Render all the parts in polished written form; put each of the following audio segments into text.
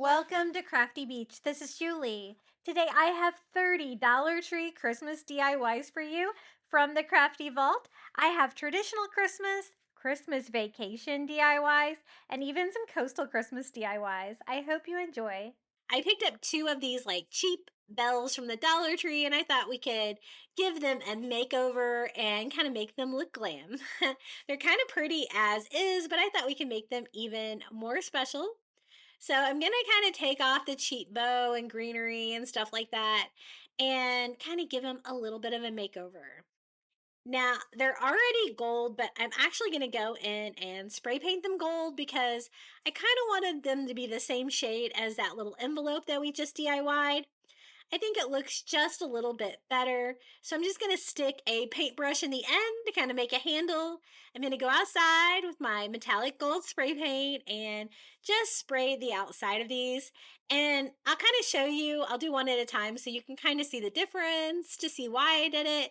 Welcome to Crafty Beach. This is Julie. Today I have 30 Dollar Tree Christmas DIYs for you from the Crafty Vault. I have traditional Christmas, Christmas vacation DIYs, and even some coastal Christmas DIYs. I hope you enjoy. I picked up two of these like cheap bells from the Dollar Tree and I thought we could give them a makeover and kind of make them look glam. They're kind of pretty as is, but I thought we could make them even more special. So I'm going to kind of take off the cheap bow and greenery and stuff like that and kind of give them a little bit of a makeover. Now, they're already gold, but I'm actually going to go in and spray paint them gold because I kind of wanted them to be the same shade as that little envelope that we just DIY'd. I think it looks just a little bit better. So I'm just going to stick a paintbrush in the end to kind of make a handle. I'm going to go outside with my metallic gold spray paint and just spray the outside of these. And I'll kind of show you, I'll do one at a time so you can kind of see the difference to see why I did it.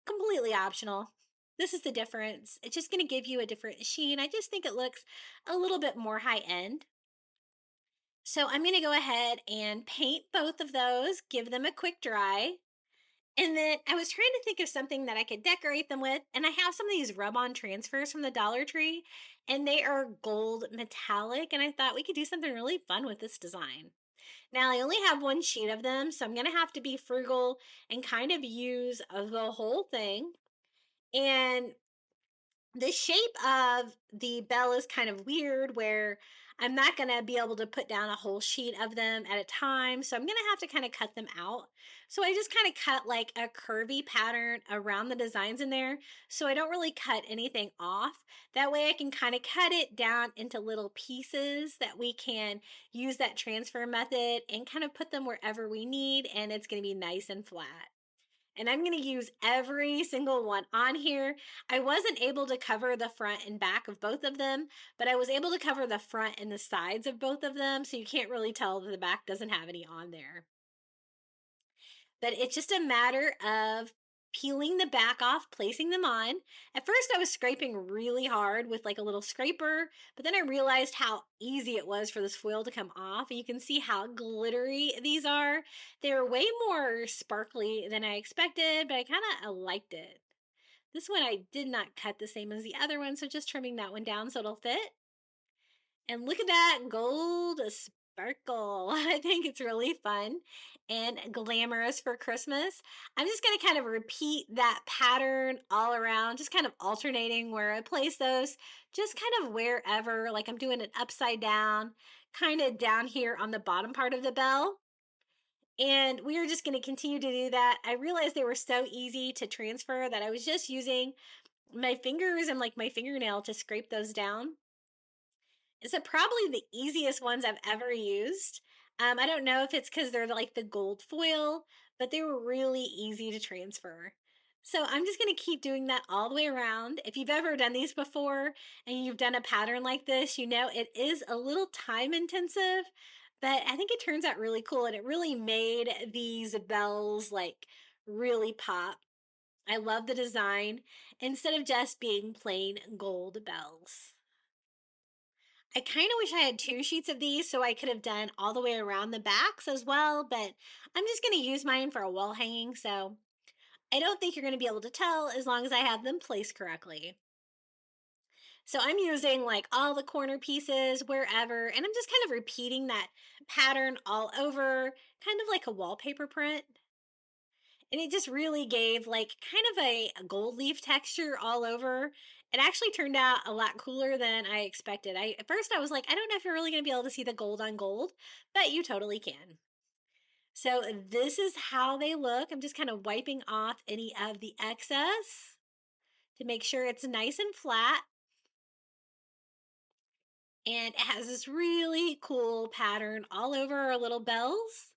Completely optional. This is the difference. It's just going to give you a different sheen. I just think it looks a little bit more high end. So I'm going to go ahead and paint both of those, give them a quick dry. And then I was trying to think of something that I could decorate them with. And I have some of these rub-on transfers from the Dollar Tree, and they are gold metallic. And I thought we could do something really fun with this design. Now, I only have one sheet of them, so I'm going to have to be frugal and kind of use the whole thing. And the shape of the bell is kind of weird where I'm not going to be able to put down a whole sheet of them at a time. So I'm going to have to kind of cut them out. So I just kind of cut like a curvy pattern around the designs in there. So I don't really cut anything off. That way I can kind of cut it down into little pieces that we can use that transfer method and kind of put them wherever we need. And it's going to be nice and flat. And I'm going to use every single one on here. I wasn't able to cover the front and back of both of them, but I was able to cover the front and the sides of both of them, so you can't really tell that the back doesn't have any on there. But it's just a matter of peeling the back off, placing them on. At first I was scraping really hard with like a little scraper, but then I realized how easy it was for this foil to come off. And you can see how glittery these are. They're way more sparkly than I expected, but I kind of liked it. This one I did not cut the same as the other one, so just trimming that one down so it'll fit. And look at that gold sparkle. I think it's really fun and glamorous for Christmas. I'm just going to kind of repeat that pattern all around, just kind of alternating where I place those, just kind of wherever, like I'm doing it upside down, kind of down here on the bottom part of the bell. And we are just going to continue to do that. I realized they were so easy to transfer that I was just using my fingers and like my fingernail to scrape those down. So probably the easiest ones I've ever used. I don't know if it's because they're like the gold foil, but they were really easy to transfer. So I'm just going to keep doing that all the way around. If you've ever done these before and you've done a pattern like this, you know it is a little time intensive, but I think it turns out really cool and it really made these bells like really pop. I love the design instead of just being plain gold bells. I kind of wish I had two sheets of these so I could have done all the way around the backs as well, but I'm just going to use mine for a wall hanging, so I don't think you're going to be able to tell as long as I have them placed correctly. So I'm using like all the corner pieces wherever, and I'm just kind of repeating that pattern all over, kind of like a wallpaper print. And it just really gave like kind of a gold leaf texture all over. It actually turned out a lot cooler than I expected. At first I was like, I don't know if you're really going to be able to see the gold on gold, but you totally can. So this is how they look. I'm just kind of wiping off any of the excess to make sure it's nice and flat. And it has this really cool pattern all over our little bells.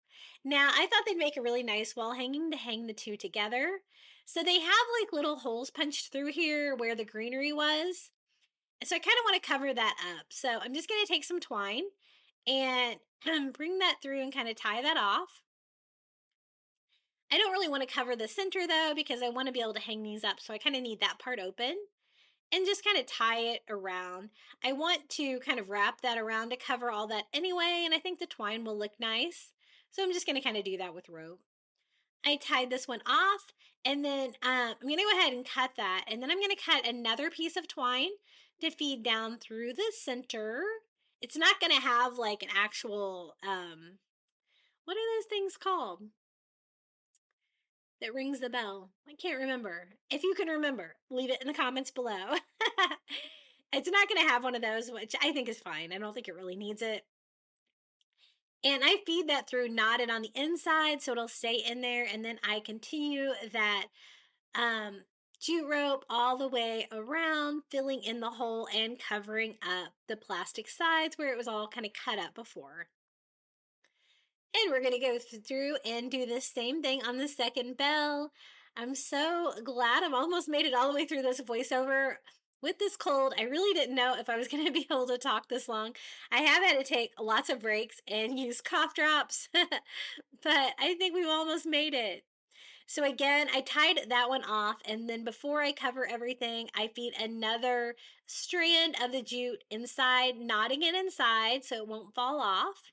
Now, I thought they'd make a really nice wall hanging to hang the two together. So they have like little holes punched through here where the greenery was. So I kind of want to cover that up. So I'm just going to take some twine and bring that through and kind of tie that off. I don't really want to cover the center though because I want to be able to hang these up. So I kind of need that part open. and just kind of tie it around. I want to kind of wrap that around to cover all that anyway, and I think the twine will look nice. So I'm just going to kind of do that with rope. I tied this one off, and then I'm going to go ahead and cut that, and then I'm going to cut another piece of twine to feed down through the center. It's not going to have like an actual, what are those things called that rings the bell? I can't remember. If you can remember, leave it in the comments below. It's not going to have one of those, which I think is fine. I don't think it really needs it. And I feed that through knotted on the inside so it'll stay in there. And then I continue that jute rope all the way around, filling in the hole and covering up the plastic sides where it was all kind of cut up before. And we're going to go through and do the same thing on the second bell. I'm so glad I've almost made it all the way through this voiceover. With this cold, I really didn't know if I was going to be able to talk this long. I have had to take lots of breaks and use cough drops, but I think we've almost made it. So again, I tied that one off, and then before I cover everything, I feed another strand of the jute inside, knotting it inside so it won't fall off.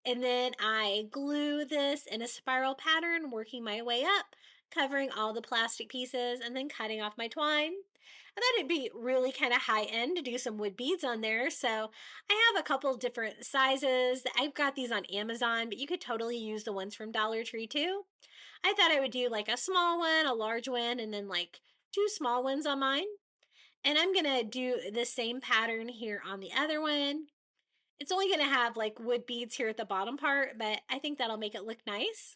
And then I glue this in a spiral pattern, working my way up, covering all the plastic pieces, and then cutting off my twine. I thought it'd be really kind of high end to do some wood beads on there. So I have a couple different sizes. I've got these on Amazon, but you could totally use the ones from Dollar Tree too. I thought I would do like a small one, a large one, and then like 2 small ones on mine. And I'm going to do the same pattern here on the other one. It's only going to have like wood beads here at the bottom part, but I think that'll make it look nice.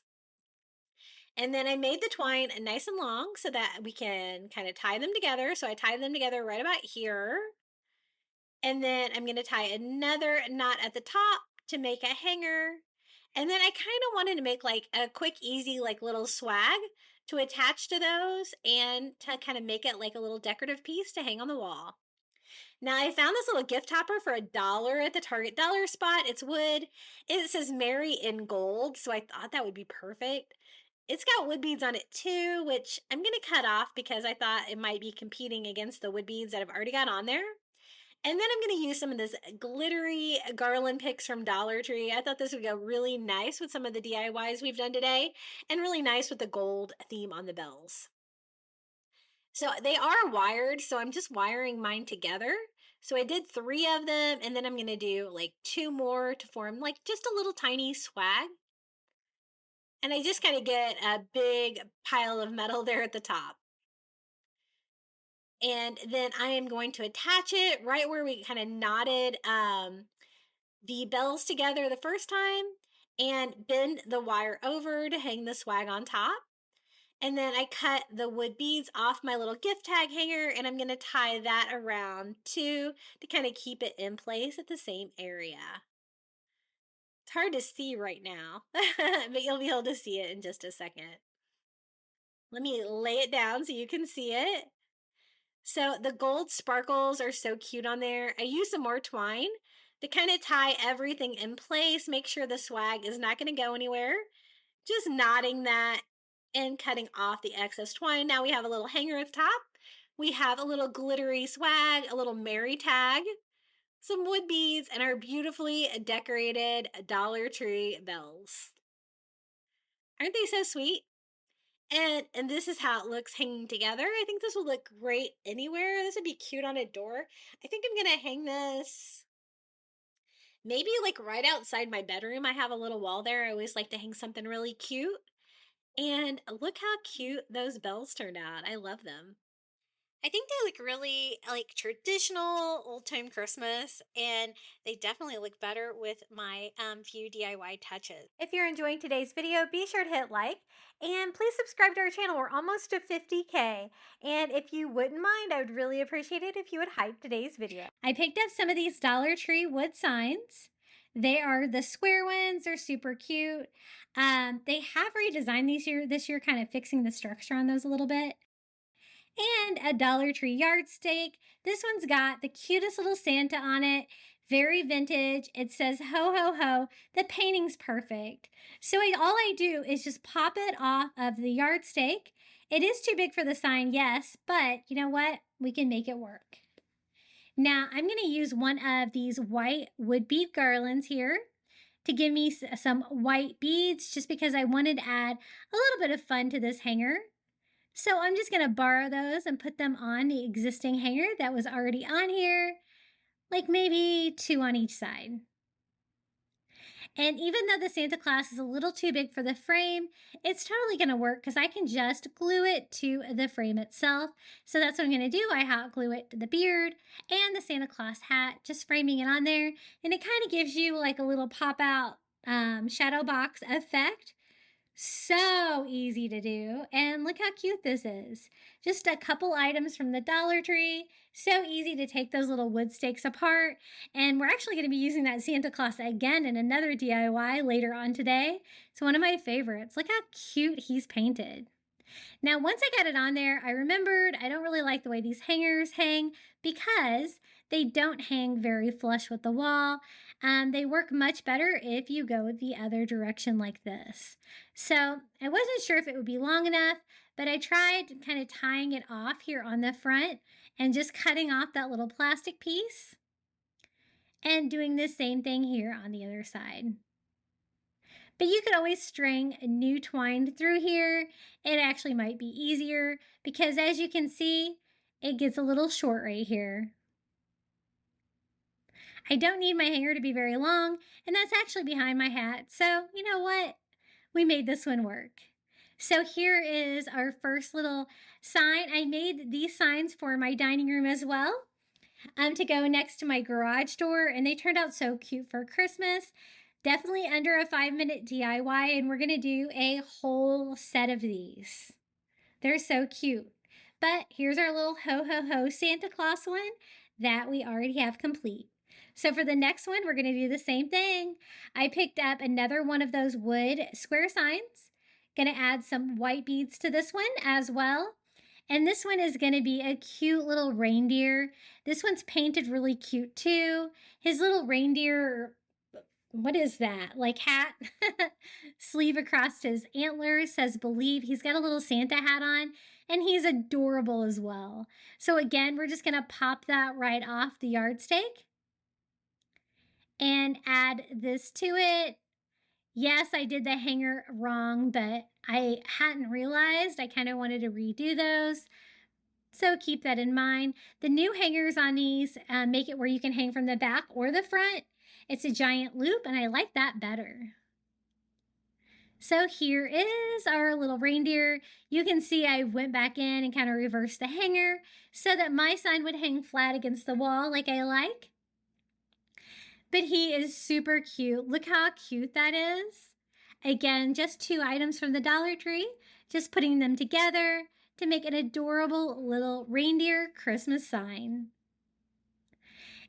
And then I made the twine nice and long so that we can kind of tie them together. So I tied them together right about here. And then I'm going to tie another knot at the top to make a hanger. And then I kind of wanted to make like a quick, easy, like little swag to attach to those and to kind of make it like a little decorative piece to hang on the wall. Now I found this little gift topper for $1 at the Target dollar spot. It's wood. It says Mary in gold, so I thought that would be perfect. It's got wood beads on it too, which I'm going to cut off because I thought it might be competing against the wood beads that I've already got on there. And then I'm going to use some of this glittery Garland picks from Dollar Tree. I thought this would go really nice with some of the DIYs we've done today and really nice with the gold theme on the bells. So they are wired, so I'm just wiring mine together. So I did 3 of them, and then I'm going to do like 2 more to form like just a little tiny swag. And I just kind of get a big pile of metal there at the top. And then I am going to attach it right where we kind of knotted the bells together the first time and bend the wire over to hang the swag on top. And then I cut the wood beads off my little gift tag hanger, and I'm going to tie that around too to kind of keep it in place at the same area. It's hard to see right now, but you'll be able to see it in just a second. Let me lay it down so you can see it. So the gold sparkles are so cute on there. I use some more twine to kind of tie everything in place, make sure the swag is not going to go anywhere. Just knotting that and cutting off the excess twine. Now we have a little hanger at the top. We have a little glittery swag, a little Mary tag, some wood beads, and our beautifully decorated Dollar Tree bells. Aren't they so sweet? And this is how it looks hanging together. I think this will look great anywhere. This would be cute on a door. I think I'm going to hang this maybe like right outside my bedroom. I have a little wall there. I always like to hang something really cute. And look how cute those bells turned out. I love them. I think they look really like traditional old time Christmas, and they definitely look better with my few DIY touches. If you're enjoying today's video, be sure to hit like and please subscribe to our channel. We're almost to 50K. And if you wouldn't mind, I would really appreciate it if you would hype today's video. I picked up some of these Dollar Tree wood signs. They are the square ones. They're super cute. They have redesigned this year, kind of fixing the structure on those a little bit. And a Dollar Tree yardstick. This one's got the cutest little Santa on it, Very vintage. It says ho, ho, ho. The painting's perfect. So all I do is just pop it off of the yardstake. It is too big for the sign, yes, but you know what? We can make it work. Now, I'm going to use one of these white wood bead garlands here to give me some white beads, just because I wanted to add a little bit of fun to this hanger. So I'm just going to borrow those and put them on the existing hanger that was already on here, like maybe 2 on each side. And even though the Santa Claus is a little too big for the frame, it's totally going to work because I can just glue it to the frame itself. So that's what I'm going to do. I hot glue it to the beard and the Santa Claus hat, just framing it on there. And it kind of gives you like a little pop out shadow box effect. So easy to do, and look how cute this is. Just a couple items from the Dollar Tree. So easy to take those little wood stakes apart, and we're actually going to be using that Santa Claus again in another DIY later on today. It's one of my favorites. Look how cute he's painted. Now, once I got it on there, I remembered I don't really like the way these hangers hang because they don't hang very flush with the wall. They work much better if you go the other direction like this. So I wasn't sure if it would be long enough, but I tried kind of tying it off here on the front and just cutting off that little plastic piece and doing the same thing here on the other side. But you could always string new twine through here. It actually might be easier because, as you can see, it gets a little short right here. I don't need my hanger to be very long, and that's actually behind my hat. So you know what? We made this one work. So here is our first little sign. I made these signs for my dining room as well, to go next to my garage door, and they turned out so cute for Christmas. Definitely under a 5-minute DIY, and we're going to do a whole set of these. They're so cute. But here's our little ho ho ho Santa Claus one that we already have complete. So for the next one, we're going to do the same thing. I picked up another one of those wood square signs. Going to add some white beads to this one as well. And this one is going to be a cute little reindeer. This one's painted really cute too. His little reindeer, what is that? Like hat sleeve across his antlers says believe. He's got a little Santa hat on, and he's adorable as well. So again, we're just going to pop that right off the yardstake and add this to it. Yes, I did the hanger wrong, but I hadn't realized. I kind of wanted to redo those. So keep that in mind. The new hangers on these make it where you can hang from the back or the front. It's a giant loop, and I like that better. So here is our little reindeer. You can see I went back in and kind of reversed the hanger so that my sign would hang flat against the wall like I like. But he is super cute. Look how cute that is. Again, just 2 items from the Dollar Tree, just putting them together to make an adorable little reindeer Christmas sign.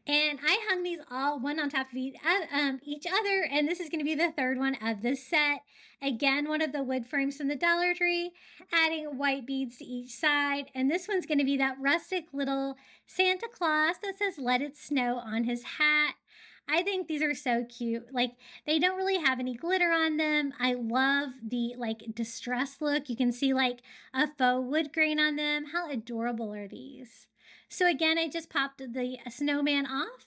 And I hung these all one on top of each other, and this is going to be the third one of the set. Again, one of the wood frames from the Dollar Tree, adding white beads to each side. And this one's going to be that rustic little Santa Claus that says "Let It Snow" on his hat. I think these are so cute. Like, they don't really have any glitter on them. I love the like distressed look. You can see like a faux wood grain on them. How adorable are these? So again, I just popped the snowman off,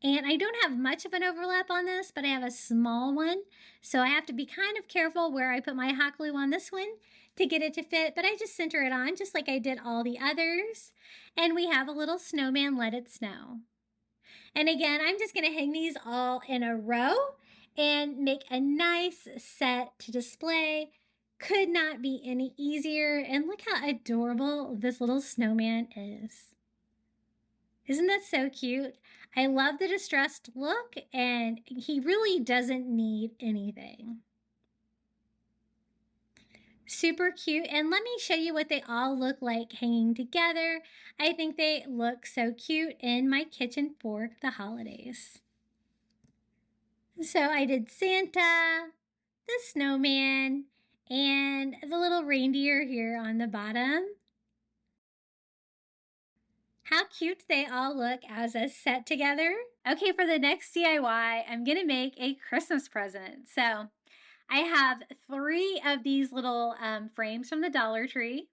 and I don't have much of an overlap on this, but I have a small one. So I have to be kind of careful where I put my hot glue on this one to get it to fit, but I just center it on just like I did all the others. And we have a little snowman, Let It Snow. And again, I'm just going to hang these all in a row and make a nice set to display. Could not be any easier. And look how adorable this little snowman is. Isn't that so cute? I love the distressed look, and he really doesn't need anything. Super cute. And let me show you what they all look like hanging together. I think they look so cute in my kitchen for the holidays. So I did Santa, the snowman, and the little reindeer here on the bottom. How cute they all look as a set together. Okay, for the next DIY, I'm going to make a Christmas present. So I have 3 of these little frames from the Dollar Tree.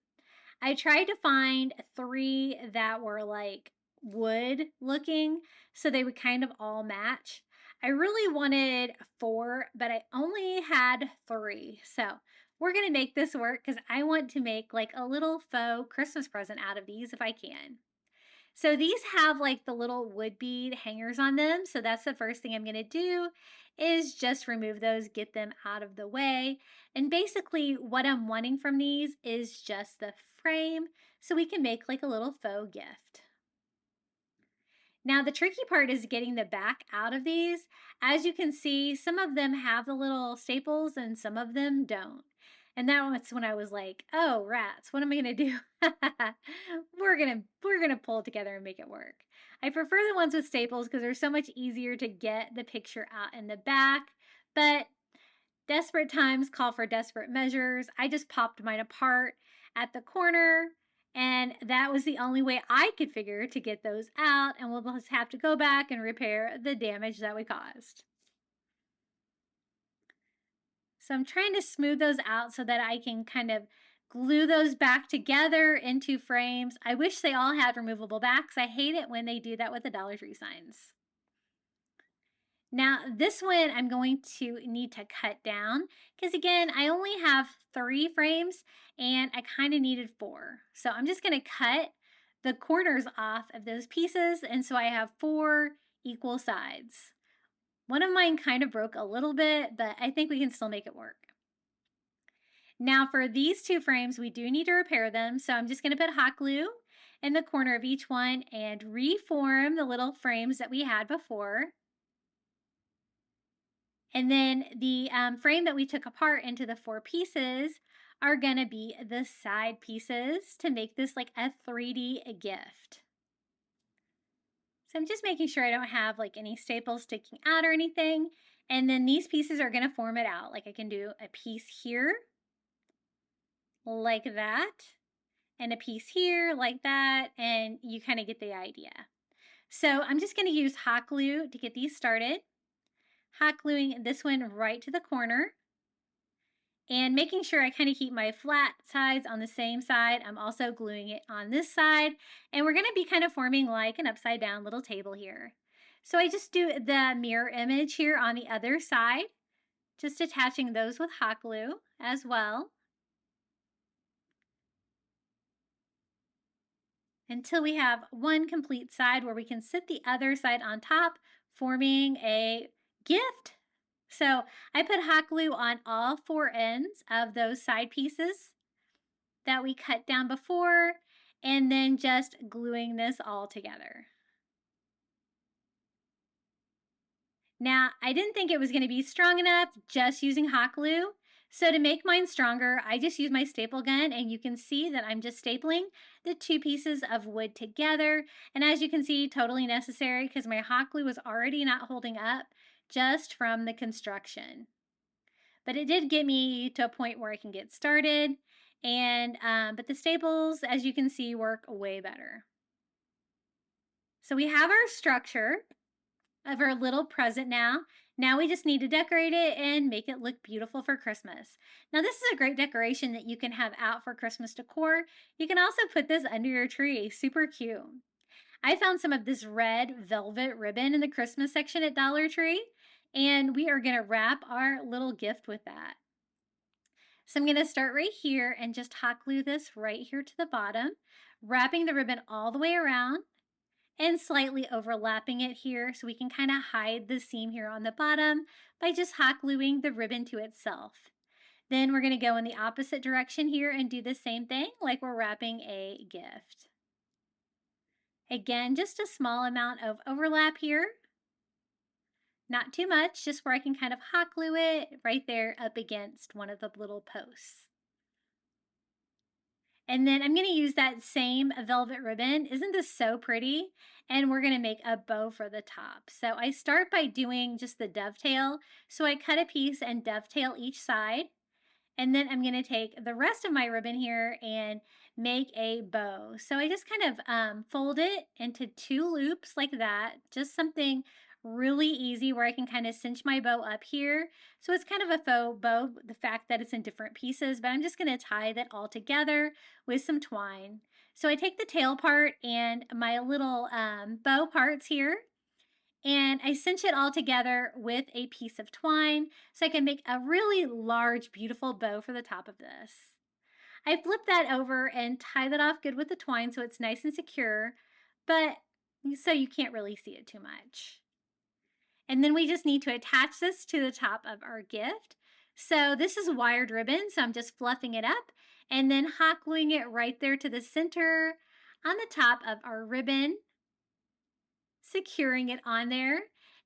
I tried to find 3 that were like wood looking so they would kind of all match. I really wanted 4, but I only had 3. So we're going to make this work because I want to make like a little faux Christmas present out of these if I can. So these have like the little wood bead hangers on them. So that's the first thing I'm going to do is just remove those, get them out of the way. And basically what I'm wanting from these is just the frame so we can make like a little faux gift. Now the tricky part is getting the back out of these. As you can see, some of them have the little staples and some of them don't. And that was when I was like, oh, rats, what am I going to do? we're gonna pull it together and make it work. I prefer the ones with staples because they're so much easier to get the picture out in the back. But desperate times call for desperate measures. I just popped mine apart at the corner, and that was the only way I could figure to get those out, and we'll just have to go back and repair the damage that we caused. So I'm trying to smooth those out so that I can kind of glue those back together into frames. I wish they all had removable backs. I hate it when they do that with the Dollar Tree signs. Now this one I'm going to need to cut down because again, I only have 3 frames and I kind of needed 4. So I'm just going to cut the corners off of those pieces, and so I have 4 equal sides. One of mine kind of broke a little bit, but I think we can still make it work. Now for these 2 frames, we do need to repair them. So I'm just going to put hot glue in the corner of each one and reform the little frames that we had before. And then the frame that we took apart into the 4 pieces are going to be the side pieces to make this like a 3D gift. So I'm just making sure I don't have like any staples sticking out or anything. And then these pieces are going to form it out. Like I can do a piece here like that and a piece here like that, and you kind of get the idea. So I'm just going to use hot glue to get these started. Hot gluing this one right to the corner and making sure I kind of keep my flat sides on the same side. I'm also gluing it on this side, and we're going to be kind of forming like an upside down little table here. So I just do the mirror image here on the other side, just attaching those with hot glue as well, until we have one complete side where we can sit the other side on top, forming a gift. So I put hot glue on all 4 ends of those side pieces that we cut down before, and then just gluing this all together. Now, I didn't think it was going to be strong enough just using hot glue. So to make mine stronger, I just use my staple gun, and you can see that I'm just stapling the 2 pieces of wood together. And as you can see, totally necessary because my hot glue was already not holding up just from the construction. But it did get me to a point where I can get started. And but the staples, as you can see, work way better. So we have our structure of our little present now. Now we just need to decorate it and make it look beautiful for Christmas. Now this is a great decoration that you can have out for Christmas decor. You can also put this under your tree. Super cute. I found some of this red velvet ribbon in the Christmas section at Dollar Tree, and we are going to wrap our little gift with that. So I'm going to start right here and just hot glue this right here to the bottom, wrapping the ribbon all the way around and slightly overlapping it here so we can kind of hide the seam here on the bottom by just hot gluing the ribbon to itself. Then we're going to go in the opposite direction here and do the same thing like we're wrapping a gift. Again, just a small amount of overlap here. Not too much, just where I can kind of hot glue it right there up against one of the little posts. And then I'm going to use that same velvet ribbon. Isn't this so pretty? And we're going to make a bow for the top. So I start by doing just the dovetail. So I cut a piece and dovetail each side. And then I'm going to take the rest of my ribbon here and make a bow. So I just kind of fold it into 2 loops like that, just something really easy where I can kind of cinch my bow up here. So it's kind of a faux bow, the fact that it's in different pieces, but I'm just going to tie that all together with some twine. So I take the tail part and my little bow parts here, and I cinch it all together with a piece of twine so I can make a really large, beautiful bow for the top of this. I flip that over and tie that off good with the twine so it's nice and secure, but so you can't really see it too much. And then we just need to attach this to the top of our gift. So this is wired ribbon, so I'm just fluffing it up and then hot gluing it right there to the center on the top of our ribbon, securing it on there.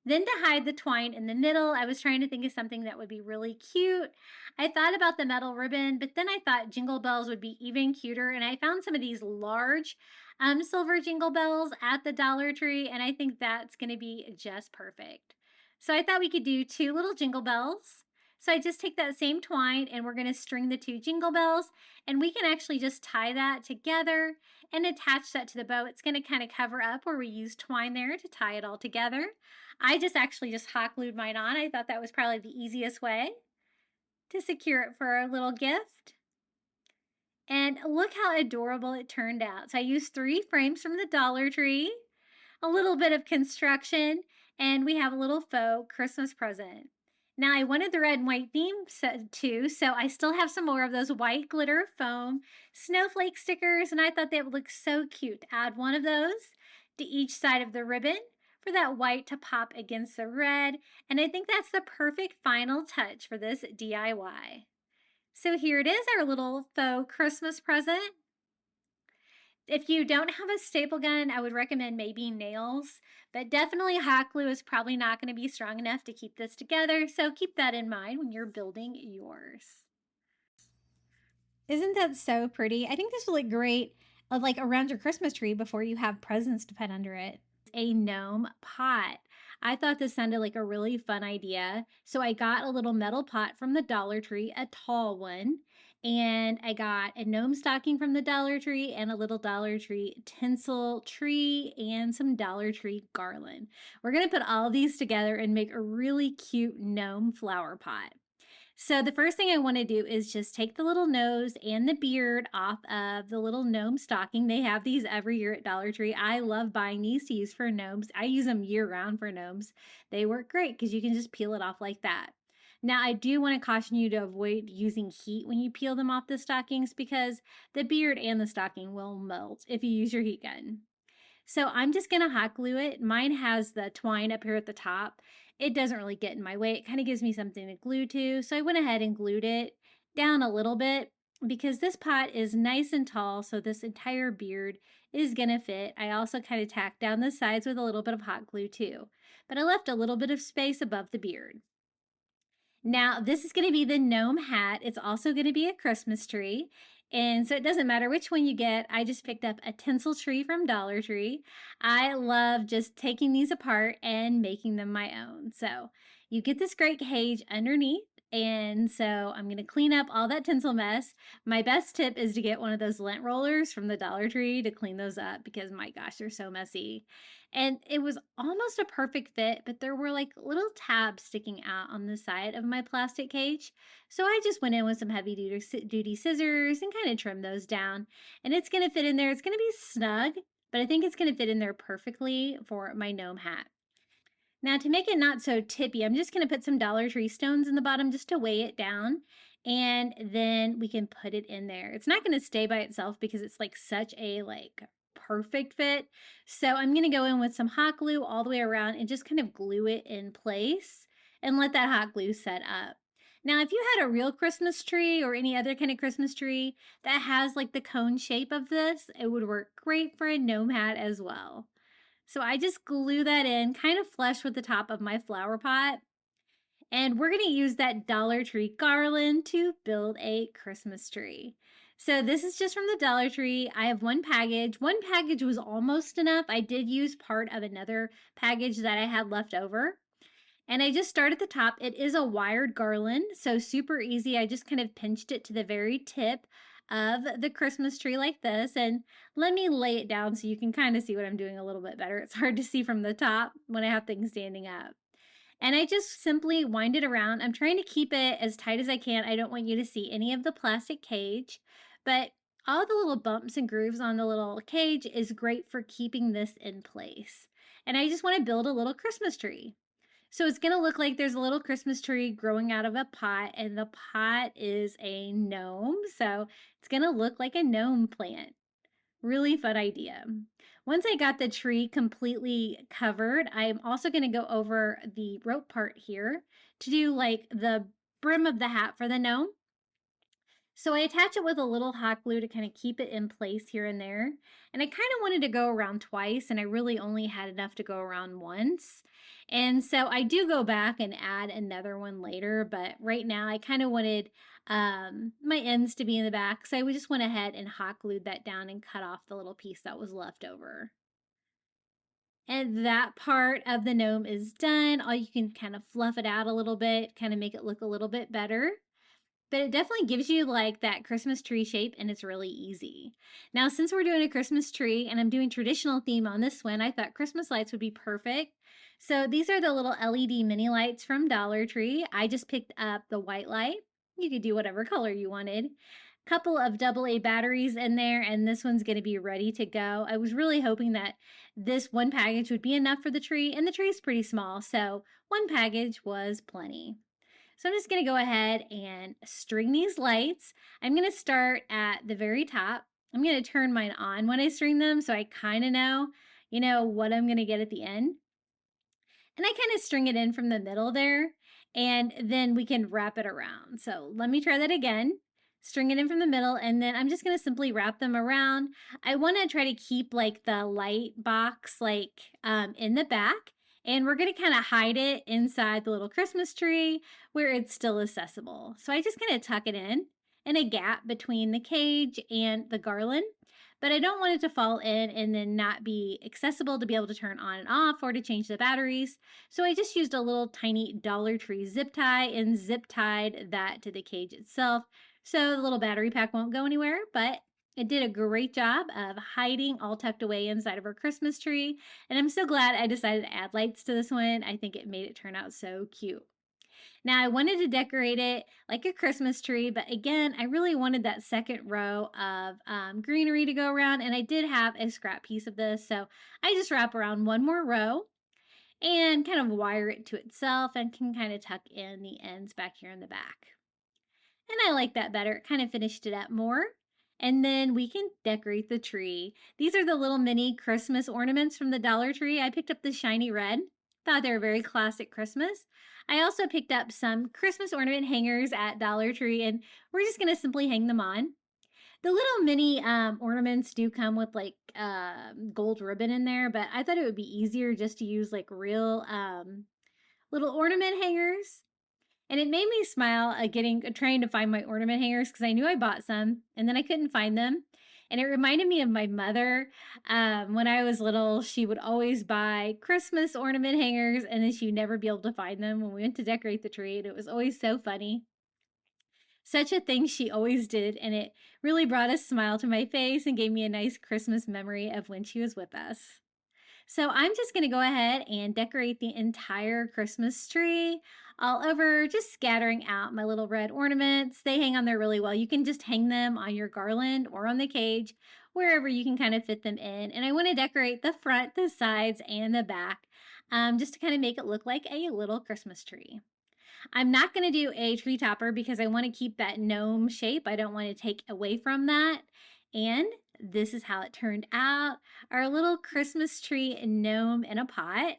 Then to hide the twine in the middle, I was trying to think of something that would be really cute. I thought about the metal ribbon, but then I thought jingle bells would be even cuter, and I found some of these large silver jingle bells at the Dollar Tree, and I think that's going to be just perfect. So I thought we could do 2 little jingle bells. So I just take that same twine and we're going to string the 2 jingle bells, and we can actually just tie that together and attach that to the bow. It's going to kind of cover up where we use twine there to tie it all together. I just hot glued mine on. I thought that was probably the easiest way to secure it for our little gift. And look how adorable it turned out. So I used 3 frames from the Dollar Tree, a little bit of construction, and we have a little faux Christmas present. Now I wanted the red and white theme too, so I still have some more of those white glitter foam snowflake stickers, and I thought they would look so cute to add one of those to each side of the ribbon for that white to pop against the red, and I think that's the perfect final touch for this DIY. So here it is, our little faux Christmas present. If you don't have a staple gun, I would recommend maybe nails, but definitely hot glue is probably not going to be strong enough to keep this together, so keep that in mind when you're building yours. Isn't that so pretty? I think this will look great like around your Christmas tree before you have presents to put under it. A gnome pot. I thought this sounded like a really fun idea, so I got a little metal pot from the Dollar Tree, a tall one, and I got a gnome stocking from the Dollar Tree and a little Dollar Tree tinsel tree and some Dollar Tree garland. We're going to put all of these together and make a really cute gnome flower pot. So the first thing I want to do is just take the little nose and the beard off of the little gnome stocking. They have these every year at Dollar Tree. I love buying these to use for gnomes. I use them year round for gnomes. They work great because you can just peel it off like that. Now I do want to caution you to avoid using heat when you peel them off the stockings because the beard and the stocking will melt if you use your heat gun. So I'm just going to hot glue it. Mine has the twine up here at the top. It doesn't really get in my way. It kind of gives me something to glue to. So I went ahead and glued it down a little bit because this pot is nice and tall. So this entire beard is going to fit. I also kind of tacked down the sides with a little bit of hot glue too. But I left a little bit of space above the beard. Now, this is going to be the gnome hat. It's also going to be a Christmas tree. And so it doesn't matter which one you get. I just picked up a tinsel tree from Dollar Tree. I love just taking these apart and making them my own. So you get this great cage underneath. And so I'm going to clean up all that tinsel mess. My best tip is to get one of those lint rollers from the Dollar Tree to clean those up because my gosh, they're so messy. And it was almost a perfect fit, but there were like little tabs sticking out on the side of my plastic cage. So I just went in with some heavy duty scissors and kind of trimmed those down. And it's going to fit in there. It's going to be snug, but I think it's going to fit in there perfectly for my gnome hat. Now to make it not so tippy, I'm just going to put some Dollar Tree stones in the bottom just to weigh it down. And then we can put it in there. It's not going to stay by itself because it's like such a perfect fit. So I'm going to go in with some hot glue all the way around and just kind of glue it in place and let that hot glue set up. Now, if you had a real Christmas tree or any other kind of Christmas tree that has like the cone shape of this, it would work great for a gnome hat as well. So I just glue that in kind of flush with the top of my flower pot. And we're going to use that Dollar Tree garland to build a Christmas tree. So this is just from the Dollar Tree. I have one package. One package was almost enough. I did use part of another package that I had left over. And I just start at the top. It is a wired garland, so super easy. I just kind of pinched it to the very tip of the Christmas tree like this. And let me lay it down so you can kind of see what I'm doing a little bit better. It's hard to see from the top when I have things standing up. And I just simply wind it around. I'm trying to keep it as tight as I can. I don't want you to see any of the plastic cage, but all the little bumps and grooves on the little cage is great for keeping this in place. And I just want to build a little Christmas tree. So it's going to look like there's a little Christmas tree growing out of a pot, and the pot is a gnome. So it's going to look like a gnome plant. Really fun idea. Once I got the tree completely covered, I'm also going to go over the rope part here to do like the brim of the hat for the gnome. So I attach it with a little hot glue to kind of keep it in place here and there. And I kind of wanted to go around twice, and I really only had enough to go around once. And so I do go back and add another one later, but right now I kind of wanted my ends to be in the back. So I just went ahead and hot glued that down and cut off the little piece that was left over. And that part of the gnome is done. All you can kind of fluff it out a little bit, kind of make it look a little bit better. But it definitely gives you like that Christmas tree shape, and it's really easy. Now, since we're doing a Christmas tree and I'm doing traditional theme on this one, I thought Christmas lights would be perfect. So these are the little LED mini lights from Dollar Tree. I just picked up the white light. You could do whatever color you wanted. Couple of AA batteries in there, and this one's going to be ready to go. I was really hoping that this one package would be enough for the tree, and the tree is pretty small, so one package was plenty. So I'm just going to go ahead and string these lights. I'm going to start at the very top. I'm going to turn mine on when I string them so I kind of know, what I'm going to get at the end. And I kind of string it in from the middle there, and then we can wrap it around. So let me try that again. String it in from the middle, and then I'm just going to simply wrap them around. I want to try to keep like the light box like in the back. And we're going to kind of hide it inside the little Christmas tree where it's still accessible. So I just kind of tuck it in a gap between the cage and the garland. But I don't want it to fall in and then not be accessible to be able to turn on and off or to change the batteries. So I just used a little tiny Dollar Tree zip tie and zip tied that to the cage itself. So the little battery pack won't go anywhere, but it did a great job of hiding all tucked away inside of our Christmas tree. And I'm so glad I decided to add lights to this one. I think it made it turn out so cute. Now I wanted to decorate it like a Christmas tree, but again, I really wanted that second row of greenery to go around, and I did have a scrap piece of this, so I just wrap around one more row and kind of wire it to itself and can kind of tuck in the ends back here in the back. And I like that better. It kind of finished it up more. And then we can decorate the tree. These are the little mini Christmas ornaments from the Dollar Tree. I picked up the shiny red. Thought they were very classic Christmas. I also picked up some Christmas ornament hangers at Dollar Tree, and we're just going to simply hang them on. The little mini ornaments do come with like gold ribbon in there, but I thought it would be easier just to use like real little ornament hangers. And it made me smile trying to find my ornament hangers because I knew I bought some and then I couldn't find them. And it reminded me of my mother. When I was little, she would always buy Christmas ornament hangers, and then she'd never be able to find them when we went to decorate the tree. And it was always so funny. Such a thing she always did, and it really brought a smile to my face and gave me a nice Christmas memory of when she was with us. So I'm just going to go ahead and decorate the entire Christmas tree all over, just scattering out my little red ornaments. They hang on there really well. You can just hang them on your garland or on the cage, wherever you can kind of fit them in. And I want to decorate the front, the sides, and the back, just to kind of make it look like a little Christmas tree. I'm not going to do a tree topper because I want to keep that gnome shape. I don't want to take away from that. And this is how it turned out. Our little Christmas tree gnome in a pot.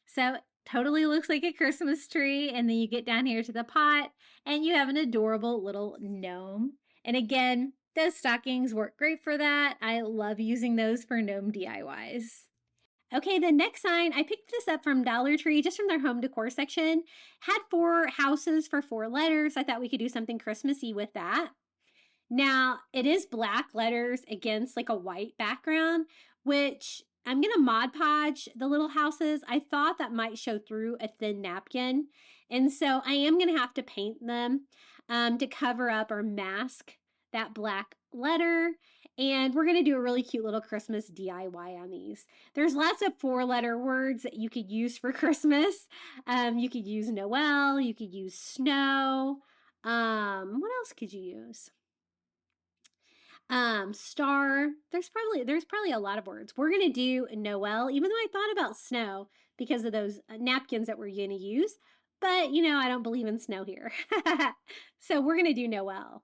So totally looks like a Christmas tree. And then you get down here to the pot and you have an adorable little gnome. And again, those stockings work great for that. I love using those for gnome DIYs. Okay, the next sign, I picked this up from Dollar Tree, just from their home decor section. Had 4 houses for 4 letters. I thought we could do something Christmassy with that. Now, it is black letters against like a white background, which I'm going to Mod Podge the little houses. I thought that might show through a thin napkin. And so I am going to have to paint them to cover up or mask that black letter. And we're going to do a really cute little Christmas DIY on these. There's lots of 4-letter words that you could use for Christmas. You could use Noel, you could use snow. What else could you use? Star. There's probably a lot of words. We're gonna do Noel, even though I thought about snow because of those napkins that we're gonna use, but I don't believe in snow here. So we're gonna do Noel.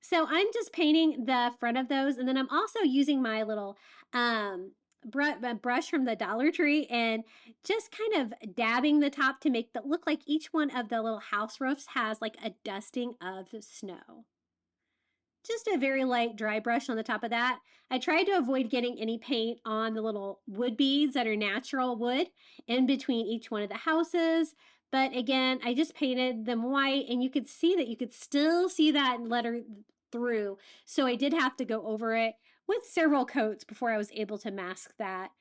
So I'm just painting the front of those, and then I'm also using my little brush from the Dollar Tree and just kind of dabbing the top to make that look like each one of the little house roofs has like a dusting of snow. Just a very light dry brush on the top of that. I tried to avoid getting any paint on the little wood beads that are natural wood in between each one of the houses. But again, I just painted them white, and you could see that you could still see that letter through. So I did have to go over it with several coats before I was able to mask that.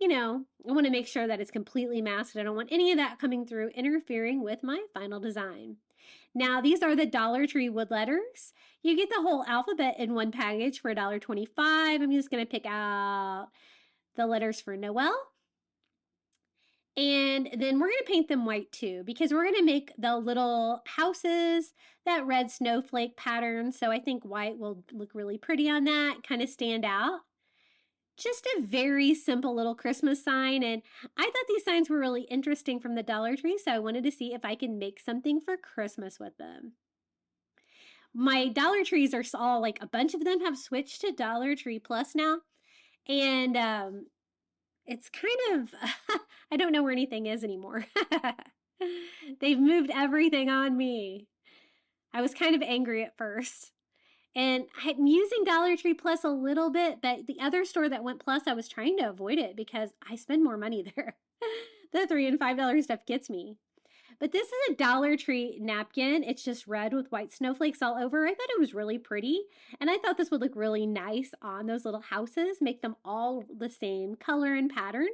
I want to make sure that it's completely masked. I don't want any of that coming through interfering with my final design. Now, these are the Dollar Tree wood letters. You get the whole alphabet in one package for $1.25. I'm just going to pick out the letters for Noel. And then we're going to paint them white too, because we're going to make the little houses that red snowflake pattern. So I think white will look really pretty on that, kind of stand out. Just a very simple little Christmas sign. And I thought these signs were really interesting from the Dollar Tree, so I wanted to see if I can make something for Christmas with them. My Dollar Trees are all like a bunch of them have switched to Dollar Tree Plus now. And it's kind of, I don't know where anything is anymore. They've moved everything on me. I was kind of angry at first. And I'm using Dollar Tree Plus a little bit, but the other store that went Plus, I was trying to avoid it because I spend more money there. The $3 and $5 stuff gets me. But this is a Dollar Tree napkin. It's just red with white snowflakes all over. I thought it was really pretty. And I thought this would look really nice on those little houses, make them all the same color and pattern.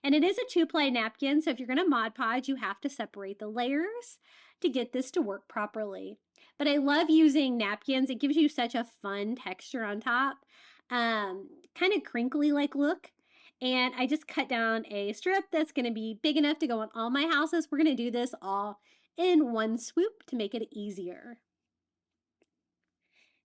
And it is a 2-ply napkin, so if you're going to Mod Podge, you have to separate the layers to get this to work properly. But I love using napkins. It gives you such a fun texture on top. Kind of crinkly like look. And I just cut down a strip that's going to be big enough to go on all my houses. We're going to do this all in one swoop to make it easier.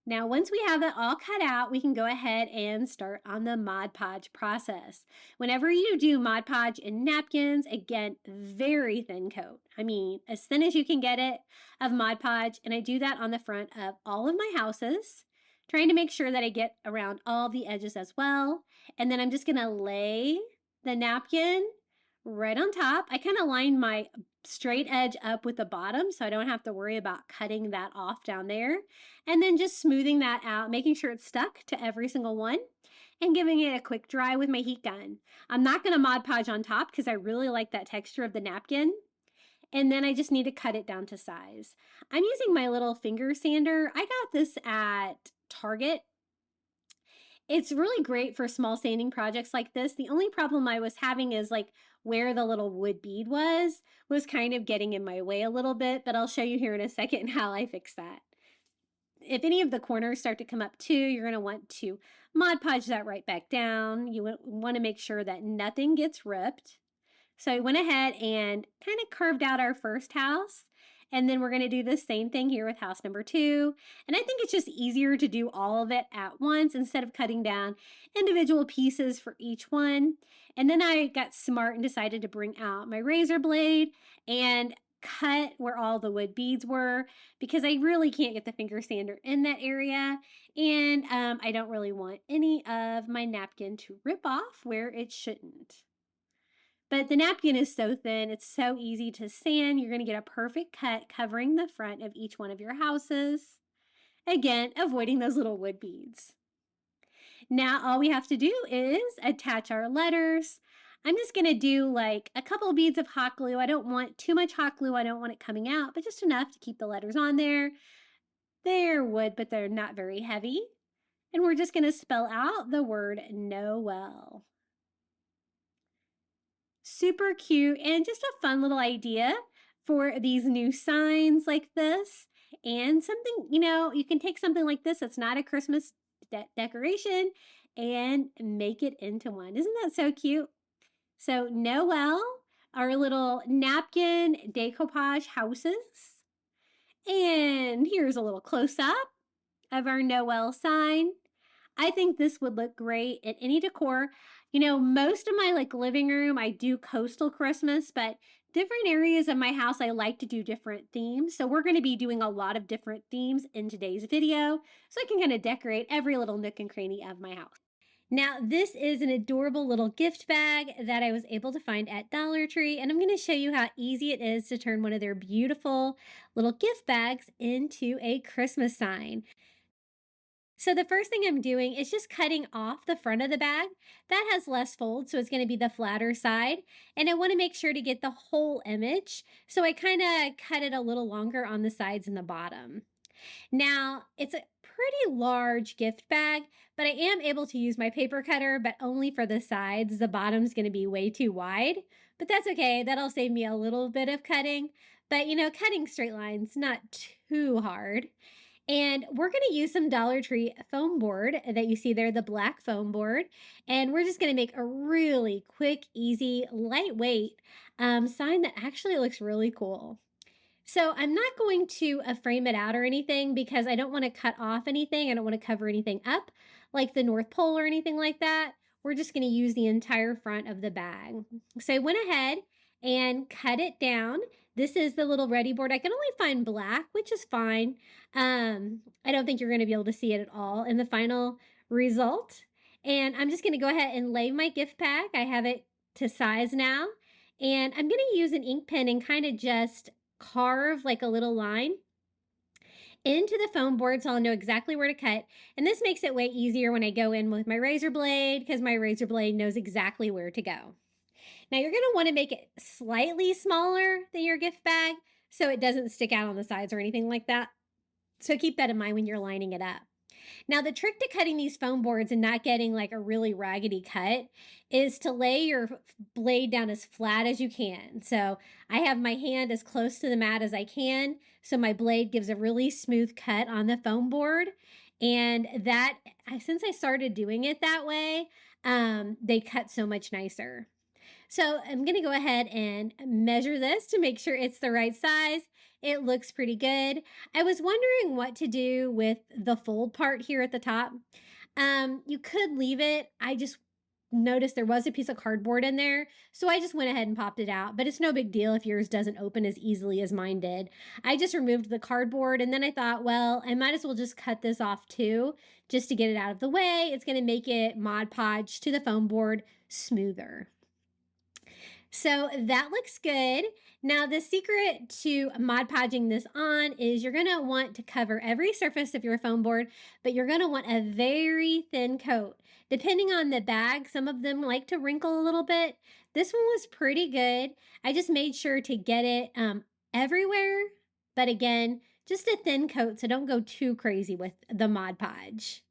Now, once we have it all cut out, we can go ahead and start on the Mod Podge process. Whenever you do Mod Podge in napkins, again, very thin coat. I mean, as thin as you can get it of Mod Podge. And I do that on the front of all of my houses, trying to make sure that I get around all the edges as well. And then I'm just going to lay the napkin right on top. I kind of line my straight edge up with the bottom so I don't have to worry about cutting that off down there. And then just smoothing that out, making sure it's stuck to every single one and giving it a quick dry with my heat gun. I'm not going to Mod Podge on top because I really like that texture of the napkin. And then I just need to cut it down to size. I'm using my little finger sander. I got this at Target. It's really great for small sanding projects like this. The only problem I was having is like where the little wood bead was kind of getting in my way a little bit, but I'll show you here in a second how I fix that. If any of the corners start to come up too, you're going to want to Mod Podge that right back down. You want to make sure that nothing gets ripped. So I went ahead and kind of carved out our first house. And then we're going to do the same thing here with house number 2. And I think it's just easier to do all of it at once instead of cutting down individual pieces for each one. And then I got smart and decided to bring out my razor blade and cut where all the wood beads were because I really can't get the finger sander in that area. And I don't really want any of my napkin to rip off where it shouldn't. But the napkin is so thin, it's so easy to sand. You're going to get a perfect cut covering the front of each one of your houses. Again, avoiding those little wood beads. Now all we have to do is attach our letters. I'm just going to do like a couple of beads of hot glue. I don't want too much hot glue. I don't want it coming out, but just enough to keep the letters on there. They're wood, but they're not very heavy. And we're just going to spell out the word Noel. Super cute and just a fun little idea for these new signs like this. and something, you know, you can take something like this that's not a Christmas decoration and make it into one. Isn't that so cute? So Noel, our little napkin decoupage houses. And here's a little close-up of our Noel sign. I think this would look great in any decor. You know, most of my like living room, I do coastal Christmas, but different areas of my house, I like to do different themes. So we're going to be doing a lot of different themes in today's video, so I can kind of decorate every little nook and cranny of my house. Now, this is an adorable little gift bag that I was able to find at Dollar Tree, and I'm going to show you how easy it is to turn one of their beautiful little gift bags into a Christmas sign. So the first thing I'm doing is just cutting off the front of the bag. That has less fold, so it's going to be the flatter side. And I want to make sure to get the whole image, so I kind of cut it a little longer on the sides and the bottom. Now, it's a pretty large gift bag, but I am able to use my paper cutter, but only for the sides. The bottom's going to be way too wide, but that's okay. That'll save me a little bit of cutting. But, you know, cutting straight lines, not too hard. And we're going to use some Dollar Tree foam board that you see there, the black foam board. And we're just going to make a really quick, easy, lightweight sign that actually looks really cool. So I'm not going to frame it out or anything because I don't want to cut off anything. I don't want to cover anything up like the North Pole or anything like that. We're just going to use the entire front of the bag. So I went ahead and cut it down. This is the little ready board. I can only find black, which is fine. I don't think you're going to be able to see it at all in the final result. And I'm just going to go ahead and lay my gift pack. I have it to size now. And I'm going to use an ink pen and kind of just carve like a little line into the foam board so I'll know exactly where to cut. And this makes it way easier when I go in with my razor blade because my razor blade knows exactly where to go. Now you're going to want to make it slightly smaller than your gift bag so it doesn't stick out on the sides or anything like that. So keep that in mind when you're lining it up. Now the trick to cutting these foam boards and not getting like a really raggedy cut is to lay your blade down as flat as you can. So I have my hand as close to the mat as I can, so my blade gives a really smooth cut on the foam board. And that, since I started doing it that way, they cut so much nicer. So I'm going to go ahead and measure this to make sure it's the right size. It looks pretty good. I was wondering what to do with the fold part here at the top. You could leave it. I just noticed there was a piece of cardboard in there, so I just went ahead and popped it out, but it's no big deal if yours doesn't open as easily as mine did. I just removed the cardboard, and then I thought, well, I might as well just cut this off too, just to get it out of the way. It's going to make it Mod Podge to the foam board smoother. So that looks good. Now the secret to Mod Podging this on is you're going to want to cover every surface of your foam board, but you're going to want a very thin coat. Depending on the bag, some of them like to wrinkle a little bit. This one was pretty good. I just made sure to get it everywhere, but again, just a thin coat, so don't go too crazy with the Mod Podge.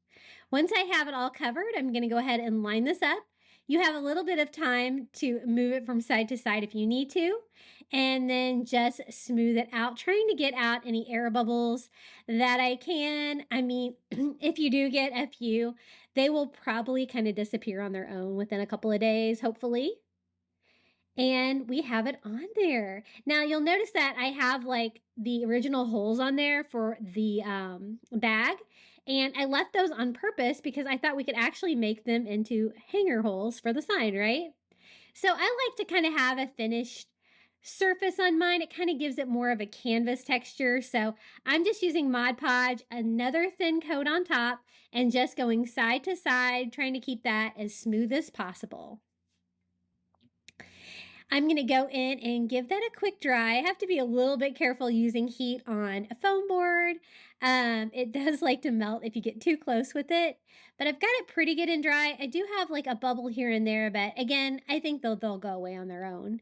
Once I have it all covered, I'm going to go ahead and line this up. You have a little bit of time to move it from side to side if you need to, and then just smooth it out, trying to get out any air bubbles that I can. I mean, if you do get a few, they will probably kind of disappear on their own within a couple of days, hopefully. And we have it on there. Now you'll notice that I have like the original holes on there for the bag. And I left those on purpose because I thought we could actually make them into hanger holes for the sign, right? So I like to kind of have a finished surface on mine. It kind of gives it more of a canvas texture. So I'm just using Mod Podge, another thin coat on top, and just going side to side, trying to keep that as smooth as possible. I'm going to go in and give that a quick dry. I have to be a little bit careful using heat on a foam board. It does like to melt if you get too close with it, but I've got it pretty good and dry. I do have like a bubble here and there, but again, I think they'll go away on their own.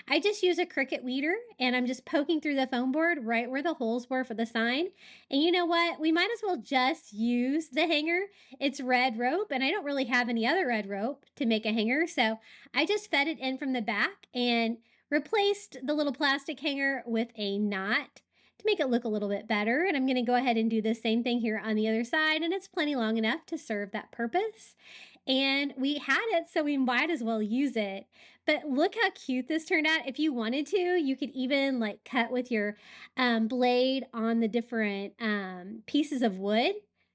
I just use a Cricut weeder and I'm just poking through the foam board right where the holes were for the sign. And you know what? We might as well just use the hanger. It's red rope and I don't really have any other red rope to make a hanger, so I just fed it in from the back and replaced the little plastic hanger with a knot to make it look a little bit better. And I'm going to go ahead and do the same thing here on the other side, and it's plenty long enough to serve that purpose. And we had it, so we might as well use it. But look how cute this turned out. If you wanted to, you could even like cut with your blade on the different pieces of wood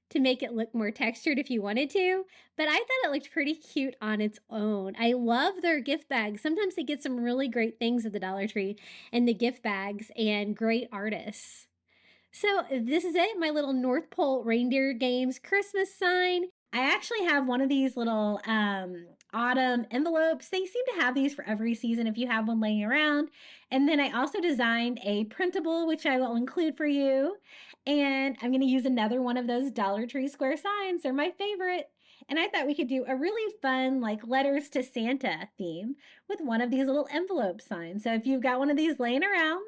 to make it look more textured if you wanted to. But I thought it looked pretty cute on its own. I love their gift bags. Sometimes they get some really great things at the Dollar Tree in the gift bags, and great artists. So this is it, my little North Pole Reindeer Games Christmas sign. I actually have one of these little autumn envelopes. They seem to have these for every season if you have one laying around. And then I also designed a printable, which I will include for you. And I'm going to use another one of those Dollar Tree square signs. They're my favorite. And I thought we could do a really fun, like, letters to Santa theme with one of these little envelope signs. So if you've got one of these laying around,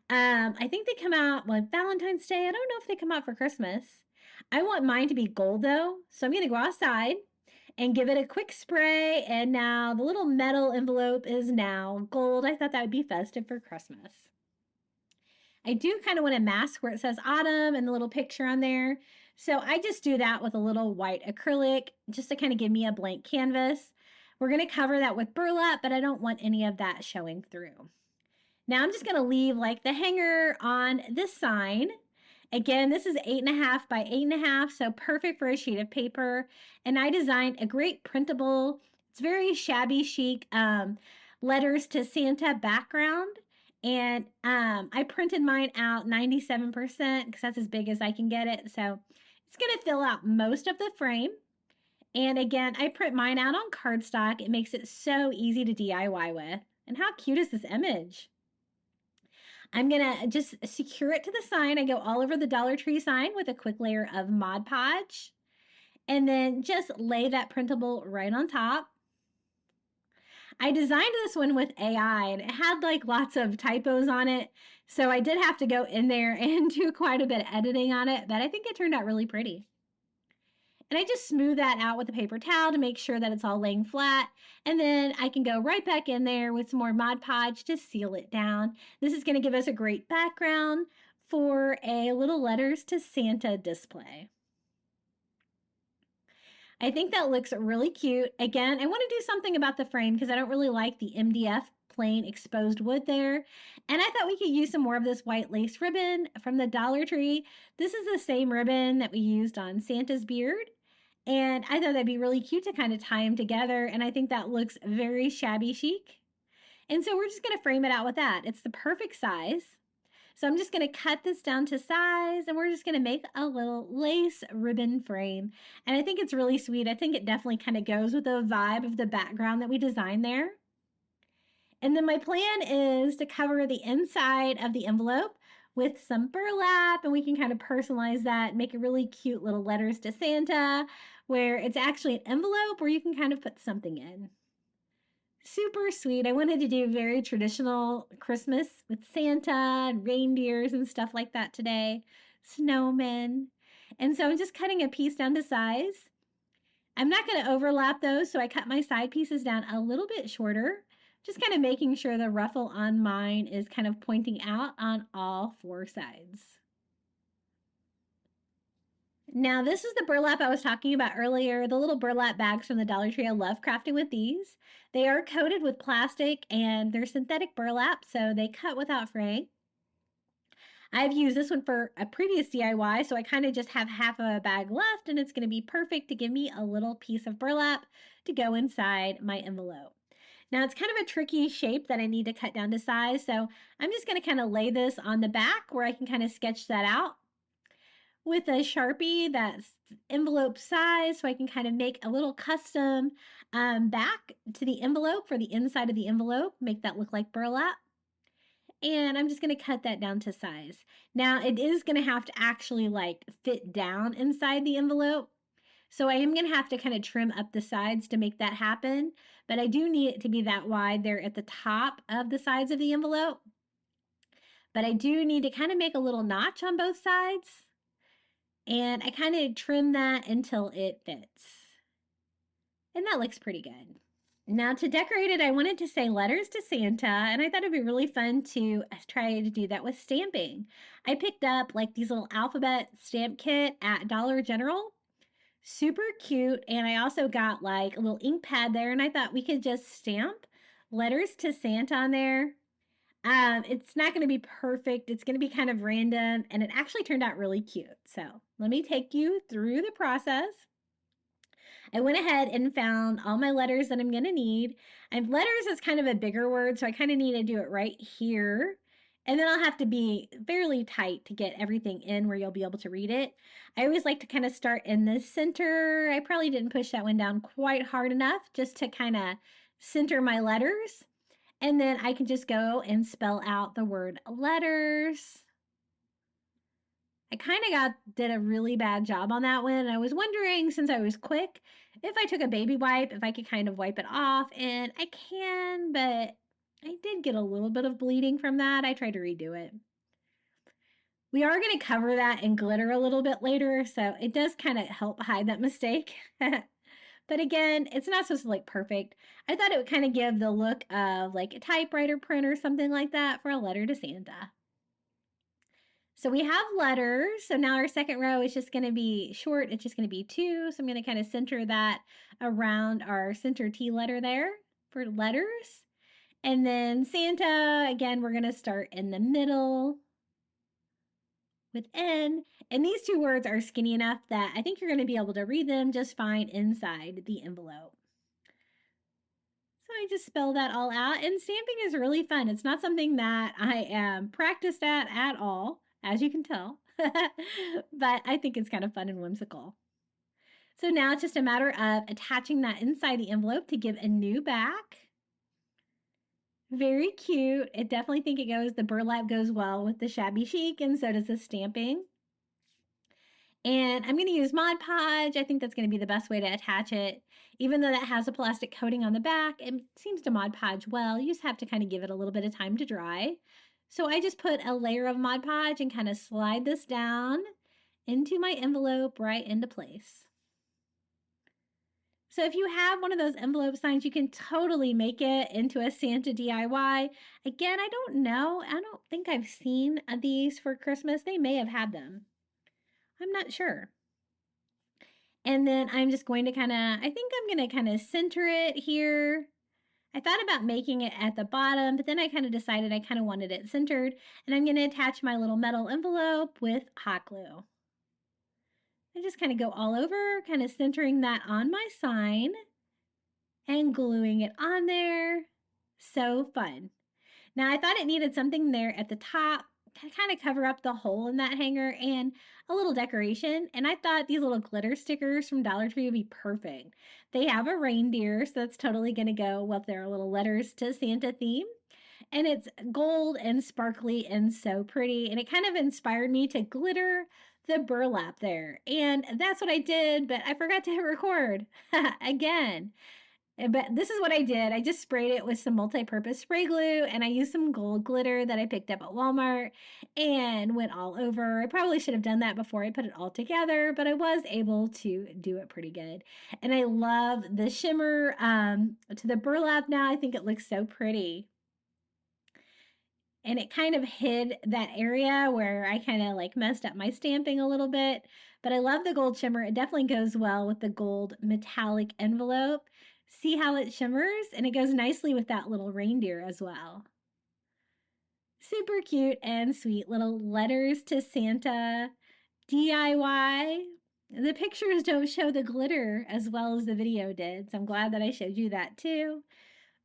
I think they come out, well, Valentine's Day. I don't know if they come out for Christmas. I want mine to be gold though, so I'm going to go outside and give it a quick spray. And now the little metal envelope is now gold. I thought that would be festive for Christmas. I do kind of want to mask where it says autumn and the little picture on there. So I just do that with a little white acrylic just to kind of give me a blank canvas. We're going to cover that with burlap, but I don't want any of that showing through. Now I'm just going to leave like the hanger on this sign. Again, this is 8.5 by 8.5, so perfect for a sheet of paper. And I designed a great printable, it's very shabby chic, letters to Santa background. And I printed mine out 97% because that's as big as I can get it. So it's going to fill out most of the frame. And again, I print mine out on cardstock. It makes it so easy to DIY with. And how cute is this image? I'm going to just secure it to the sign. I go all over the Dollar Tree sign with a quick layer of Mod Podge. And then just lay that printable right on top. I designed this one with AI, and it had like lots of typos on it. So I did have to go in there and do quite a bit of editing on it, but I think it turned out really pretty. And I just smooth that out with a paper towel to make sure that it's all laying flat. And then I can go right back in there with some more Mod Podge to seal it down. This is going to give us a great background for a little letters to Santa display. I think that looks really cute. Again, I want to do something about the frame because I don't really like the MDF plain exposed wood there. And I thought we could use some more of this white lace ribbon from the Dollar Tree. This is the same ribbon that we used on Santa's beard. And I thought that'd be really cute to kind of tie them together. And I think that looks very shabby chic. And so we're just going to frame it out with that. It's the perfect size. So I'm just going to cut this down to size, and we're just going to make a little lace ribbon frame. And I think it's really sweet. I think it definitely kind of goes with the vibe of the background that we designed there. And then my plan is to cover the inside of the envelope with some burlap, and we can kind of personalize that, make a really cute little letters to Santa, where it's actually an envelope where you can kind of put something in. Super sweet. I wanted to do very traditional Christmas with Santa and reindeers and stuff like that today. Snowmen. And so I'm just cutting a piece down to size. I'm not going to overlap those, so I cut my side pieces down a little bit shorter. Just kind of making sure the ruffle on mine is kind of pointing out on all four sides. Now, this is the burlap I was talking about earlier, the little burlap bags from the Dollar Tree. I love crafting with these. They are coated with plastic and they're synthetic burlap, so they cut without fraying. I've used this one for a previous DIY, so I kind of just have half of a bag left, and it's going to be perfect to give me a little piece of burlap to go inside my envelope. Now, it's kind of a tricky shape that I need to cut down to size, so I'm just going to kind of lay this on the back where I can kind of sketch that out with a Sharpie that's envelope size, so I can kind of make a little custom back to the envelope for the inside of the envelope, make that look like burlap. And I'm just going to cut that down to size. Now, it is going to have to actually like fit down inside the envelope. So I am going to have to kind of trim up the sides to make that happen. But I do need it to be that wide there at the top of the sides of the envelope. But I do need to kind of make a little notch on both sides. And I kind of trim that until it fits. And that looks pretty good. Now to decorate it, I wanted to say letters to Santa, and I thought it'd be really fun to try to do that with stamping. I picked up like these little alphabet stamp kit at Dollar General. Super cute, and I also got like a little ink pad there, and I thought we could just stamp letters to Santa on there. It's not going to be perfect. It's going to be kind of random, and it actually turned out really cute. So let me take you through the process. I went ahead and found all my letters that I'm going to need. And letters is kind of a bigger word, so I kind of need to do it right here. And then I'll have to be fairly tight to get everything in where you'll be able to read it. I always like to kind of start in the center. I probably didn't push that one down quite hard enough just to kind of center my letters. And then I can just go and spell out the word letters. I kind of did a really bad job on that one. And I was wondering, since I was quick, if I took a baby wipe, if I could kind of wipe it off. And I can, but I did get a little bit of bleeding from that. I tried to redo it. We are going to cover that in glitter a little bit later, so it does kind of help hide that mistake. But again, it's not supposed to look perfect. I thought it would kind of give the look of like a typewriter print or something like that for a letter to Santa. So we have letters. So now our second row is just going to be short. It's just going to be 2. So I'm going to kind of center that around our center T letter there for letters. And then Santa, again, we're going to start in the middle with N. And these 2 words are skinny enough that I think you're going to be able to read them just fine inside the envelope. So I just spell that all out. And stamping is really fun. It's not something that I am practiced at all, as you can tell. But I think it's kind of fun and whimsical. So now it's just a matter of attaching that inside the envelope to give a new back. Very cute. I definitely think the burlap goes well with the shabby chic, and so does the stamping. And I'm going to use Mod Podge. I think that's going to be the best way to attach it. Even though that has a plastic coating on the back, it seems to Mod Podge well. You just have to kind of give it a little bit of time to dry. So I just put a layer of Mod Podge and kind of slide this down into my envelope right into place. So if you have one of those envelope signs, you can totally make it into a Santa DIY. Again, I don't know. I don't think I've seen these for Christmas. They may have had them. I'm not sure. And then I'm just going to I think I'm going to kind of center it here. I thought about making it at the bottom, but then I kind of decided I kind of wanted it centered. And I'm going to attach my little metal envelope with hot glue. I just kind of go all over, kind of centering that on my sign and gluing it on there. So fun. Now I thought it needed something there at the top to kind of cover up the hole in that hanger and a little decoration. And I thought these little glitter stickers from Dollar Tree would be perfect. They have a reindeer, so that's totally going to go with their little letters to Santa theme. And it's gold and sparkly and so pretty. And it kind of inspired me to glitter the burlap there. And that's what I did, but I forgot to hit record again. But this is what I did. I just sprayed it with some multi-purpose spray glue, and I used some gold glitter that I picked up at Walmart and went all over. I probably should have done that before I put it all together, but I was able to do it pretty good. And I love the shimmer to the burlap now. I think it looks so pretty. And it kind of hid that area where I kind of like messed up my stamping a little bit. But I love the gold shimmer. It definitely goes well with the gold metallic envelope. See how it shimmers? And it goes nicely with that little reindeer as well. Super cute and sweet little letters to Santa DIY. The pictures don't show the glitter as well as the video did, so I'm glad that I showed you that too.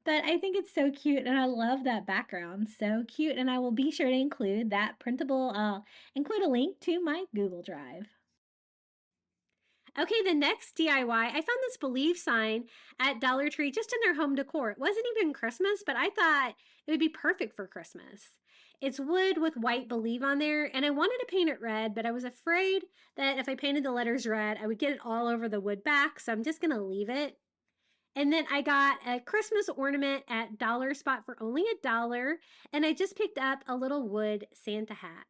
But I think it's so cute, and I love that background. So cute, and I will be sure to include that printable. I'll include a link to my Google Drive. Okay, the next DIY, I found this Believe sign at Dollar Tree just in their home decor. It wasn't even Christmas, but I thought it would be perfect for Christmas. It's wood with white Believe on there, and I wanted to paint it red, but I was afraid that if I painted the letters red, I would get it all over the wood back, so I'm just going to leave it. And then I got a Christmas ornament at Dollar Spot for only $1, and I just picked up a little wood Santa hat.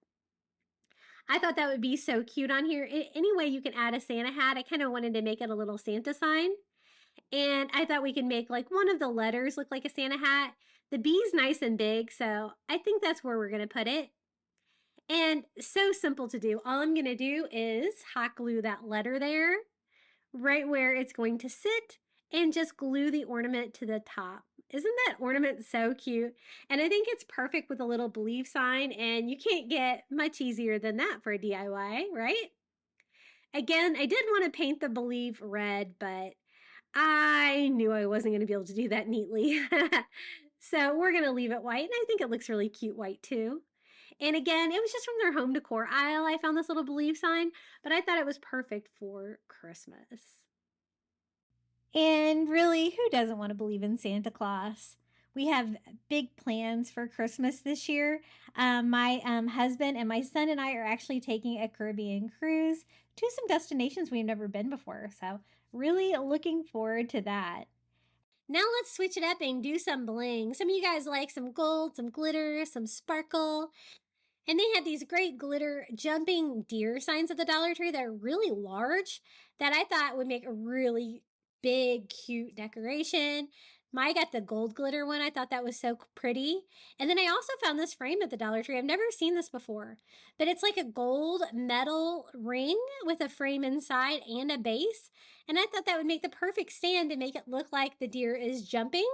I thought that would be so cute on here. Any way you can add a Santa hat, I kind of wanted to make it a little Santa sign. And I thought we could make like one of the letters look like a Santa hat. The B's nice and big, so I think that's where we're gonna put it. And so simple to do. All I'm gonna do is hot glue that letter there, right where it's going to sit, and just glue the ornament to the top. Isn't that ornament so cute? And I think it's perfect with a little believe sign, and you can't get much easier than that for a DIY, right? Again, I did want to paint the believe red, but I knew I wasn't going to be able to do that neatly. So we're going to leave it white, and I think it looks really cute white too. And again, it was just from their home decor aisle. I found this little believe sign, but I thought it was perfect for Christmas. And really, who doesn't want to believe in Santa Claus? We have big plans for Christmas this year. My husband and my son and I are actually taking a Caribbean cruise to some destinations we've never been before. So, really looking forward to that. Now let's switch it up and do some bling. Some of you guys like some gold, some glitter, some sparkle. And they had these great glitter jumping deer signs at the Dollar Tree that are really large that I thought would make a really big, cute decoration. I got the gold glitter one. I thought that was so pretty. And then I also found this frame at the Dollar Tree. I've never seen this before, but it's like a gold metal ring with a frame inside and a base. And I thought that would make the perfect stand to make it look like the deer is jumping.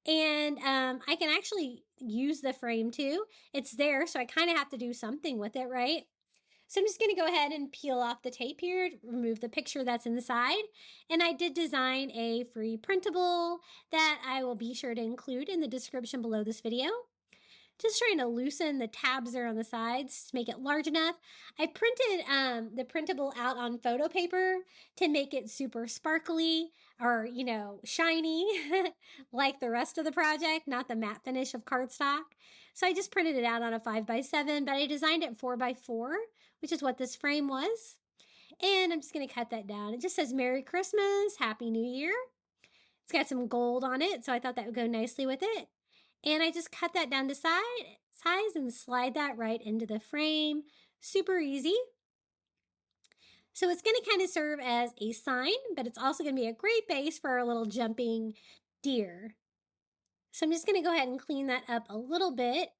And I can actually use the frame too. It's there, so I kind of have to do something with it, right? So I'm just going to go ahead and peel off the tape here, remove the picture that's inside. And I did design a free printable that I will be sure to include in the description below this video. Just trying to loosen the tabs there on the sides to make it large enough. I printed the printable out on photo paper to make it super sparkly or, you know, shiny like the rest of the project, not the matte finish of cardstock. So I just printed it out on a 5x7, but I designed it 4x4, which is what this frame was. And I'm just going to cut that down. It just says Merry Christmas, Happy New Year. It's got some gold on it, so I thought that would go nicely with it. And I just cut that down to size and slide that right into the frame. Super easy. So it's going to kind of serve as a sign, but it's also going to be a great base for our little jumping deer. So I'm just going to go ahead and clean that up a little bit.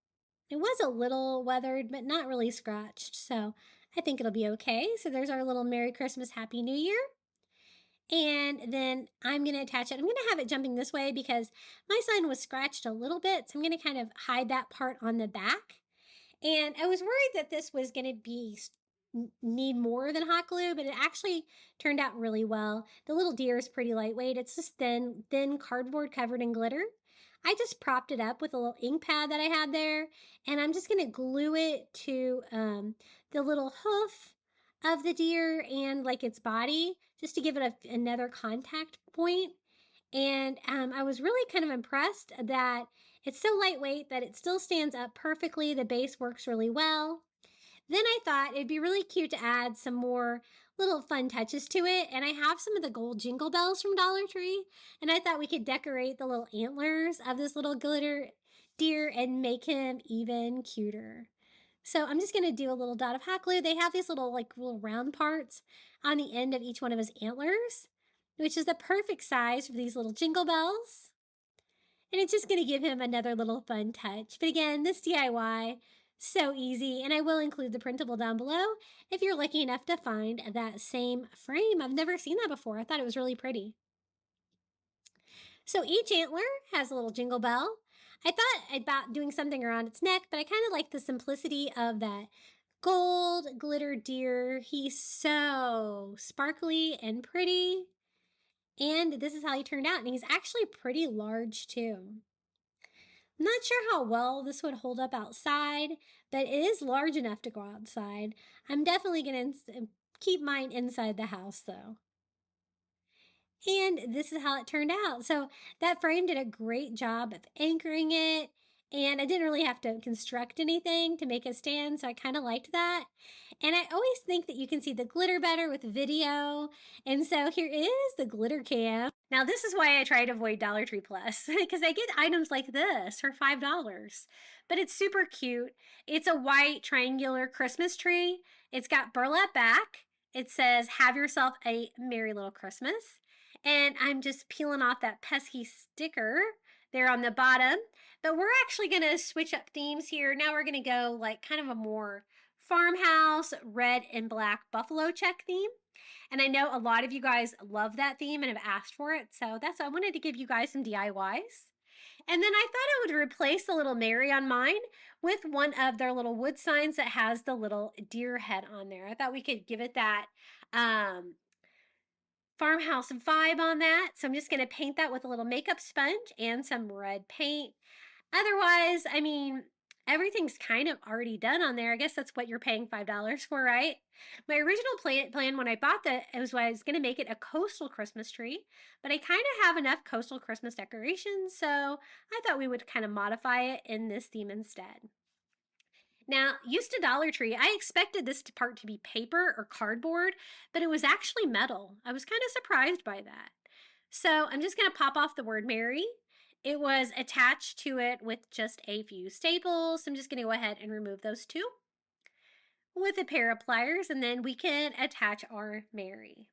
It was a little weathered, but not really scratched. So I think it'll be okay. So there's our little Merry Christmas, Happy New Year. And then I'm going to attach it. I'm going to have it jumping this way because my sign was scratched a little bit. So I'm going to kind of hide that part on the back. And I was worried that this was going to be need more than hot glue, but it actually turned out really well. The little deer is pretty lightweight. It's just thin cardboard covered in glitter. I just propped it up with a little ink pad that I had there, and I'm just going to glue it to the little hoof of the deer and like its body just to give it another contact point. And I was really kind of impressed that it's so lightweight that it still stands up perfectly. The base works really well. Then I thought it'd be really cute to add some more little fun touches to it. And I have some of the gold jingle bells from Dollar Tree. And I thought we could decorate the little antlers of this little glitter deer and make him even cuter. So I'm just going to do a little dot of hot glue. They have these little little round parts on the end of each one of his antlers, which is the perfect size for these little jingle bells. And it's just going to give him another little fun touch. But again, this DIY, so easy. And I will include the printable down below if you're lucky enough to find that same frame. I've never seen that before. I thought it was really pretty. So each antler has a little jingle bell. I thought about doing something around its neck, but I kind of like the simplicity of that gold glitter deer. He's so sparkly and pretty. And this is how he turned out. And he's actually pretty large too. I'm not sure how well this would hold up outside, but it is large enough to go outside. I'm definitely going to keep mine inside the house though. And this is how it turned out. So that frame did a great job of anchoring it. And I didn't really have to construct anything to make it stand, so I kind of liked that. And I always think that you can see the glitter better with video. And so here is the glitter cam. Now this is why I try to avoid Dollar Tree Plus, because I get items like this for $5. But it's super cute. It's a white triangular Christmas tree. It's got burlap back. It says, "Have yourself a merry little Christmas." And I'm just peeling off that pesky sticker there on the bottom. But we're actually going to switch up themes here. Now we're going to go like kind of a more farmhouse, red and black buffalo check theme. And I know a lot of you guys love that theme and have asked for it. So that's why I wanted to give you guys some DIYs. And then I thought I would replace the little Mary on mine with one of their little wood signs that has the little deer head on there. I thought we could give it that farmhouse vibe on that. So I'm just going to paint that with a little makeup sponge and some red paint. Otherwise, I mean, everything's kind of already done on there. I guess that's what you're paying $5 for, right? My original plan when I bought that was I was going to make it a coastal Christmas tree, but I kind of have enough coastal Christmas decorations, so I thought we would kind of modify it in this theme instead. Now, used to Dollar Tree, I expected this part to be paper or cardboard, but it was actually metal. I was kind of surprised by that. So I'm just going to pop off the word Mary. It was attached to it with just a few staples. So I'm just going to go ahead and remove those two with a pair of pliers, and then we can attach our Mary.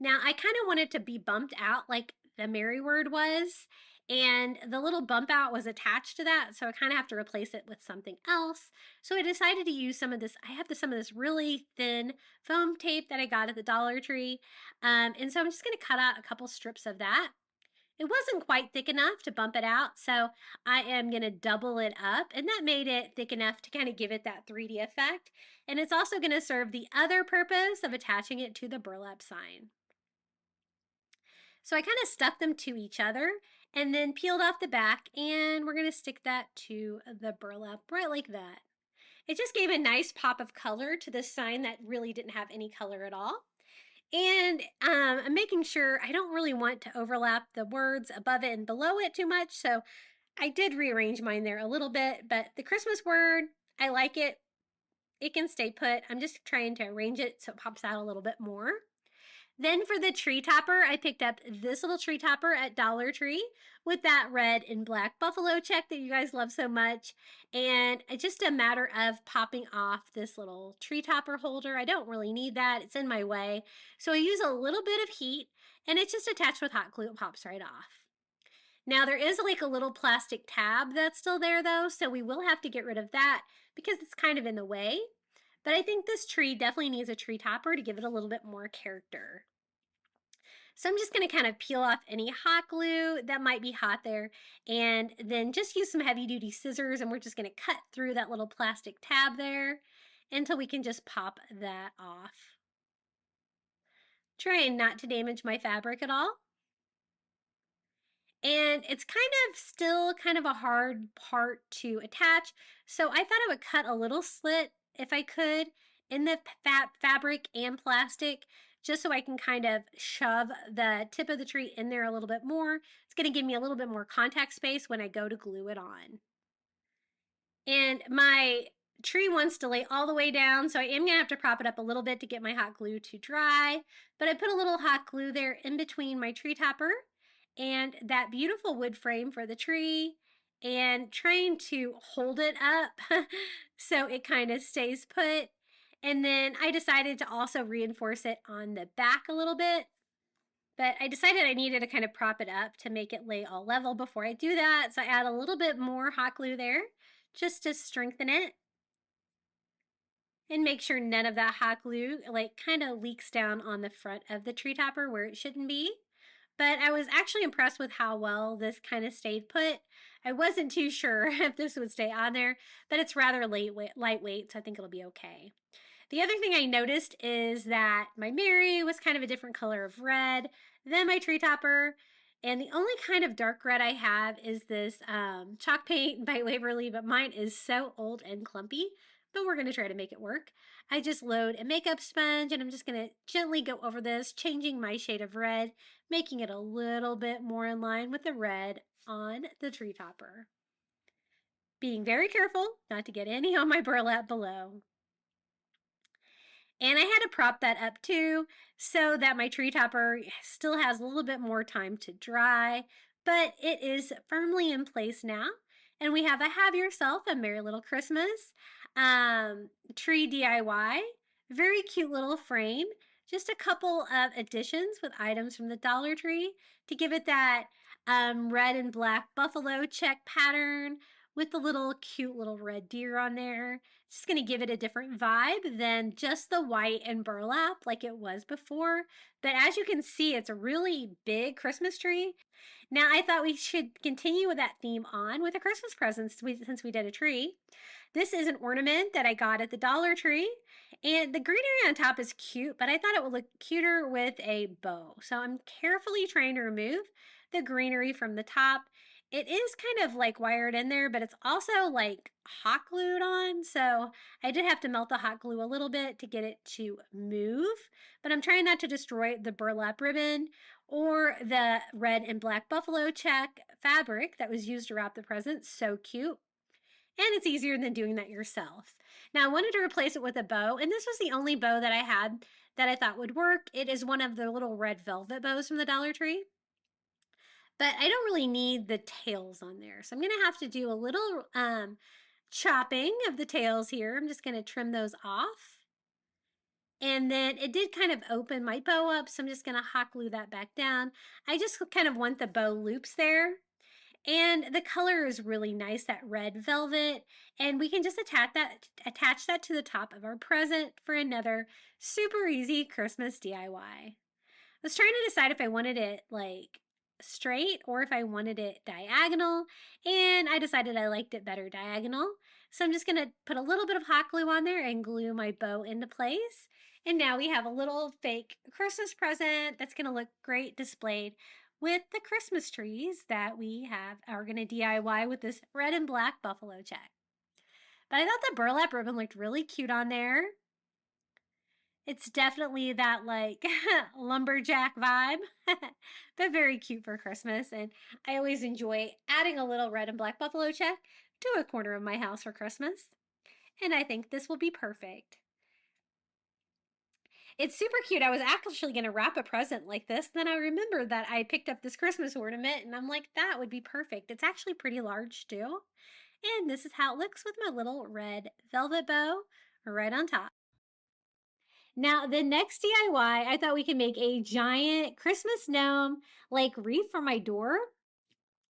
Now, I kind of wanted to be bumped out like the Mary word was, and the little bump out was attached to that, so I kind of have to replace it with something else. So I decided to use some of this. I have some of this really thin foam tape that I got at the Dollar Tree, and so I'm just going to cut out a couple strips of that. It wasn't quite thick enough to bump it out, so I am going to double it up, and that made it thick enough to kind of give it that 3D effect. And it's also going to serve the other purpose of attaching it to the burlap sign. So I kind of stuck them to each other and then peeled off the back, and we're going to stick that to the burlap right like that. It just gave a nice pop of color to this sign that really didn't have any color at all. And I'm making sure I don't really want to overlap the words above it and below it too much, so I did rearrange mine there a little bit, but the Christmas word, I like it. It can stay put. I'm just trying to arrange it so it pops out a little bit more. Then for the tree topper, I picked up this little tree topper at Dollar Tree with that red and black buffalo check that you guys love so much. And it's just a matter of popping off this little tree topper holder. I don't really need that. It's in my way. So I use a little bit of heat, and it's just attached with hot glue. It pops right off. Now there is like a little plastic tab that's still there though, so we will have to get rid of that because it's kind of in the way. But I think this tree definitely needs a tree topper to give it a little bit more character. So I'm just going to kind of peel off any hot glue that might be hot there, and then just use some heavy duty scissors, and we're just going to cut through that little plastic tab there until we can just pop that off. Trying not to damage my fabric at all. And it's kind of still kind of a hard part to attach, so I thought I would cut a little slit if I could in the fabric and plastic, just so I can kind of shove the tip of the tree in there a little bit more. It's going to give me a little bit more contact space when I go to glue it on. And my tree wants to lay all the way down, so I am going to have to prop it up a little bit to get my hot glue to dry. But I put a little hot glue there in between my tree topper and that beautiful wood frame for the tree, and trying to hold it up so it kind of stays put. And then I decided to also reinforce it on the back a little bit, but I decided I needed to kind of prop it up to make it lay all level before I do that. So I add a little bit more hot glue there just to strengthen it and make sure none of that hot glue like kind of leaks down on the front of the tree topper where it shouldn't be. But I was actually impressed with how well this kind of stayed put. I wasn't too sure if this would stay on there, but it's rather lightweight, so I think it'll be okay. The other thing I noticed is that my Mary was kind of a different color of red than my tree topper. And the only kind of dark red I have is this chalk paint by Waverly, but mine is so old and clumpy, but we're going to try to make it work. I just load a makeup sponge, and I'm just going to gently go over this, changing my shade of red, making it a little bit more in line with the red on the tree topper. Being very careful not to get any on my burlap below. And I had to prop that up too, so that my tree topper still has a little bit more time to dry, but it is firmly in place now. And we have a Have Yourself a Merry Little Christmas tree DIY. Very cute little frame. just a couple of additions with items from the Dollar Tree to give it that red and black buffalo check pattern with the little cute little red deer on there. Just going to give it a different vibe than just the white and burlap like it was before. But as you can see, it's a really big Christmas tree. Now I thought we should continue with that theme on with a Christmas present since we did a tree. This is an ornament that I got at the Dollar Tree. And the greenery on top is cute, but I thought it would look cuter with a bow. So I'm carefully trying to remove the greenery from the top. It is kind of like wired in there, but it's also like hot glued on. So I did have to melt the hot glue a little bit to get it to move, but I'm trying not to destroy the burlap ribbon or the red and black buffalo check fabric that was used to wrap the present. So cute. And it's easier than doing that yourself. Now I wanted to replace it with a bow, and this was the only bow that I had that I thought would work. It is one of the little red velvet bows from the Dollar Tree, but I don't really need the tails on there. So I'm gonna have to do a little chopping of the tails here. I'm just gonna trim those off. And then it did kind of open my bow up, so I'm just gonna hot glue that back down. I just kind of want the bow loops there. And the color is really nice, that red velvet. And we can just attach that to the top of our present for another super easy Christmas DIY. I was trying to decide if I wanted it like straight or if I wanted it diagonal, and I decided I liked it better diagonal. So I'm just gonna put a little bit of hot glue on there and glue my bow into place. And now we have a little fake Christmas present that's gonna look great displayed with the Christmas trees that we are gonna DIY with this red and black buffalo check. But I thought the burlap ribbon looked really cute on there. It's definitely that like lumberjack vibe, but very cute for Christmas. And I always enjoy adding a little red and black buffalo check to a corner of my house for Christmas. And I think this will be perfect. It's super cute. I was actually going to wrap a present like this. Then I remembered that I picked up this Christmas ornament and I'm like, that would be perfect. It's actually pretty large too. And this is how it looks with my little red velvet bow right on top. Now, the next DIY, I thought we could make a giant Christmas gnome like wreath for my door.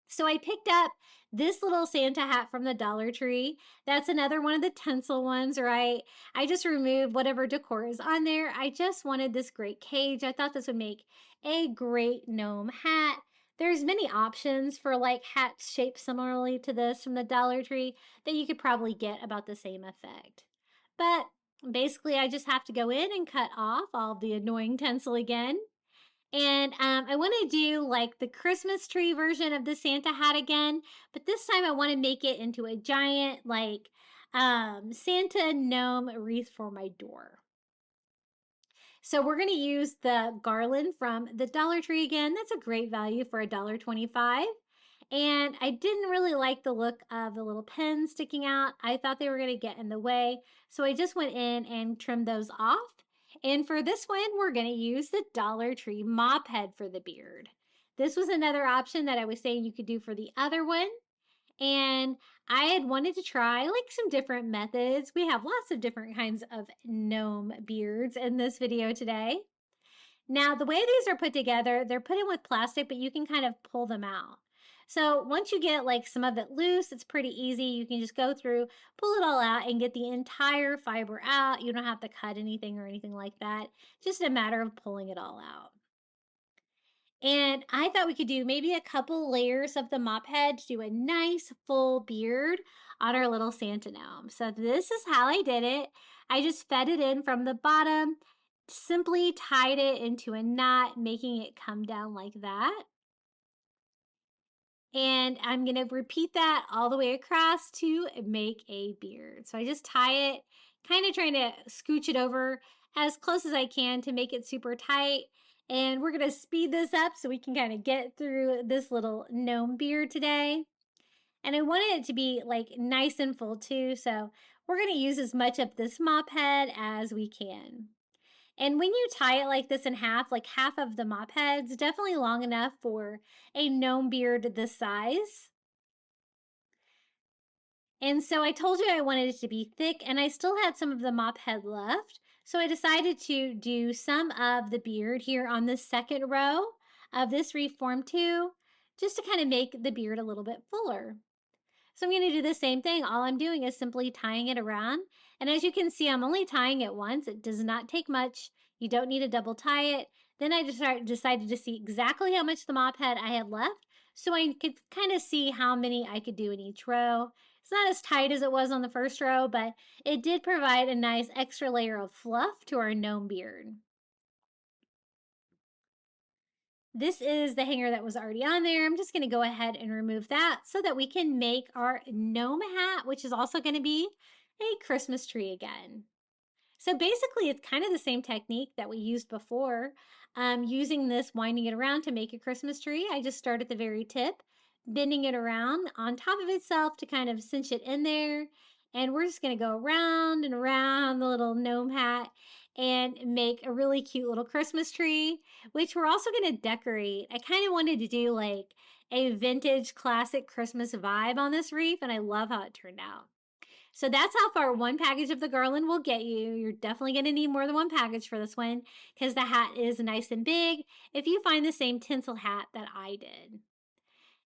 So I picked up this little Santa hat from the Dollar Tree. That's another one of the tinsel ones, right? I just removed whatever decor is on there. I just wanted this great cage. I thought this would make a great gnome hat. There's many options for like hats shaped similarly to this from the Dollar Tree that you could probably get about the same effect. But basically, I just have to go in and cut off all the annoying tinsel again. And I want to do like the Christmas tree version of the Santa hat again, but this time I want to make it into a giant like Santa gnome wreath for my door. So we're going to use the Garland from the Dollar Tree again. That's a great value for $1.25. And I didn't really like the look of the little pins sticking out. I thought they were going to get in the way. So I just went in and trimmed those off. And for this one, we're going to use the Dollar Tree mop head for the beard. This was another option that I was saying you could do for the other one. And I had wanted to try like some different methods. We have lots of different kinds of gnome beards in this video today. Now, the way these are put together, they're put in with plastic, but you can kind of pull them out. So once you get like some of it loose, it's pretty easy. You can just go through, pull it all out and get the entire fiber out. You don't have to cut anything or anything like that. Just a matter of pulling it all out. And I thought we could do maybe a couple layers of the mop head to do a nice full beard on our little Santa gnome. So this is how I did it. I just fed it in from the bottom, simply tied it into a knot, making it come down like that. And I'm going to repeat that all the way across to make a beard. So I just tie it, kind of trying to scooch it over as close as I can to make it super tight. And we're going to speed this up so we can kind of get through this little gnome beard today. And I wanted it to be like nice and full too. So we're going to use as much of this mop head as we can. And when you tie it like this in half, like half of the mop head's definitely long enough for a gnome beard this size. And so I told you I wanted it to be thick, and I still had some of the mop head left. So I decided to do some of the beard here on the second row of this wreath form too, just to kind of make the beard a little bit fuller. So I'm going to do the same thing. All I'm doing is simply tying it around. And as you can see, I'm only tying it once. It does not take much. You don't need to double tie it. Then I just decided to see exactly how much the mop head I had left, so I could kind of see how many I could do in each row. It's not as tight as it was on the first row, but it did provide a nice extra layer of fluff to our gnome beard. This is the hanger that was already on there. I'm just going to go ahead and remove that so that we can make our gnome hat, which is also going to be a Christmas tree again. So basically, it's kind of the same technique that we used before. Using this, winding it around to make a Christmas tree. I just start at the very tip, bending it around on top of itself to kind of cinch it in there. And we're just going to go around and around the little gnome hat and make a really cute little Christmas tree, which we're also going to decorate. I kind of wanted to do like a vintage classic Christmas vibe on this wreath, and I love how it turned out. So that's how far one package of the Garland will get you. You're definitely going to need more than one package for this one because the hat is nice and big if you find the same tinsel hat that I did.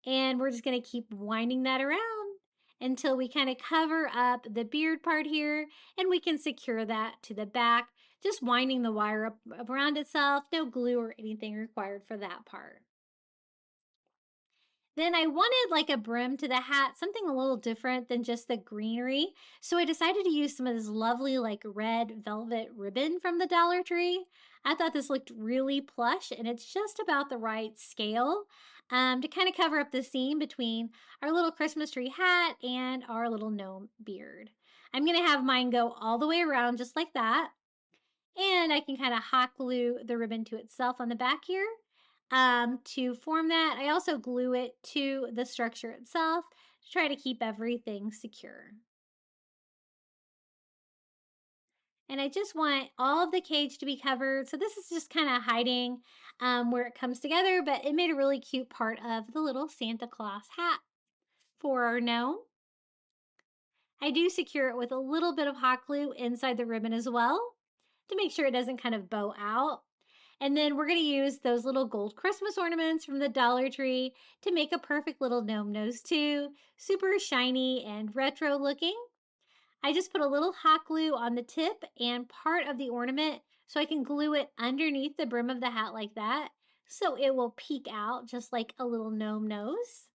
And we're just going to keep winding that around until we kind of cover up the beard part here, and we can secure that to the back, just winding the wire up around itself. No glue or anything required for that part. Then I wanted like a brim to the hat, something a little different than just the greenery. So I decided to use some of this lovely like red velvet ribbon from the Dollar Tree. I thought this looked really plush, and it's just about the right scale to kind of cover up the seam between our little Christmas tree hat and our little gnome beard. I'm going to have mine go all the way around just like that. And I can kind of hot glue the ribbon to itself on the back here. To form that, I also glue it to the structure itself to try to keep everything secure. And I just want all of the cage to be covered. So this is just kind of hiding where it comes together, but it made a really cute part of the little Santa Claus hat for our gnome. I do secure it with a little bit of hot glue inside the ribbon as well to make sure it doesn't kind of bow out. And then we're going to use those little gold Christmas ornaments from the Dollar Tree to make a perfect little gnome nose too. Super shiny and retro looking. I just put a little hot glue on the tip and part of the ornament so I can glue it underneath the brim of the hat like that, so it will peek out just like a little gnome nose.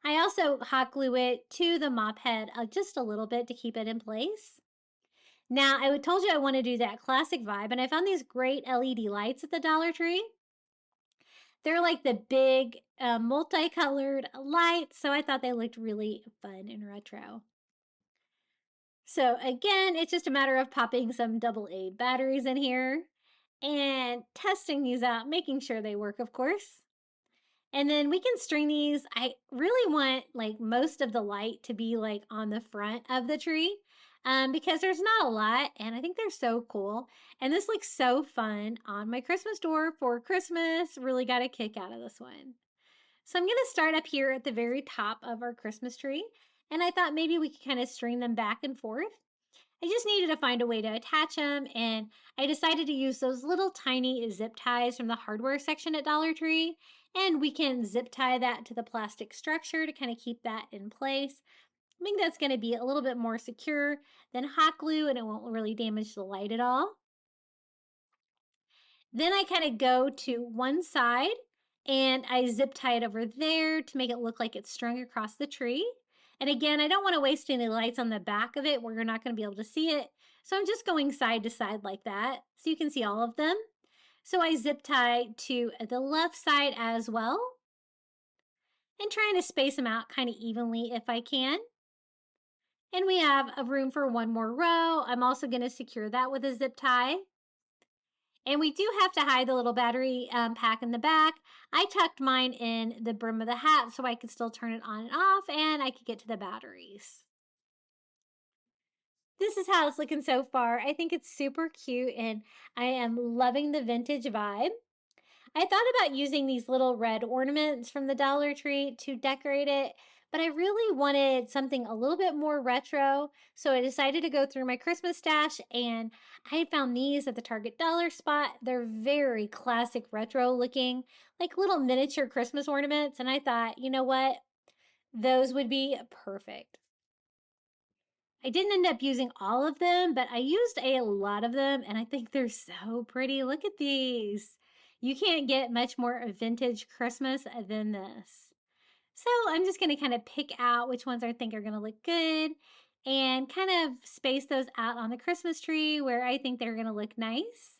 I also hot glue it to the mop head just a little bit to keep it in place. Now, I told you I want to do that classic vibe, and I found these great LED lights at the Dollar Tree. They're like the big multicolored lights, so I thought they looked really fun and retro. So again, it's just a matter of popping some AA batteries in here and testing these out, making sure they work, of course. And then we can string these. I really want like most of the light to be like on the front of the tree because there's not a lot, and I think they're so cool. And this looks so fun on my Christmas door for Christmas. Really got a kick out of this one. So I'm going to start up here at the very top of our Christmas tree, and I thought maybe we could kind of string them back and forth. I just needed to find a way to attach them, and I decided to use those little tiny zip ties from the hardware section at Dollar Tree, and we can zip tie that to the plastic structure to kind of keep that in place. I think that's going to be a little bit more secure than hot glue, and it won't really damage the light at all. Then I kind of go to one side and I zip tie it over there to make it look like it's strung across the tree. And again, I don't want to waste any lights on the back of it where you're not going to be able to see it. So I'm just going side to side like that so you can see all of them. So I zip tie to the left side as well and trying to space them out kind of evenly if I can. And we have a room for one more row. I'm also going to secure that with a zip tie. And we do have to hide the little battery pack in the back. I tucked mine in the brim of the hat so I could still turn it on and off, and I could get to the batteries. This is how it's looking so far. I think it's super cute, and I am loving the vintage vibe. I thought about using these little red ornaments from the Dollar Tree to decorate it, but I really wanted something a little bit more retro. So I decided to go through my Christmas stash and I found these at the Target dollar spot. They're very classic retro looking, like little miniature Christmas ornaments. And I thought, you know what? Those would be perfect. I didn't end up using all of them, but I used a lot of them and I think they're so pretty. Look at these. You can't get much more vintage Christmas than this. So I'm just going to kind of pick out which ones I think are going to look good and kind of space those out on the Christmas tree where I think they're going to look nice.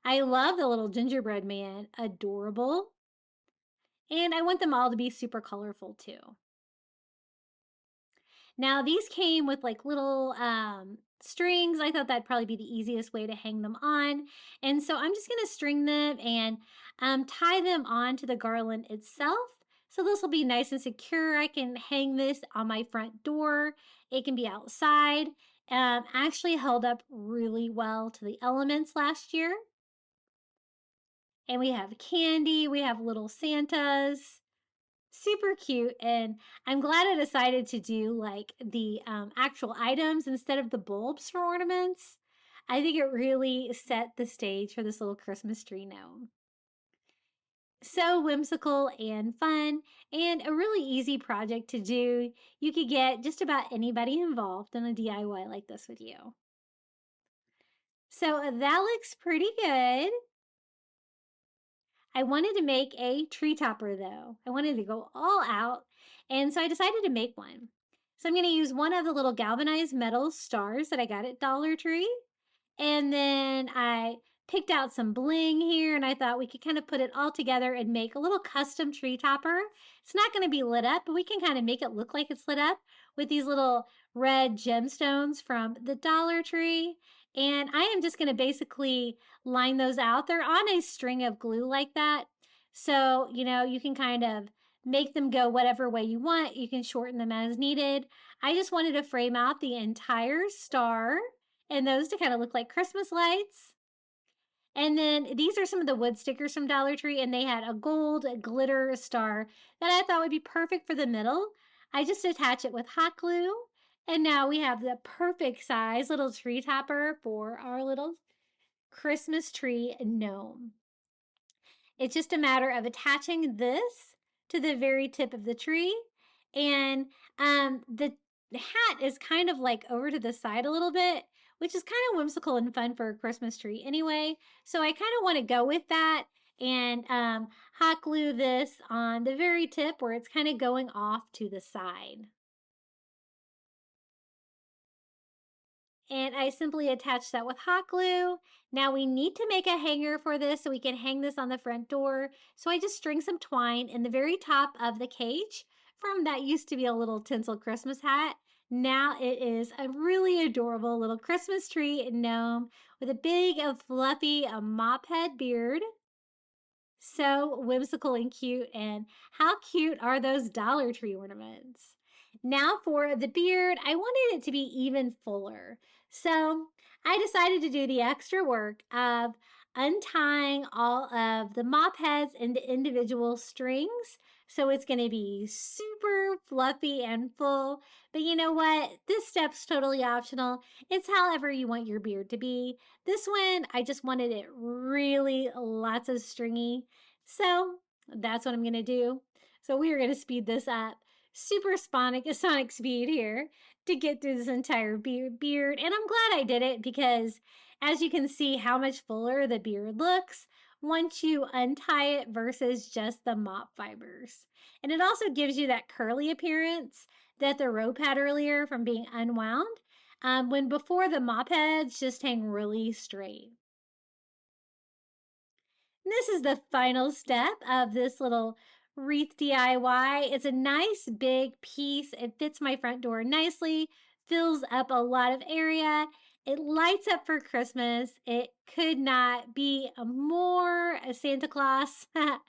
I love the little gingerbread man, adorable. And I want them all to be super colorful too. Now these came with like little strings. I thought that'd probably be the easiest way to hang them on. And so I'm just gonna string them and tie them onto the garland itself. So this will be nice and secure. I can hang this on my front door. It can be outside. Actually held up really well to the elements last year. And we have candy, we have little Santas, super cute. And I'm glad I decided to do like the actual items instead of the bulbs for ornaments. I think it really set the stage for this little Christmas tree gnome. So whimsical and fun, and a really easy project to do. You could get just about anybody involved in a DIY like this with you. So that looks pretty good. I wanted to make a tree topper though. I wanted to go all out, and so I decided to make one. So I'm going to use one of the little galvanized metal stars that I got at Dollar Tree. And then I picked out some bling here and I thought we could kind of put it all together and make a little custom tree topper. It's not going to be lit up, but we can kind of make it look like it's lit up with these little red gemstones from the Dollar Tree. And I am just going to basically line those out. They're on a string of glue like that. So, you know, you can kind of make them go whatever way you want. You can shorten them as needed. I just wanted to frame out the entire star and those to kind of look like Christmas lights. And then these are some of the wood stickers from Dollar Tree, and they had a gold glitter star that I thought would be perfect for the middle. I just attach it with hot glue, and now we have the perfect size little tree topper for our little Christmas tree gnome. It's just a matter of attaching this to the very tip of the tree, and the hat is kind of like over to the side a little bit, which is kind of whimsical and fun for a Christmas tree anyway. So I kind of want to go with that and hot glue this on the very tip where it's kind of going off to the side. And I simply attach that with hot glue. Now we need to make a hanger for this so we can hang this on the front door. So I just string some twine in the very top of the cage from that used to be a little tinsel Christmas hat. Now it is a really adorable little Christmas tree gnome with a big fluffy mop head beard. So whimsical and cute. And how cute are those Dollar Tree ornaments? Now for the beard, I wanted it to be even fuller. So I decided to do the extra work of untying all of the mop heads into individual strings. So it's going to be super fluffy and full. But you know what? This step's totally optional. It's however you want your beard to be. This one, I just wanted it really lots of stringy. So that's what I'm going to do. So we are going to speed this up. Super sonic speed here to get through this entire beard. And I'm glad I did it because as you can see how much fuller the beard looks once you untie it versus just the mop fibers. And it also gives you that curly appearance that the rope had earlier from being unwound, when before the mop heads just hang really straight. And this is the final step of this little wreath DIY. It's a nice big piece. It fits my front door nicely, fills up a lot of area. It lights up for Christmas. It could not be a more a Santa Claus with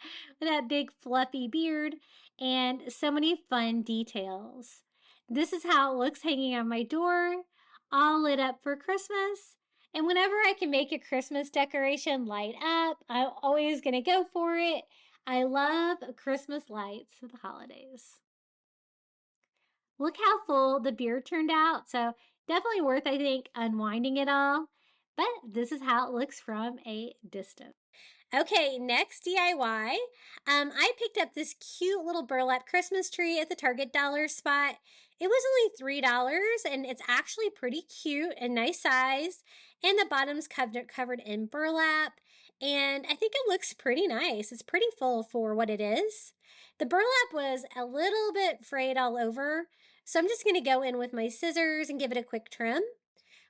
that big fluffy beard and so many fun details. This is how it looks hanging on my door, all lit up for Christmas. And whenever I can make a Christmas decoration light up, I'm always going to go for it. I love Christmas lights for the holidays. Look how full the beard turned out. So definitely worth, I think, unwinding it all. But this is how it looks from a distance. Okay, next DIY. I picked up this cute little burlap Christmas tree at the Target dollar spot. It was only $3 and it's actually pretty cute and nice size. And the bottom's covered in burlap. And I think it looks pretty nice. It's pretty full for what it is. The burlap was a little bit frayed all over. So I'm just going to go in with my scissors and give it a quick trim.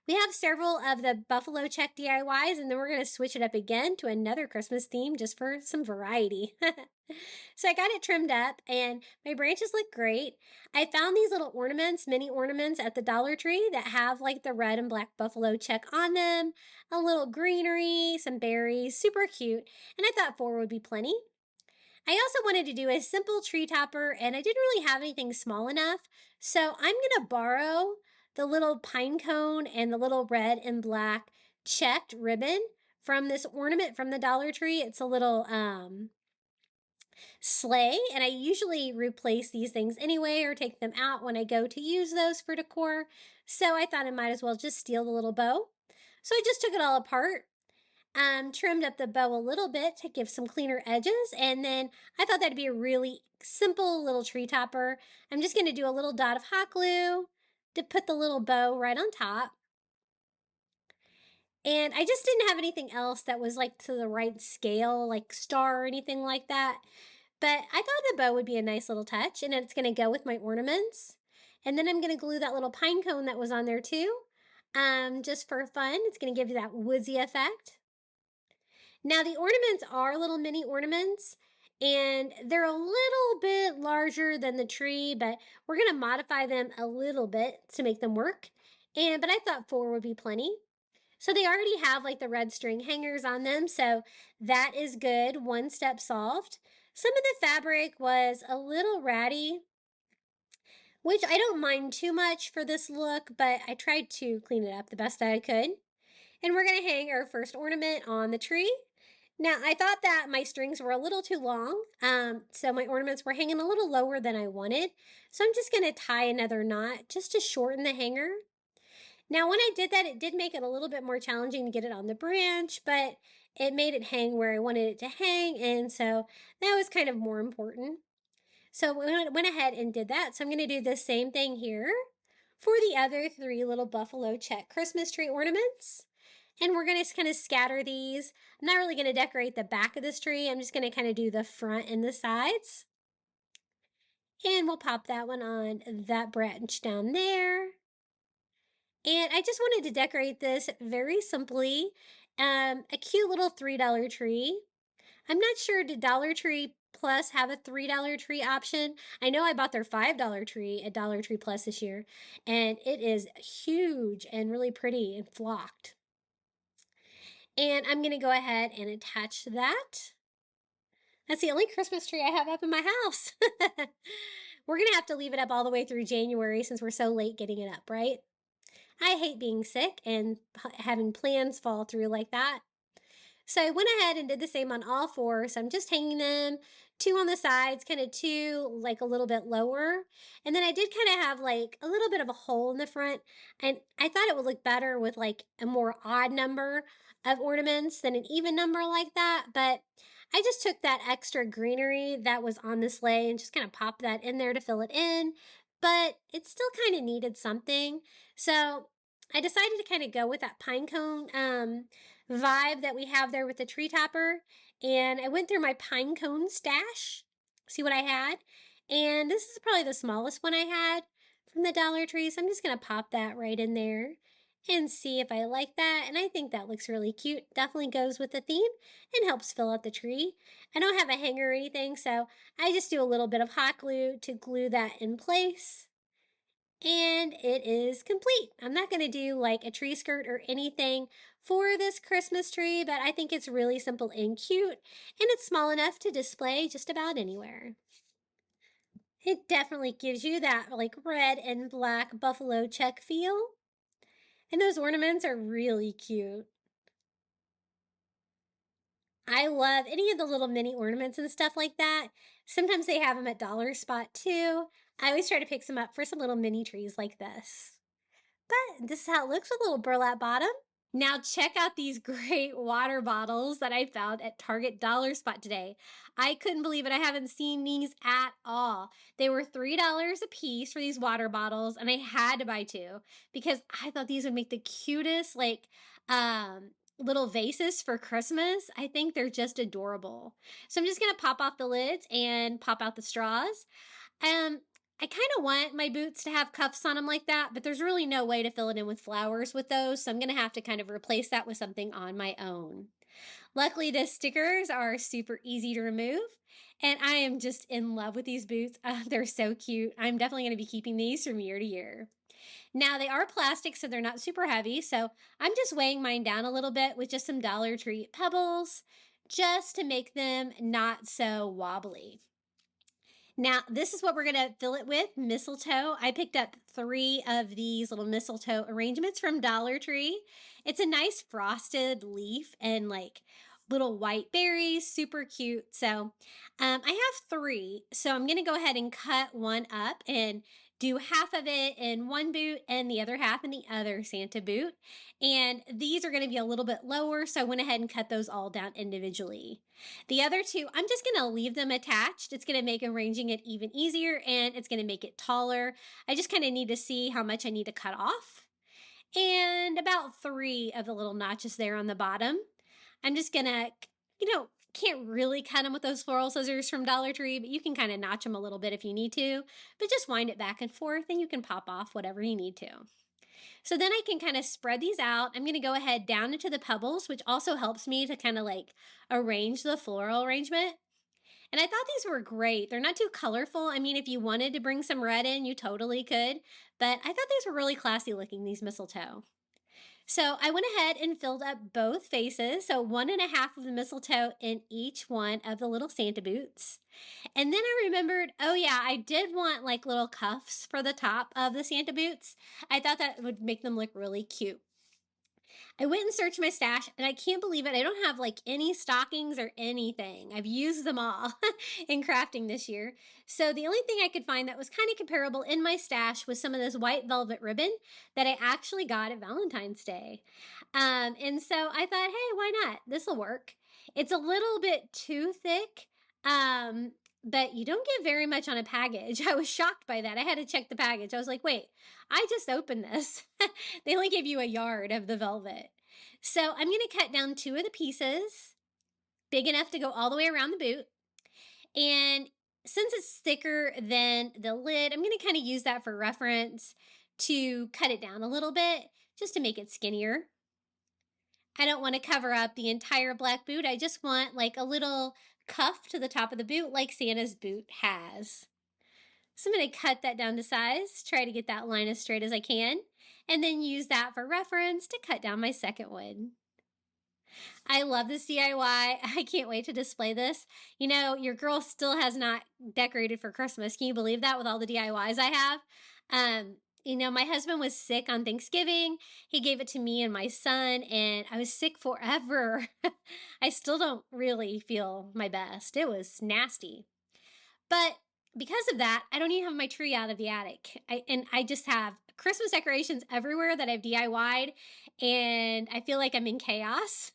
We have several of the buffalo check DIYs, and then we're going to switch it up again to another Christmas theme just for some variety. So I got it trimmed up, and my branches look great. I found these little ornaments, mini ornaments at the Dollar Tree that have like the red and black buffalo check on them, a little greenery, some berries, super cute, and I thought 4 would be plenty. I also wanted to do a simple tree topper, and I didn't really have anything small enough. So I'm going to borrow the little pine cone and the little red and black checked ribbon from this ornament from the Dollar Tree. It's a little sleigh, and I usually replace these things anyway or take them out when I go to use those for decor. So I thought I might as well just steal the little bow. So I just took it all apart, trimmed up the bow a little bit to give some cleaner edges, and then I thought that'd be a really simple little tree topper. I'm just going to do a little dot of hot glue to put the little bow right on top. And I just didn't have anything else that was like to the right scale, like star or anything like that. But I thought the bow would be a nice little touch, and it's going to go with my ornaments. And then I'm going to glue that little pine cone that was on there too, just for fun. It's going to give you that woodsy effect. Now the ornaments are little mini ornaments, and they're a little bit larger than the tree, but we're going to modify them a little bit to make them work. But I thought 4 would be plenty. So they already have like the red string hangers on them, so that is good. One step solved. Some of the fabric was a little ratty, which I don't mind too much for this look, but I tried to clean it up the best I could. And we're going to hang our first ornament on the tree. Now, I thought that my strings were a little too long, so my ornaments were hanging a little lower than I wanted. So I'm just going to tie another knot just to shorten the hanger. Now, when I did that, it did make it a little bit more challenging to get it on the branch, but it made it hang where I wanted it to hang, and so that was kind of more important. So I went ahead and did that. So I'm going to do the same thing here for the other 3 little buffalo check Christmas tree ornaments. And we're going to kind of scatter these. I'm not really going to decorate the back of this tree. I'm just going to kind of do the front and the sides. And we'll pop that one on that branch down there. And I just wanted to decorate this very simply. A cute little $3 tree. I'm not sure, did Dollar Tree Plus have a $3 tree option? I know I bought their $5 tree at Dollar Tree Plus this year, and it is huge and really pretty and flocked. And I'm going to go ahead and attach that. That's the only Christmas tree I have up in my house. We're going to have to leave it up all the way through January since we're so late getting it up, right? I hate being sick and having plans fall through like that. So I went ahead and did the same on all 4. So I'm just hanging them 2 on the sides, kind of 2 like a little bit lower. And then I did kind of have like a little bit of a hole in the front. And I thought it would look better with like a more odd number of ornaments than an even number like that. But I just took that extra greenery that was on the sleigh and just kind of popped that in there to fill it in. But it still kind of needed something. So I decided to kind of go with that pine cone vibe that we have there with the tree topper. And I went through my pine cone stash, see what I had. And this is probably the smallest one I had from the Dollar Tree. So I'm just going to pop that right in there and see if I like that. And I think that looks really cute. Definitely goes with the theme and helps fill out the tree. I don't have a hanger or anything, so I just do a little bit of hot glue to glue that in place. And it is complete. I'm not going to do like a tree skirt or anything for this Christmas tree, but I think it's really simple and cute, and it's small enough to display just about anywhere. It definitely gives you that like red and black buffalo check feel. And those ornaments are really cute. I love any of the little mini ornaments and stuff like that. Sometimes they have them at Dollar Spot too. I always try to pick some up for some little mini trees like this. But this is how it looks with a little burlap bottom. Now check out these great water bottles that I found at Target Dollar Spot today. I couldn't believe it. I haven't seen these at all. They were $3 a piece for these water bottles, and I had to buy two because I thought these would make the cutest little vases for Christmas. I think they're just adorable. So I'm just gonna pop off the lids and pop out the straws. I kind of want my boots to have cuffs on them like that, but there's really no way to fill it in with flowers with those, so I'm going to have to kind of replace that with something on my own. Luckily, the stickers are super easy to remove, and I am just in love with these boots. They're so cute. I'm definitely going to be keeping these from year to year. Now, they are plastic, so they're not super heavy, so I'm just weighing mine down a little bit with just some Dollar Tree pebbles, just to make them not so wobbly. Now, this is what we're going to fill it with, mistletoe. I picked up 3 of these little mistletoe arrangements from Dollar Tree. It's a nice frosted leaf and like little white berries, super cute. So I have 3. So I'm going to go ahead and cut one up and do half of it in one boot and the other half in the other Santa boot. And these are going to be a little bit lower, so I went ahead and cut those all down individually. The other 2, I'm just going to leave them attached. It's going to make arranging it even easier, and it's going to make it taller. I just kind of need to see how much I need to cut off. And about 3 of the little notches there on the bottom. I'm just going to, can't really cut them with those floral scissors from Dollar Tree, but you can kind of notch them a little bit if you need to. But just wind it back and forth, and you can pop off whatever you need to. So then I can kind of spread these out. I'm going to go ahead down into the pebbles, which also helps me to kind of like arrange the floral arrangement. And I thought these were great. They're not too colorful. I mean, if you wanted to bring some red in, you totally could. But I thought these were really classy looking, these mistletoe. So I went ahead and filled up both faces. So 1.5 of the mistletoe in each one of the little Santa boots. And then I remembered, oh yeah, I did want like little cuffs for the top of the Santa boots. I thought that would make them look really cute. I went and searched my stash, and I can't believe it. I don't have like any stockings or anything. I've used them all in crafting this year. So the only thing I could find that was kind of comparable in my stash was some of this white velvet ribbon that I actually got at Valentine's Day. And so I thought, hey, why not? This will work. It's a little bit too thick. But you don't get very much on a package. I was shocked by that. I had to check the package. I was like, wait, I just opened this. They only give you a yard of the velvet. So I'm going to cut down 2 of the pieces, big enough to go all the way around the boot. And since it's thicker than the lid, I'm going to kind of use that for reference to cut it down a little bit, just to make it skinnier. I don't want to cover up the entire black boot. I just want like a little cuff to the top of the boot like Santa's boot has. So I'm going to cut that down to size, try to get that line as straight as I can, and then use that for reference to cut down my second one. I love this DIY. I can't wait to display this. You know, your girl still has not decorated for Christmas. Can you believe that with all the DIYs I have? You know, my husband was sick on Thanksgiving. He gave it to me and my son, and I was sick forever. I still don't really feel my best. It was nasty. But because of that, I don't even have my tree out of the attic. I just have Christmas decorations everywhere that I've DIY'd, and I feel like I'm in chaos.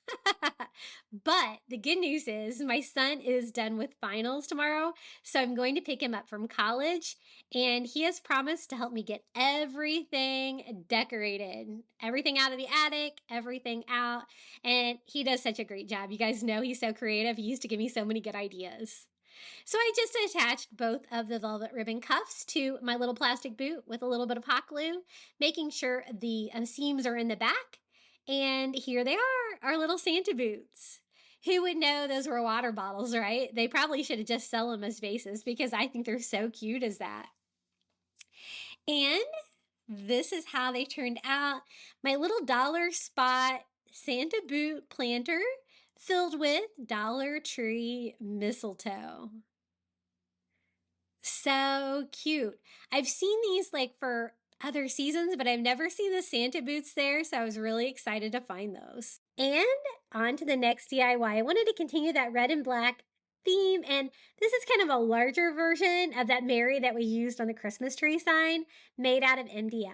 But the good news is my son is done with finals tomorrow, so I'm going to pick him up from college, and he has promised to help me get everything decorated. Everything out of the attic, everything out, and he does such a great job. You guys know he's so creative. He used to give me so many good ideas. So I just attached both of the velvet ribbon cuffs to my little plastic boot with a little bit of hot glue, making sure the seams are in the back. And here they are, our little Santa boots. Who would know those were water bottles, right? They probably should have just sell them as vases because I think they're so cute as that. And this is how they turned out. My little dollar spot Santa boot planter filled with Dollar Tree mistletoe. So cute. I've seen these like for other seasons, but I've never seen the Santa boots there, so I was really excited to find those. And on to the next DIY. I wanted to continue that red and black theme, and this is kind of a larger version of that Mary that we used on the Christmas tree sign, made out of MDF.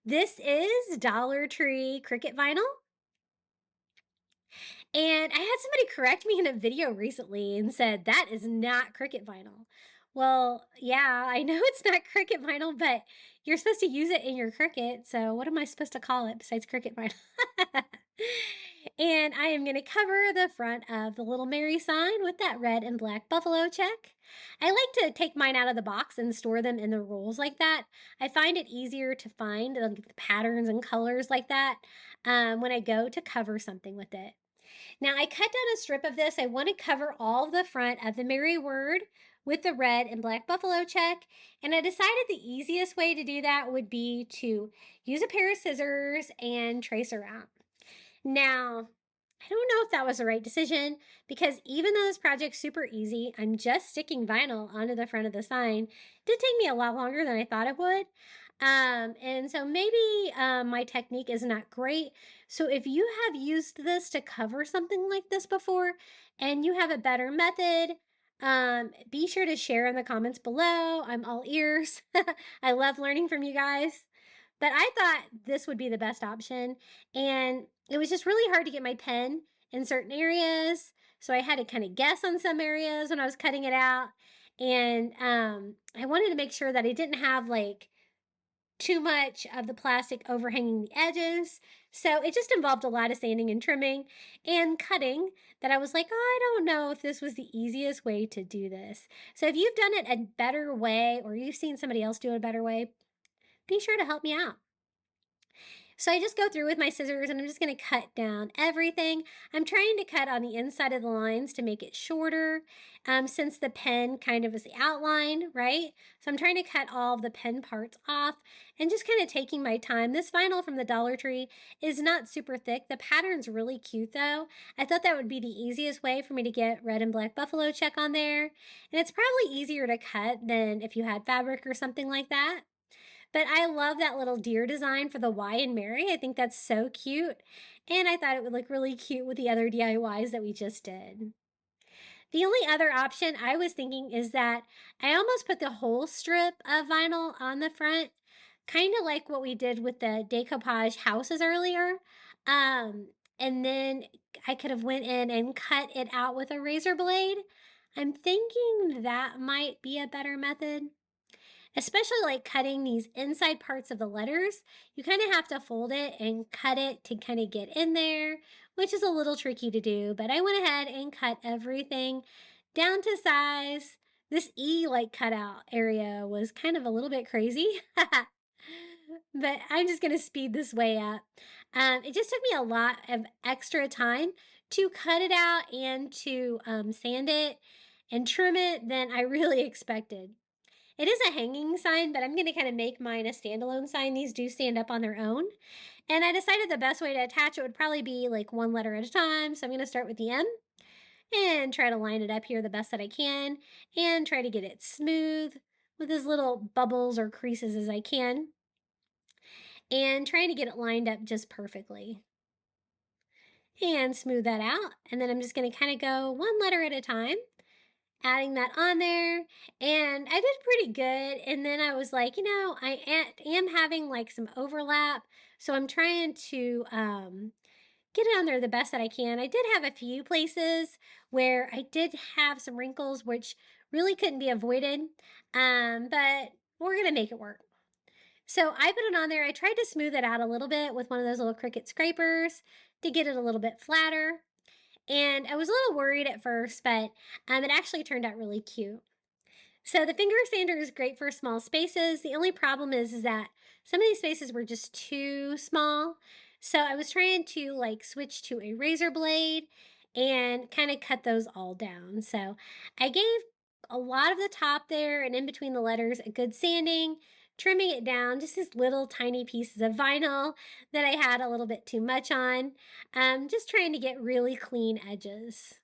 This is Dollar Tree Cricut vinyl. And I had somebody correct me in a video recently and said, that is not Cricut vinyl. Well, yeah, I know it's not Cricut vinyl, but you're supposed to use it in your Cricut. So what am I supposed to call it besides Cricut vinyl? And I am going to cover the front of the little Mary sign with that red and black buffalo check. I like to take mine out of the box and store them in the rolls like that. I find it easier to find the patterns and colors like that when I go to cover something with it. Now I cut down a strip of this. I want to cover all of the front of the Mary word with the red and black buffalo check. And I decided the easiest way to do that would be to use a pair of scissors and trace around. Now, I don't know if that was the right decision because even though this project's super easy, I'm just sticking vinyl onto the front of the sign. It did take me a lot longer than I thought it would. And so maybe my technique is not great. So if you have used this to cover something like this before and you have a better method, be sure to share in the comments below. I'm all ears. I love learning from you guys. But I thought this would be the best option. And it was just really hard to get my pen in certain areas. So I had to kind of guess on some areas when I was cutting it out. And I wanted to make sure that I didn't have like too much of the plastic overhanging the edges. So it just involved a lot of sanding and trimming and cutting that I was like, oh, I don't know if this was the easiest way to do this. So if you've done it a better way or you've seen somebody else do it a better way, be sure to help me out. So I just go through with my scissors and I'm just going to cut down everything. I'm trying to cut on the inside of the lines to make it shorter since the pen kind of is the outline, right? So I'm trying to cut all of the pen parts off and just kind of taking my time. This vinyl from the Dollar Tree is not super thick. The pattern's really cute though. I thought that would be the easiest way for me to get red and black buffalo check on there. And it's probably easier to cut than if you had fabric or something like that. But I love that little deer design for the Y and Mary. I think that's so cute. And I thought it would look really cute with the other DIYs that we just did. The only other option I was thinking is that I almost put the whole strip of vinyl on the front, kind of like what we did with the decoupage houses earlier. And then I could have went in and cut it out with a razor blade. I'm thinking that might be a better method. Especially like cutting these inside parts of the letters, you kind of have to fold it and cut it to kind of get in there, which is a little tricky to do, but I went ahead and cut everything down to size. This E like cutout area was kind of a little bit crazy, but I'm just gonna speed this way up. It just took me a lot of extra time to cut it out and to sand it and trim it than I really expected. It is a hanging sign, but I'm going to kind of make mine a standalone sign. These do stand up on their own. And I decided the best way to attach it would probably be like one letter at a time. So I'm going to start with the M and try to line it up here the best that I can and try to get it smooth with as little bubbles or creases as I can and trying to get it lined up just perfectly. And smooth that out. And then I'm just going to kind of go one letter at a time, adding that on there, and I did pretty good. And then I was like, I am having like some overlap, so I'm trying to get it on there the best that I can. I did have a few places where I did have some wrinkles which really couldn't be avoided, but we're gonna make it work. So I put it on there. I tried to smooth it out a little bit with one of those little Cricut scrapers to get it a little bit flatter. And I was a little worried at first, but it actually turned out really cute. So the finger sander is great for small spaces. The only problem is that some of these spaces were just too small. So I was trying to like switch to a razor blade and kind of cut those all down. So I gave a lot of the top there and in between the letters a good sanding, trimming it down, just these little tiny pieces of vinyl that I had a little bit too much on, just trying to get really clean edges.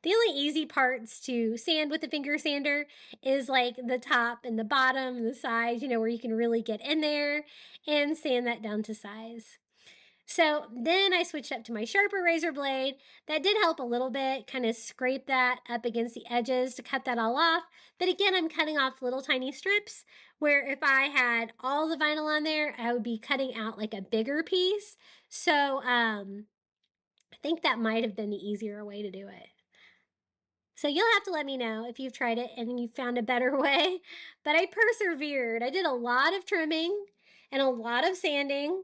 The only easy parts to sand with the finger sander is like the top and the bottom and the sides, where you can really get in there and sand that down to size. So then I switched up to my sharper razor blade. That did help a little bit, kind of scrape that up against the edges to cut that all off. But again, I'm cutting off little tiny strips where if I had all the vinyl on there, I would be cutting out like a bigger piece. So I think that might have been the easier way to do it. So you'll have to let me know if you've tried it and you found a better way. But I persevered. I did a lot of trimming and a lot of sanding.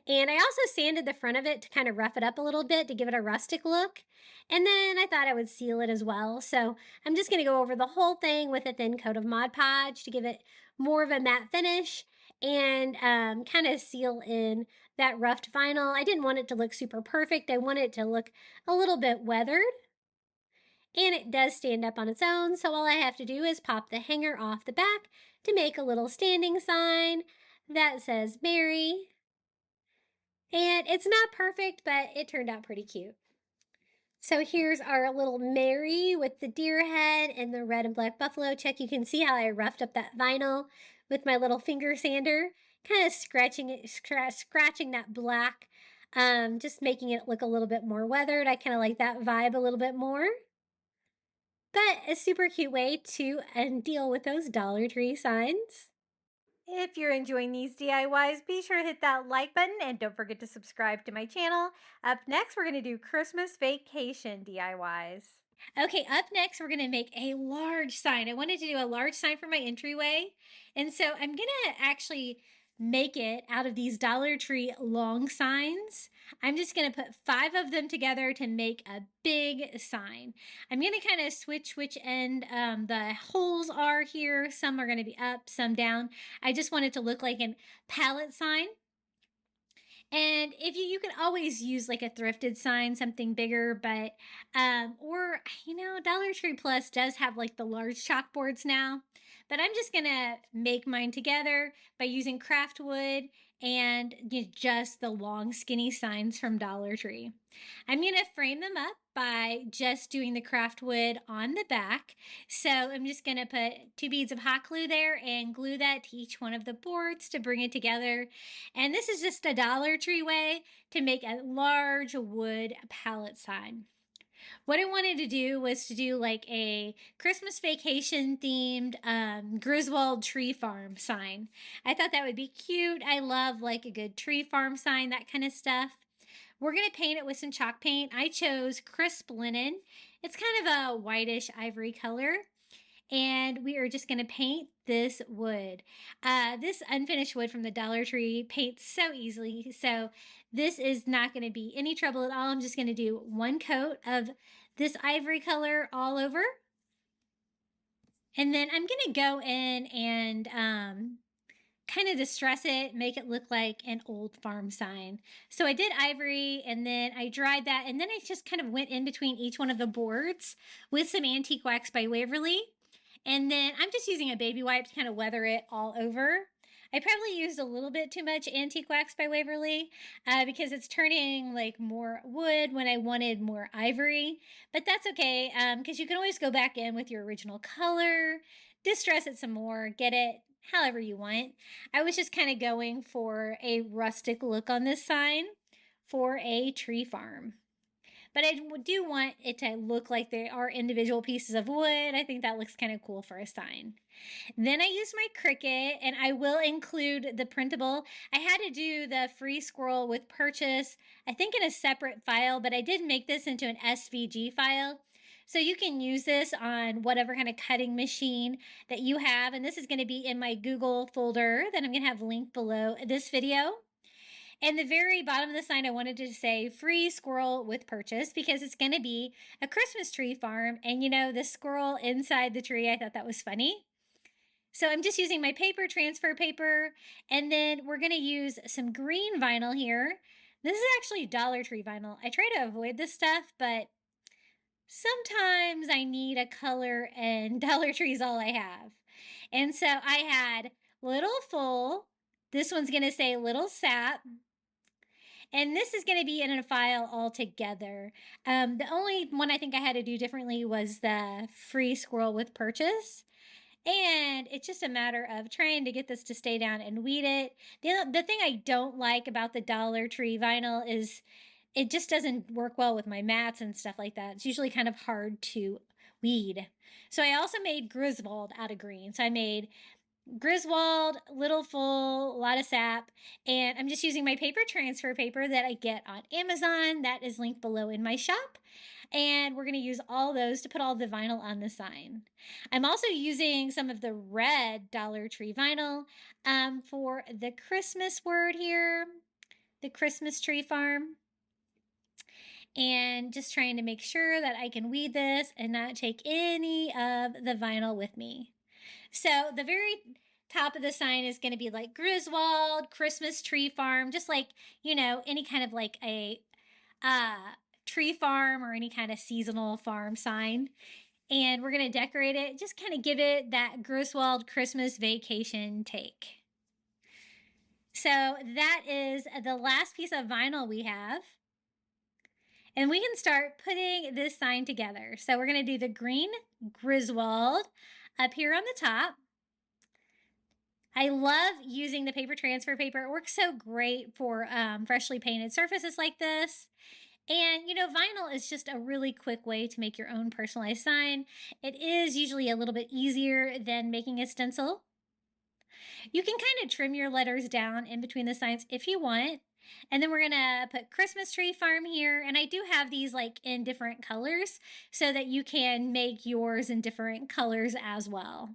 And I also sanded the front of it to kind of rough it up a little bit to give it a rustic look. And then I thought I would seal it as well. So I'm just going to go over the whole thing with a thin coat of Mod Podge to give it more of a matte finish and kind of seal in that roughed vinyl. I didn't want it to look super perfect. I wanted it to look a little bit weathered. And it does stand up on its own, so all I have to do is pop the hanger off the back to make a little standing sign that says Mary. And it's not perfect, but it turned out pretty cute. So here's our little Mary with the deer head and the red and black buffalo check. You can see how I roughed up that vinyl with my little finger sander, kind of scratching that black, just making it look a little bit more weathered. I kind of like that vibe a little bit more. But a super cute way to deal with those Dollar Tree signs. If you're enjoying these DIYs, be sure to hit that like button and don't forget to subscribe to my channel. Up next, we're going to do Christmas vacation DIYs. Okay, up next, we're going to make a large sign. I wanted to do a large sign for my entryway. And so I'm going to actually make it out of these Dollar Tree long signs. I'm just going to put 5 of them together to make a big sign. I'm going to kind of switch which end the holes are here. Some are going to be up, some down. I just want it to look like a pallet sign. And if you can always use like a thrifted sign, something bigger, but or Dollar Tree Plus does have like the large chalkboards now. But I'm just gonna make mine together by using craft wood and just the long skinny signs from Dollar Tree. I'm gonna frame them up by just doing the craft wood on the back. So I'm just gonna put 2 beads of hot glue there and glue that to each one of the boards to bring it together. And this is just a Dollar Tree way to make a large wood pallet sign. What I wanted to do was to do like a Christmas vacation themed Griswold tree farm sign. I thought that would be cute. I love like a good tree farm sign, that kind of stuff. We're going to paint it with some chalk paint. I chose crisp linen. It's kind of a whitish ivory color. And we are just going to paint this wood. This unfinished wood from the Dollar Tree paints so easily. So this is not going to be any trouble at all. I'm just going to do 1 coat of this ivory color all over. And then I'm going to go in and kind of distress it, make it look like an old farm sign. So I did ivory and then I dried that, and then I just kind of went in between each one of the boards with some antique wax by Waverly. And then I'm just using a baby wipe to kind of weather it all over. I probably used a little bit too much antique wax by Waverly because it's turning like more wood when I wanted more ivory. But that's okay because you can always go back in with your original color, distress it some more, get it however you want. I was just kind of going for a rustic look on this sign for a tree farm. But I do want it to look like they are individual pieces of wood. I think that looks kind of cool for a sign. Then I used my Cricut, and I will include the printable. I had to do the free scroll with purchase, I think in a separate file, but I did make this into an SVG file. So you can use this on whatever kind of cutting machine that you have. And this is going to be in my Google folder that I'm going to have linked below this video. And the very bottom of the sign, I wanted to say free squirrel with purchase because it's going to be a Christmas tree farm. And the squirrel inside the tree, I thought that was funny. So I'm just using my paper, transfer paper, and then we're going to use some green vinyl here. This is actually Dollar Tree vinyl. I try to avoid this stuff, but sometimes I need a color and Dollar Tree is all I have. And so I had Little Full. This one's going to say Little Sap. And this is going to be in a file all together. The only one I think I had to do differently was the free squirrel with purchase. And it's just a matter of trying to get this to stay down and weed it. The thing I don't like about the Dollar Tree vinyl is it just doesn't work well with my mats and stuff like that. It's usually kind of hard to weed. So I also made Griswold out of green. So I made Griswold, little full, a lot of sap, and I'm just using my paper transfer paper that I get on Amazon. That is linked below in my shop. And we're going to use all those to put all the vinyl on the sign. I'm also using some of the red Dollar Tree vinyl for the Christmas word here, the Christmas tree farm. And just trying to make sure that I can weed this and not take any of the vinyl with me. So the very top of the sign is going to be like Griswold, Christmas tree farm, just like, you know, any kind of like a tree farm or any kind of seasonal farm sign. And we're going to decorate it, just kind of give it that Griswold Christmas vacation take. So that is the last piece of vinyl we have. And we can start putting this sign together. So we're going to do the green Griswold up here on the top. I love using the paper transfer paper. It works so great for freshly painted surfaces like this. And, you know, vinyl is just a really quick way to make your own personalized sign. It is usually a little bit easier than making a stencil. You can kind of trim your letters down in between the signs if you want. And then we're going to put Christmas tree farm here. And I do have these like in different colors so that you can make yours in different colors as well.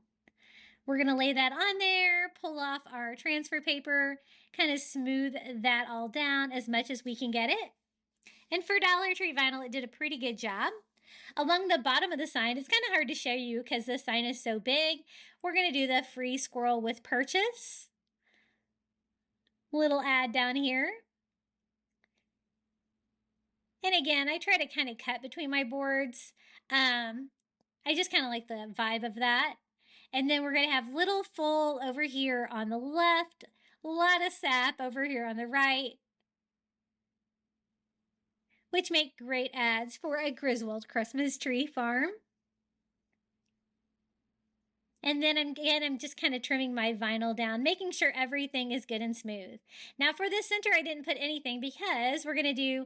We're going to lay that on there, pull off our transfer paper, kind of smooth that all down as much as we can get it. And for Dollar Tree vinyl, it did a pretty good job. Along the bottom of the sign, it's kind of hard to show you because this sign is so big. We're going to do the free squirrel with purchase. Little ad down here. And again, I try to kind of cut between my boards. I just kind of like the vibe of that. And then we're going to have little full over here on the left, a lot of sap over here on the right, which make great ads for a Griswold Christmas tree farm. And then I'm just kind of trimming my vinyl down, making sure everything is good and smooth. Now for this center, I didn't put anything because we're going to do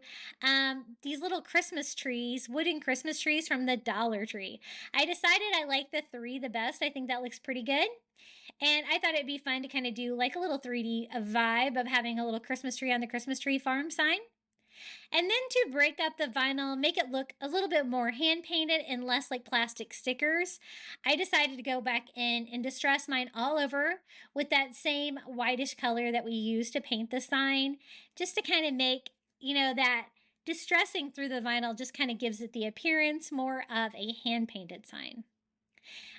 these little Christmas trees, wooden Christmas trees from the Dollar Tree. I decided I like the 3 the best. I think that looks pretty good. And I thought it'd be fun to kind of do like a little 3D vibe of having a little Christmas tree on the Christmas tree farm sign. And then to break up the vinyl, make it look a little bit more hand painted and less like plastic stickers, I decided to go back in and distress mine all over with that same whitish color that we used to paint the sign, just to kind of make, you know, that distressing through the vinyl just kind of gives it the appearance more of a hand painted sign.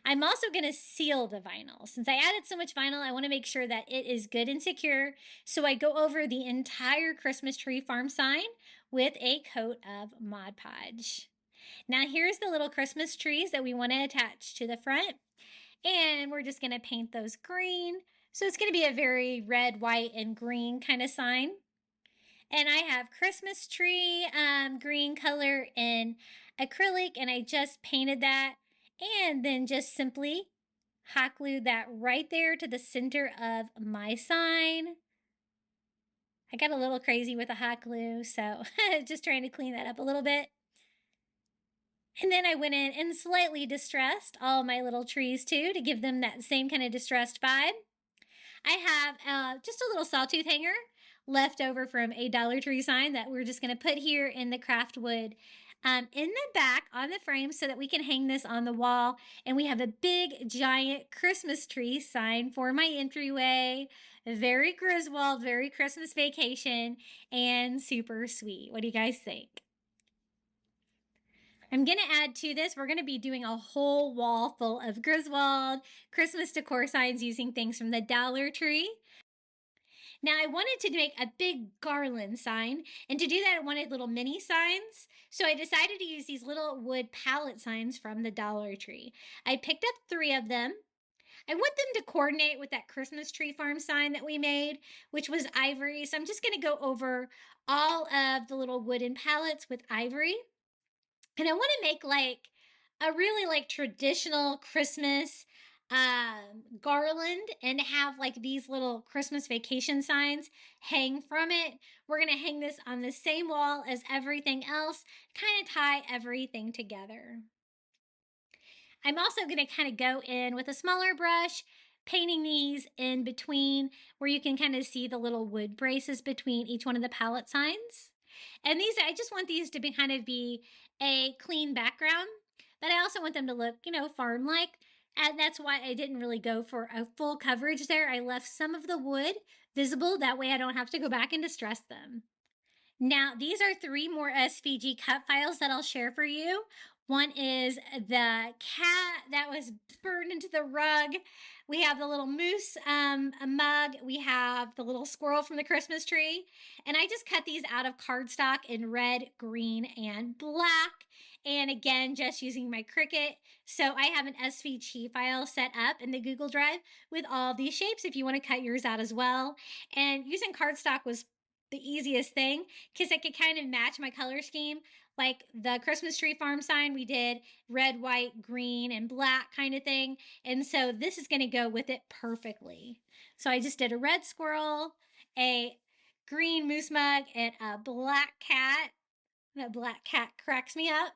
I'm also going to seal the vinyl. Since I added so much vinyl, I want to make sure that it is good and secure. So I go over the entire Christmas tree farm sign with a coat of Mod Podge. Now here's the little Christmas trees that we want to attach to the front. And we're just going to paint those green. So it's going to be a very red, white, and green kind of sign. And I have Christmas tree green color in acrylic, and I just painted that. And then just simply hot glue that right there to the center of my sign. I got a little crazy with the hot glue, so just trying to clean that up a little bit. And then I went in and slightly distressed all my little trees too to give them that same kind of distressed vibe. I have just a little sawtooth hanger left over from a Dollar Tree sign that we're just going to put here in the craft wood in the back on the frame so that we can hang this on the wall. And we have a big giant Christmas tree sign for my entryway. Very Griswold, very Christmas vacation, and super sweet. What do you guys think? I'm going to add to this, we're going to be doing a whole wall full of Griswold Christmas decor signs using things from the Dollar Tree. Now I wanted to make a big garland sign, and to do that I wanted little mini signs. So I decided to use these little wood pallet signs from the Dollar Tree. I picked up 3 of them. I want them to coordinate with that Christmas tree farm sign that we made, which was ivory. So I'm just going to go over all of the little wooden pallets with ivory. And I want to make like a really like traditional Christmas garland and have like these little Christmas vacation signs hang from it. We're going to hang this on the same wall as everything else, kind of tie everything together. I'm also going to kind of go in with a smaller brush, painting these in between where you can kind of see the little wood braces between each one of the palette signs. And these, I just want these to be kind of be a clean background, but I also want them to look, farm-like. And that's why I didn't really go for a full coverage there. I left some of the wood visible. That way I don't have to go back and distress them. Now, these are 3 more SVG cut files that I'll share for you. One is the cat that was burned into the rug. We have the little moose a mug. We have the little squirrel from the Christmas tree. And I just cut these out of cardstock in red, green, and black. And again, just using my Cricut. So I have an SVG file set up in the Google Drive with all these shapes if you want to cut yours out as well. And using cardstock was the easiest thing because I could kind of match my color scheme. Like the Christmas tree farm sign, we did red, white, green, and black kind of thing. And so this is going to go with it perfectly. So I just did a red squirrel, a green moose mug, and a black cat. That black cat cracks me up.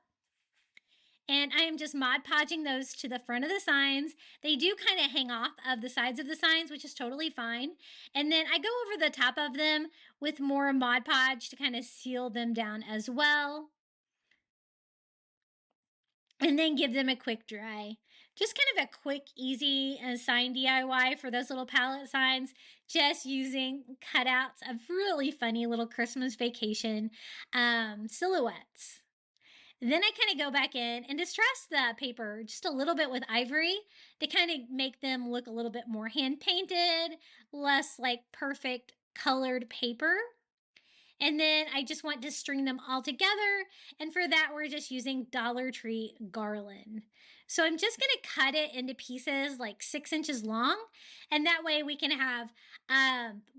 And I am just Mod Podging those to the front of the signs. They do kind of hang off of the sides of the signs, which is totally fine. And then I go over the top of them with more Mod Podge to kind of seal them down as well. And then give them a quick dry. Just kind of a quick, easy sign DIY for those little palette signs, just using cutouts of really funny little Christmas vacation silhouettes. Then I kind of go back in and distress the paper just a little bit with ivory to kind of make them look a little bit more hand painted, less like perfect colored paper. And then I just want to string them all together. And for that, we're just using Dollar Tree garland. So I'm just going to cut it into pieces like 6 inches long. And that way we can have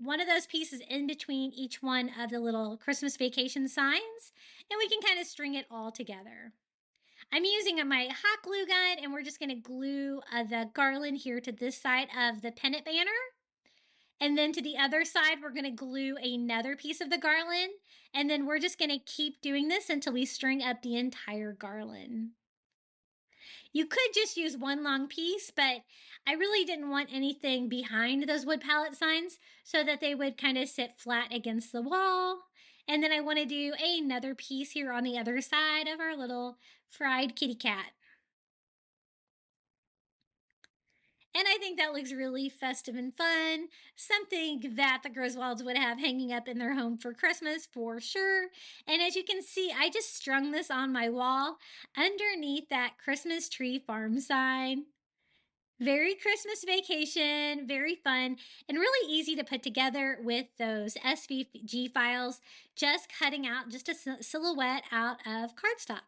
one of those pieces in between each one of the little Christmas vacation signs. And we can kind of string it all together. I'm using my hot glue gun and we're just going to glue the garland here to this side of the pennant banner. And then to the other side, we're going to glue another piece of the garland. And then we're just going to keep doing this until we string up the entire garland. You could just use one long piece, but I really didn't want anything behind those wood palette signs so that they would kind of sit flat against the wall. And then I want to do another piece here on the other side of our little fried kitty cat. And I think that looks really festive and fun. Something that the Griswolds would have hanging up in their home for Christmas for sure. And as you can see, I just strung this on my wall underneath that Christmas tree farm sign. Very Christmas vacation, very fun, and really easy to put together with those SVG files, just cutting out just a silhouette out of cardstock.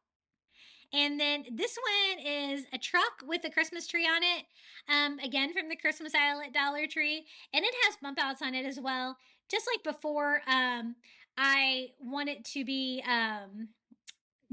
And then this one is a truck with a Christmas tree on it. Again, from the Christmas aisle at Dollar Tree. And it has bump outs on it as well. Just like before, I want it to be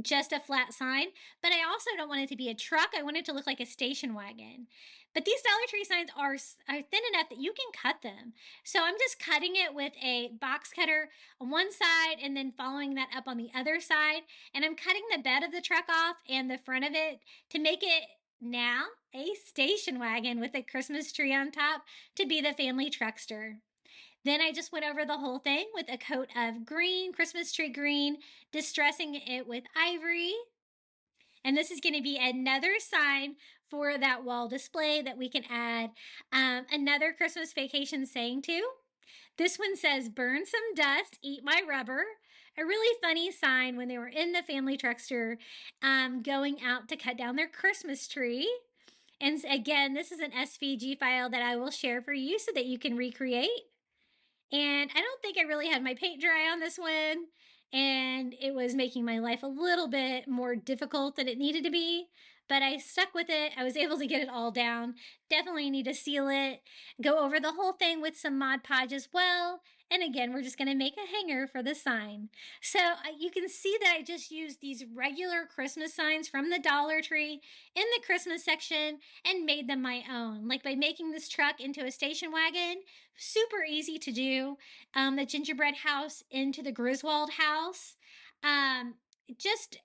just a flat sign. But I also don't want it to be a truck. I want it to look like a station wagon. But these Dollar Tree signs are thin enough that you can cut them. So I'm just cutting it with a box cutter on one side and then following that up on the other side. And I'm cutting the bed of the truck off and the front of it to make it now a station wagon with a Christmas tree on top to be the family truckster. Then I just went over the whole thing with a coat of green, Christmas tree green, distressing it with ivory. And this is going to be another sign for that wall display that we can add another Christmas vacation saying to. This one says, burn some dust, eat my rubber. A really funny sign when they were in the family truckster going out to cut down their Christmas tree. And again, this is an SVG file that I will share for you so that you can recreate. And I don't think I really had my paint dry on this one. And it was making my life a little bit more difficult than it needed to be. But I stuck with it. I was able to get it all down. Definitely need to seal it. Go over the whole thing with some Mod Podge as well. And again, we're just going to make a hanger for the sign. So you can see that I just used these regular Christmas signs from the Dollar Tree in the Christmas section and made them my own. Like by making this truck into a station wagon, super easy to do. The gingerbread house into the Griswold house. Just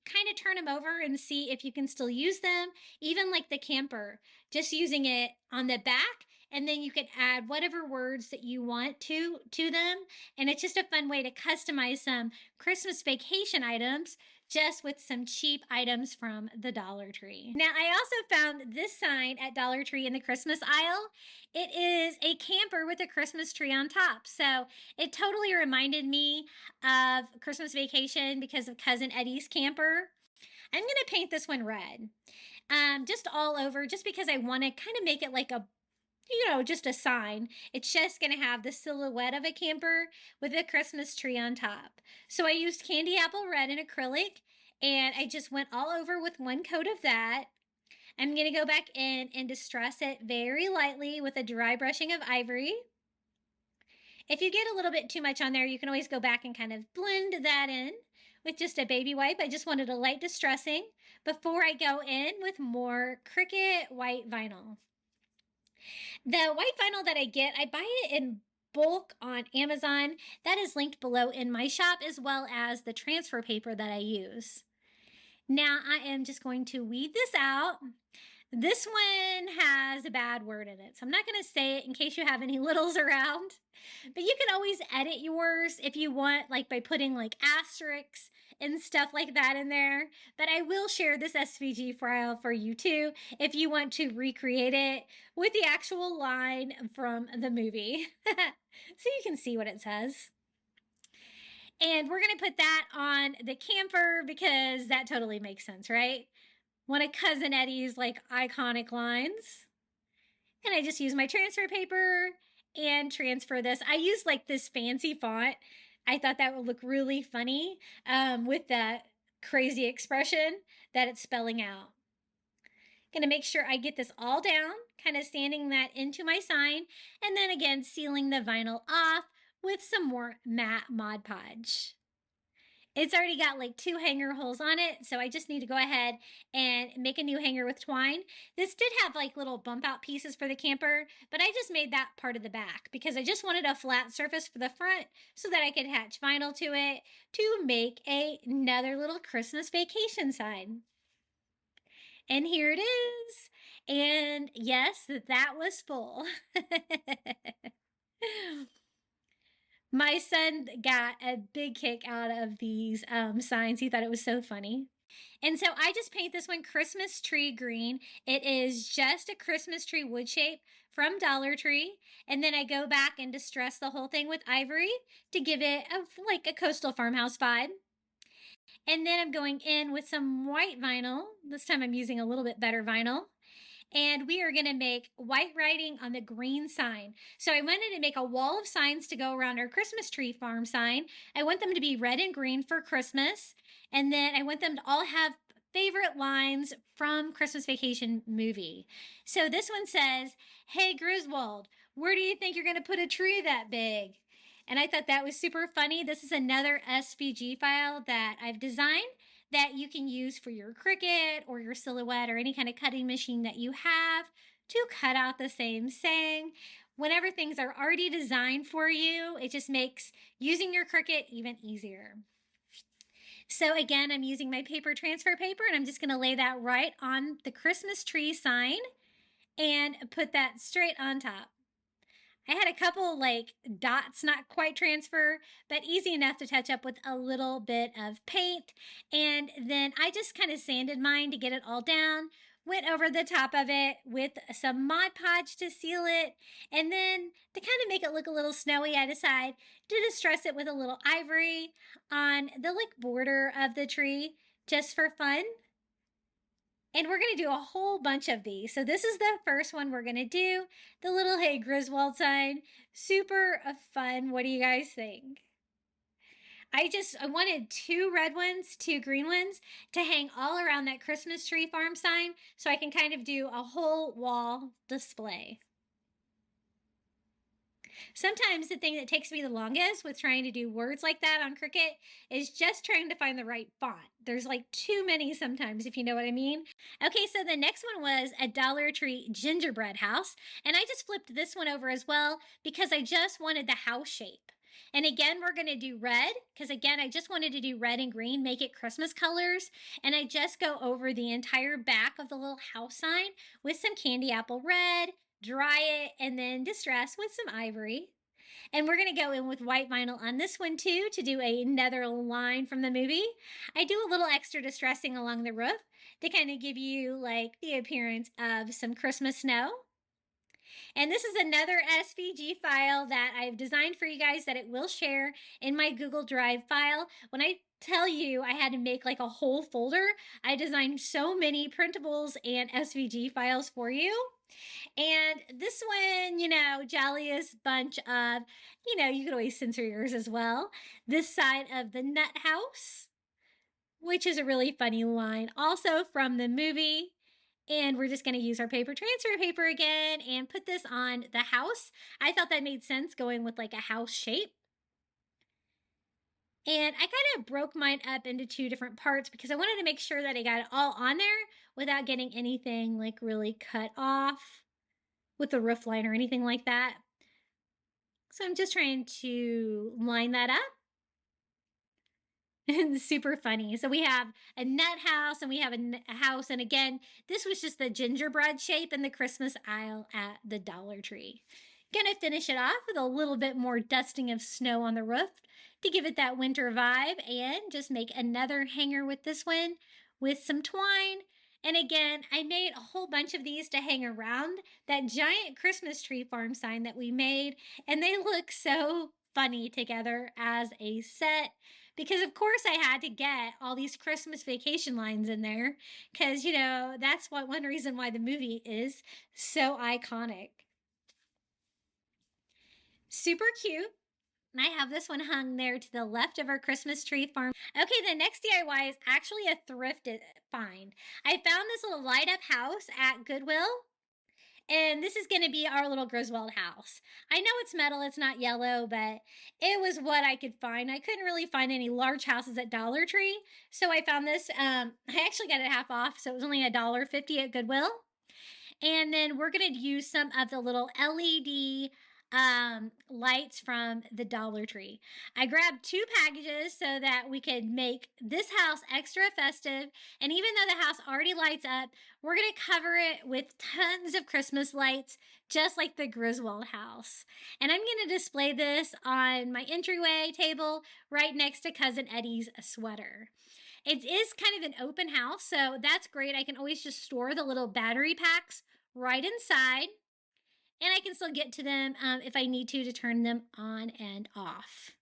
kind of turn them over and see if you can still use them. Even like the camper, just using it on the back, and then you can add whatever words that you want to them. And it's just a fun way to customize some Christmas vacation items just with some cheap items from the Dollar Tree. Now, I also found this sign at Dollar Tree in the Christmas aisle. It is a camper with a Christmas tree on top. So it totally reminded me of Christmas Vacation because of Cousin Eddie's camper. I'm going to paint this one red. Just all over, just because I want to kind of make it like a, just a sign. It's just going to have the silhouette of a camper with a Christmas tree on top. So I used candy apple red in acrylic, and I just went all over with one coat of that. I'm going to go back in and distress it very lightly with a dry brushing of ivory. If you get a little bit too much on there, you can always go back and kind of blend that in with just a baby wipe. I just wanted a light distressing before I go in with more Cricut white vinyl. The white vinyl that I get, I buy it in bulk on Amazon. That is linked below in my shop, as well as the transfer paper that I use. Now I am just going to weed this out. This one has a bad word in it, so I'm not going to say it in case you have any littles around. But you can always edit yours if you want, like by putting like asterisks and stuff like that in there. But I will share this SVG file for you too if you want to recreate it with the actual line from the movie. So you can see what it says. And we're going to put that on the camper because that totally makes sense, right? One of Cousin Eddie's like iconic lines. And I just use my transfer paper and transfer this. I use like this fancy font. I thought that would look really funny with that crazy expression that it's spelling out. Gonna make sure I get this all down, kind of sanding that into my sign, and then again sealing the vinyl off with some more matte Mod Podge. It's already got like 2 hanger holes on it, so I just need to go ahead and make a new hanger with twine. This did have like little bump out pieces for the camper, but I just made that part of the back because I just wanted a flat surface for the front so that I could attach vinyl to it to make another little Christmas vacation sign. And here it is. And yes, that was full. My son got a big kick out of these signs. He thought it was so funny. And so I just paint this one Christmas tree green. It is just a Christmas tree wood shape from Dollar Tree. And then I go back and distress the whole thing with ivory to give it like a coastal farmhouse vibe. And then I'm going in with some white vinyl. This time I'm using a little bit better vinyl. And we are going to make white writing on the green sign. So I wanted to make a wall of signs to go around our Christmas tree farm sign. I want them to be red and green for Christmas. And then I want them to all have favorite lines from Christmas Vacation movie. So this one says, "Hey Griswold, where do you think you're going to put a tree that big?" And I thought that was super funny. This is another SVG file that I've designed that you can use for your Cricut or your Silhouette or any kind of cutting machine that you have to cut out the same saying. Whenever things are already designed for you, it just makes using your Cricut even easier. So again, I'm using my paper transfer paper, and I'm just going to lay that right on the Christmas tree sign and put that straight on top. I had a couple like dots not quite transfer, but easy enough to touch up with a little bit of paint. And then I just kind of sanded mine to get it all down, went over the top of it with some Mod Podge to seal it. And then to kind of make it look a little snowy, I decided to distress it with a little ivory on the like border of the tree just for fun. And we're going to do a whole bunch of these. So this is the first one we're going to do. The little Hey Griswold sign. Super fun. What do you guys think? I wanted 2 red ones, 2 green ones to hang all around that Christmas tree farm sign so I can kind of do a whole wall display. Sometimes the thing that takes me the longest with trying to do words like that on Cricut is just trying to find the right font. There's like too many sometimes, if you know what I mean. Okay, so the next one was a Dollar Tree gingerbread house. And I just flipped this one over as well because I just wanted the house shape. And again, we're going to do red because again, I just wanted to do red and green, make it Christmas colors. And I just go over the entire back of the little house sign with some candy apple red, dry it, and then distress with some ivory. And we're going to go in with white vinyl on this one too to do another line from the movie. I do a little extra distressing along the roof to kind of give you like the appearance of some Christmas snow. And this is another SVG file that I've designed for you guys that it will share in my Google Drive file. When I tell you I had to make like a whole folder, I designed so many printables and SVG files for you. And this one, you know, jolliest bunch of, you know, you could always censor yours as well. This side of the nut house, which is a really funny line, also from the movie. And we're just going to use our paper transfer paper again and put this on the house. I thought that made sense going with like a house shape. And I kind of broke mine up into two different parts because I wanted to make sure that I got it all on there without getting anything like really cut off with the roof line or anything like that. So I'm just trying to line that up. And super funny. So we have a nut house and we have a house. And again, this was just the gingerbread shape in the Christmas aisle at the Dollar Tree. Gonna finish it off with a little bit more dusting of snow on the roof to give it that winter vibe, and just make another hanger with this one with some twine. And again, I made a whole bunch of these to hang around that giant Christmas tree farm sign that we made, and they look so funny together as a set. Because of course I had to get all these Christmas vacation lines in there because, you know, that's one reason why the movie is so iconic. Super cute. And I have this one hung there to the left of our Christmas tree farm. Okay, the next DIY is actually a thrifted find. I found this little light up house at Goodwill. And this is going to be our little Griswold house. I know it's metal, it's not yellow, but it was what I could find. I couldn't really find any large houses at Dollar Tree, so I found this. I actually got it half off, so it was only $1.50 at Goodwill. And then we're going to use some of the little LED lights from the Dollar Tree. I grabbed 2 packages so that we could make this house extra festive. And even though the house already lights up, we're going to cover it with tons of Christmas lights, just like the Griswold house. And I'm going to display this on my entryway table right next to Cousin Eddie's sweater. It is kind of an open house, so that's great. I can always just store the little battery packs right inside, and I can still get to them if I need to turn them on and off.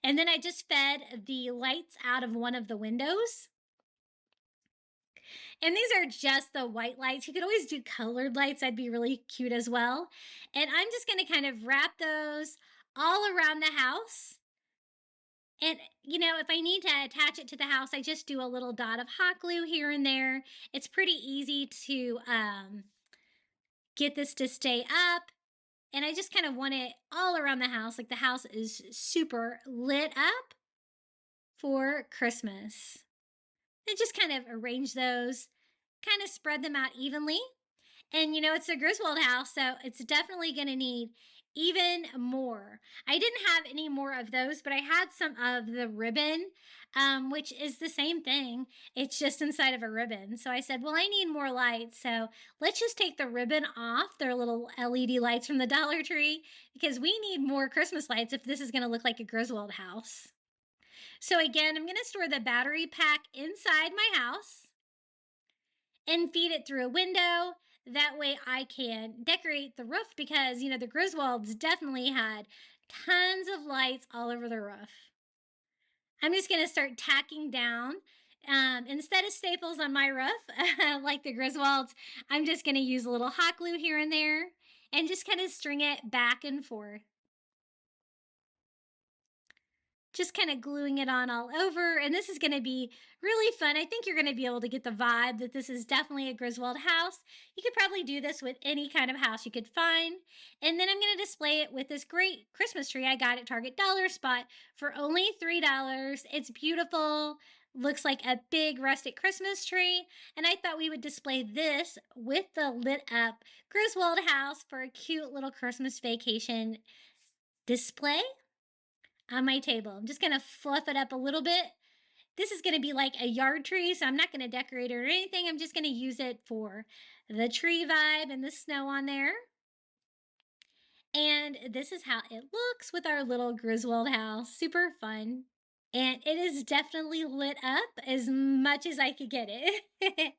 And then I just fed the lights out of one of the windows. And these are just the white lights. You could always do colored lights. That'd be really cute as well. And I'm just going to kind of wrap those all around the house. And, you know, if I need to attach it to the house, I just do a little dot of hot glue here and there. It's pretty easy to get this to stay up. And I just kind of want it all around the house. Like the house is super lit up for Christmas. And just kind of arrange those, kind of spread them out evenly. And, you know, it's a Griswold house, so it's definitely going to need even more. I didn't have any more of those, but I had some of the ribbon, which is the same thing. It's just inside of a ribbon. So I said, well, I need more lights, so let's just take the ribbon off. They're little LED lights from the Dollar Tree, because we need more Christmas lights if this is going to look like a Griswold house. So again, I'm going to store the battery pack inside my house and feed it through a window. That way I can decorate the roof because, you know, the Griswolds definitely had tons of lights all over the roof. I'm just going to start tacking down. Instead of staples on my roof, like the Griswolds, I'm just going to use a little hot glue here and there and just kind of string it back and forth. just kind of gluing it on all over. And this is going to be really fun. I think you're going to be able to get the vibe that this is definitely a Griswold house. You could probably do this with any kind of house you could find. And then I'm going to display it with this great Christmas tree I got at Target Dollar Spot for only $3. It's beautiful. Looks like a big rustic Christmas tree. And I thought we would display this with the lit up Griswold house for a cute little Christmas vacation display on my table. I'm just going to fluff it up a little bit. This is going to be like a yard tree, so I'm not going to decorate it or anything. I'm just going to use it for the tree vibe and the snow on there. And this is how it looks with our little Griswold house. Super fun. And it is definitely lit up as much as I could get it.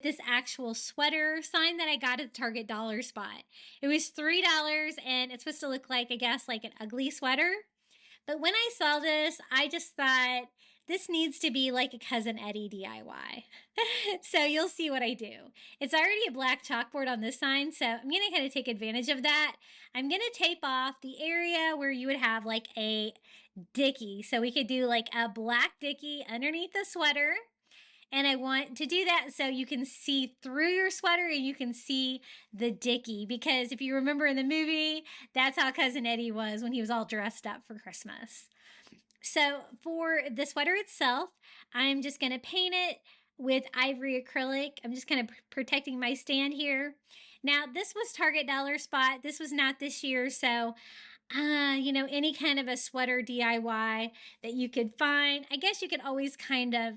This actual sweater sign that I got at the Target Dollar Spot. It was $3 and it's supposed to look like, I guess, like an ugly sweater. But when I saw this, I just thought this needs to be like a Cousin Eddie DIY. So you'll see what I do. It's already a black chalkboard on this sign, so I'm going to kind of take advantage of that. I'm going to tape off the area where you would have like a Dickie. So we could do like a black Dickie underneath the sweater. And I want to do that so you can see through your sweater and you can see the Dickie. Because if you remember in the movie, that's how Cousin Eddie was when he was all dressed up for Christmas. So for the sweater itself, I'm just going to paint it with ivory acrylic. I'm just kind of protecting my stand here. Now, this was Target Dollar Spot. This was not this year, so you know, any kind of a sweater DIY that you could find. I guess you could always kind of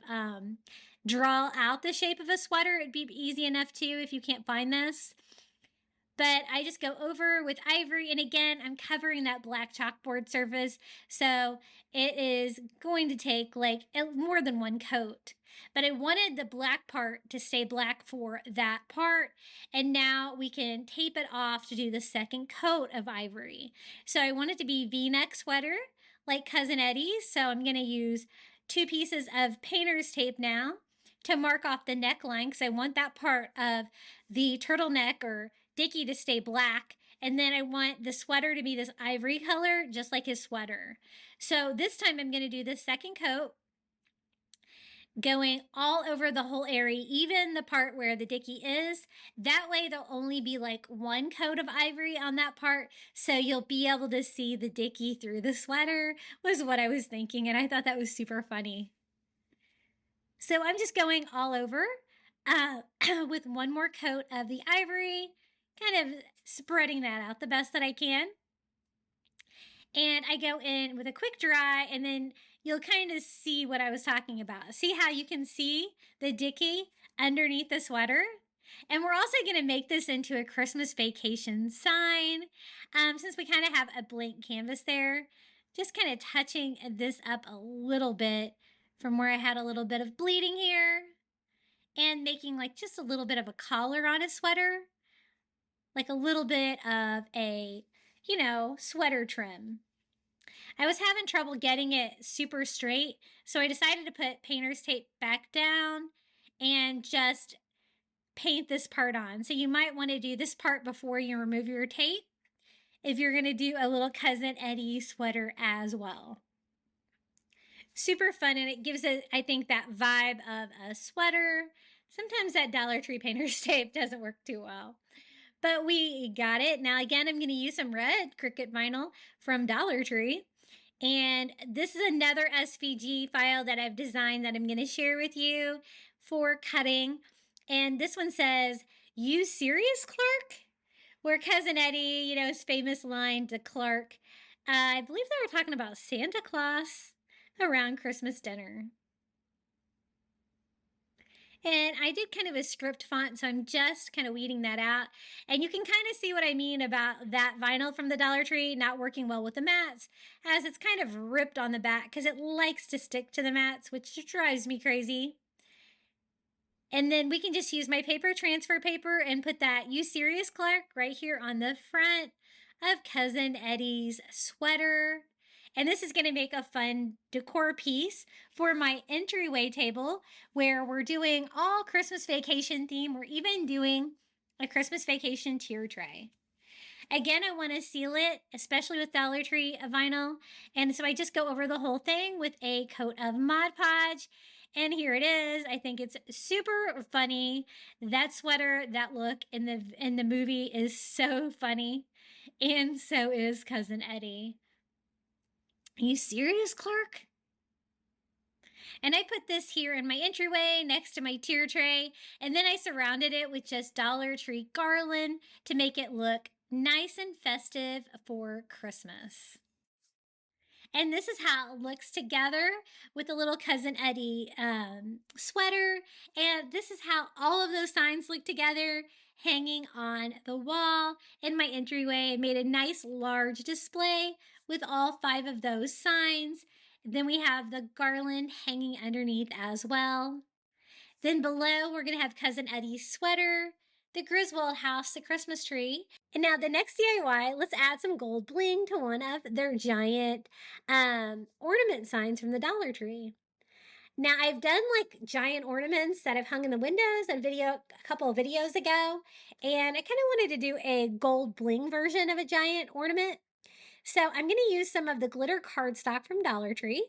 draw out the shape of a sweater. It'd be easy enough too if you can't find this. But I just go over with ivory, and again, I'm covering that black chalkboard surface, so it is going to take like more than one coat. But I wanted the black part to stay black for that part, and now we can tape it off to do the second coat of ivory. So I want it to be V-neck sweater, like Cousin Eddie's, so I'm going to use 2 pieces of painter's tape now to mark off the neckline, because I want that part of the turtleneck or Dickie to stay black, and then I want the sweater to be this ivory color, just like his sweater. So this time I'm going to do the second coat, going all over the whole area, even the part where the Dickie is. That way there'll only be like one coat of ivory on that part, so you'll be able to see the Dickie through the sweater, was what I was thinking, and I thought that was super funny. So I'm just going all over with one more coat of the ivory, kind of spreading that out the best that I can. And I go in with a quick dry, and then you'll kind of see what I was talking about. See how you can see the Dickie underneath the sweater? And we're also going to make this into a Christmas vacation sign. Since we kind of have a blank canvas there, just kind of touching this up a little bit from where I had a little bit of bleeding here, and making like just a little bit of a collar on a sweater, like a little bit of a, you know, sweater trim. I was having trouble getting it super straight, so I decided to put painter's tape back down and just paint this part on. So you might want to do this part before you remove your tape if you're going to do a little Cousin Eddie sweater as well. Super fun, and it gives it, I think, that vibe of a sweater. Sometimes that Dollar Tree painter's tape doesn't work too well, but we got it. Now again, I'm going to use some red Cricut vinyl from Dollar Tree, and this is another SVG file that I've designed that I'm going to share with you for cutting. And this one says, "You serious, Clark?" Where Cousin Eddie, you know, his famous line to Clark, I believe they were talking about Santa Claus around Christmas dinner. And I did kind of a script font, so I'm just kind of weeding that out. And you can kind of see what I mean about that vinyl from the Dollar Tree not working well with the mats, as it's kind of ripped on the back because it likes to stick to the mats, which drives me crazy. And then we can just use my paper transfer paper and put that "You serious, Clark?" right here on the front of Cousin Eddie's sweater. And this is going to make a fun decor piece for my entryway table, where we're doing all Christmas vacation theme. We're even doing a Christmas vacation tier tray. Again, I want to seal it, especially with Dollar Tree vinyl. And so I just go over the whole thing with a coat of Mod Podge. And here it is. I think it's super funny. That sweater, that look in the movie is so funny. And so is Cousin Eddie. Are you serious, Clark? And I put this here in my entryway next to my tier tray. And then I surrounded it with just Dollar Tree garland to make it look nice and festive for Christmas. And this is how it looks together with the little Cousin Eddie sweater. And this is how all of those signs look together hanging on the wall in my entryway. I made a nice large display with all 5 of those signs. Then we have the garland hanging underneath as well. Then below, we're going to have Cousin Eddie's sweater, the Griswold house, the Christmas tree. And now the next DIY, let's add some gold bling to one of their giant ornament signs from the Dollar Tree. Now I've done like giant ornaments that I've hung in the windows and a couple of videos ago, and I kind of wanted to do a gold bling version of a giant ornament. So I'm going to use some of the glitter cardstock from Dollar Tree.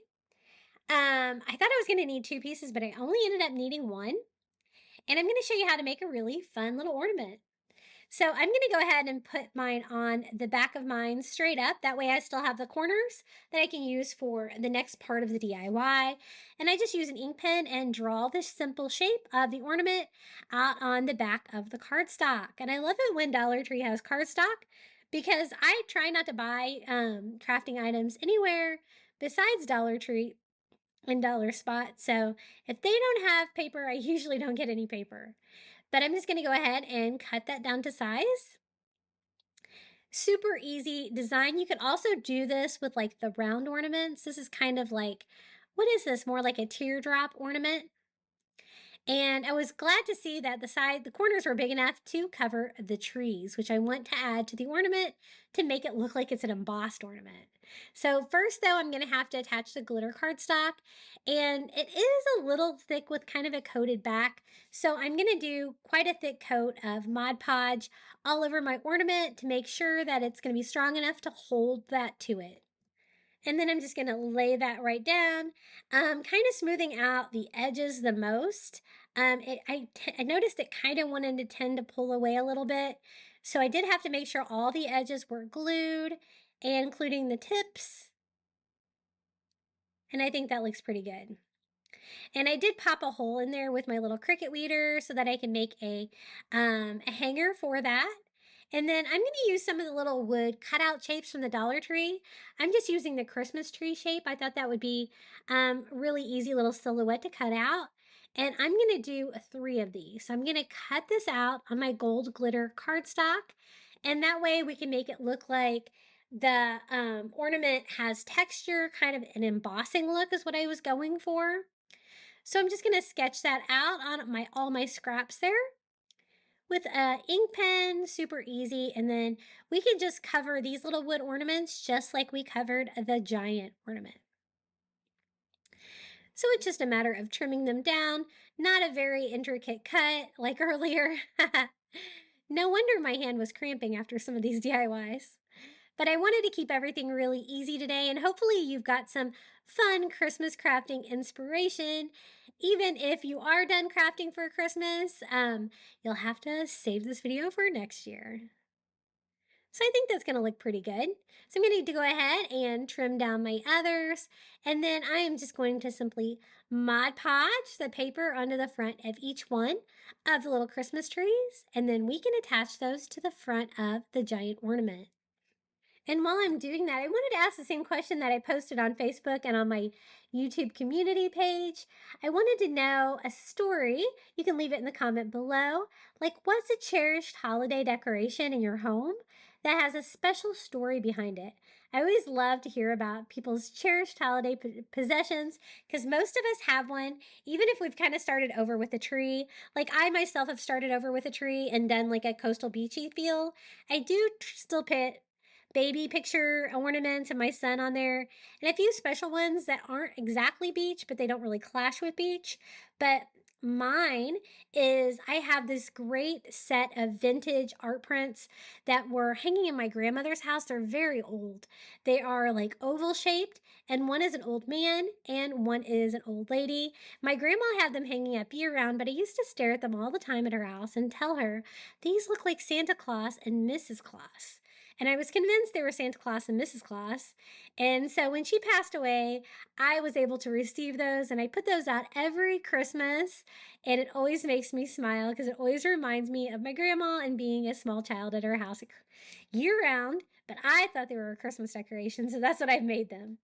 I thought I was going to need 2 pieces, but I only ended up needing 1. And I'm going to show you how to make a really fun little ornament. So I'm going to go ahead and put mine on the back of mine straight up. That way I still have the corners that I can use for the next part of the DIY. And I just use an ink pen and draw this simple shape of the ornament out on the back of the cardstock. And I love it when Dollar Tree has cardstock because I try not to buy crafting items anywhere besides Dollar Tree and Dollar Spot. So if they don't have paper, I usually don't get any paper. But I'm just going to go ahead and cut that down to size. Super easy design. You could also do this with like the round ornaments. This is kind of like, what is this? More like a teardrop ornament. And I was glad to see that the corners were big enough to cover the trees, which I want to add to the ornament to make it look like it's an embossed ornament. So first though, I'm going to have to attach the glitter cardstock, and it is a little thick with kind of a coated back. So I'm going to do quite a thick coat of Mod Podge all over my ornament to make sure that it's going to be strong enough to hold that to it. And then I'm just going to lay that right down, kind of smoothing out the edges the most. I noticed it kind of wanted to tend to pull away a little bit. So I did have to make sure all the edges were glued, including the tips. And I think that looks pretty good. And I did pop a hole in there with my little Cricut weeder so that I can make a hanger for that. And then I'm going to use some of the little wood cutout shapes from the Dollar Tree. I'm just using the Christmas tree shape. I thought that would be really easy little silhouette to cut out. And I'm going to do 3 of these. So I'm going to cut this out on my gold glitter cardstock. And that way we can make it look like the ornament has texture, kind of an embossing look is what I was going for. So I'm just going to sketch that out on all my scraps there with a ink pen, super easy. And then we can just cover these little wood ornaments just like we covered the giant ornament. So it's just a matter of trimming them down. Not a very intricate cut like earlier. No wonder my hand was cramping after some of these DIYs. But I wanted to keep everything really easy today, and hopefully you've got some fun Christmas crafting inspiration. Even if you are done crafting for Christmas, you'll have to save this video for next year. So I think that's going to look pretty good. So I'm going to go ahead and trim down my others, and then I am just going to simply Mod Podge the paper onto the front of each one of the little Christmas trees, and then we can attach those to the front of the giant ornament. And while I'm doing that, I wanted to ask the same question that I posted on Facebook and on my YouTube community page. I wanted to know a story. You can leave it in the comment below. Like, what's a cherished holiday decoration in your home that has a special story behind it? I always love to hear about people's cherished holiday possessions because most of us have one, even if we've kind of started over with a tree. Like I myself have started over with a tree and done like a coastal beachy feel. I do still put baby picture ornaments and my son on there, and a few special ones that aren't exactly beach, but they don't really clash with beach. But Mine is I have this great set of vintage art prints that were hanging in my grandmother's house. They're very old. They are like oval shaped, and one is an old man and one is an old lady. My grandma had them hanging up year round, but I used to stare at them all the time at her house and tell her, these look like Santa Claus and Mrs. Claus. And I was convinced they were Santa Claus and Mrs. Claus. And so when she passed away, I was able to receive those, and I put those out every Christmas, and it always makes me smile because it always reminds me of my grandma and being a small child at her house year round. But I thought they were a Christmas decoration, so that's what I've made them.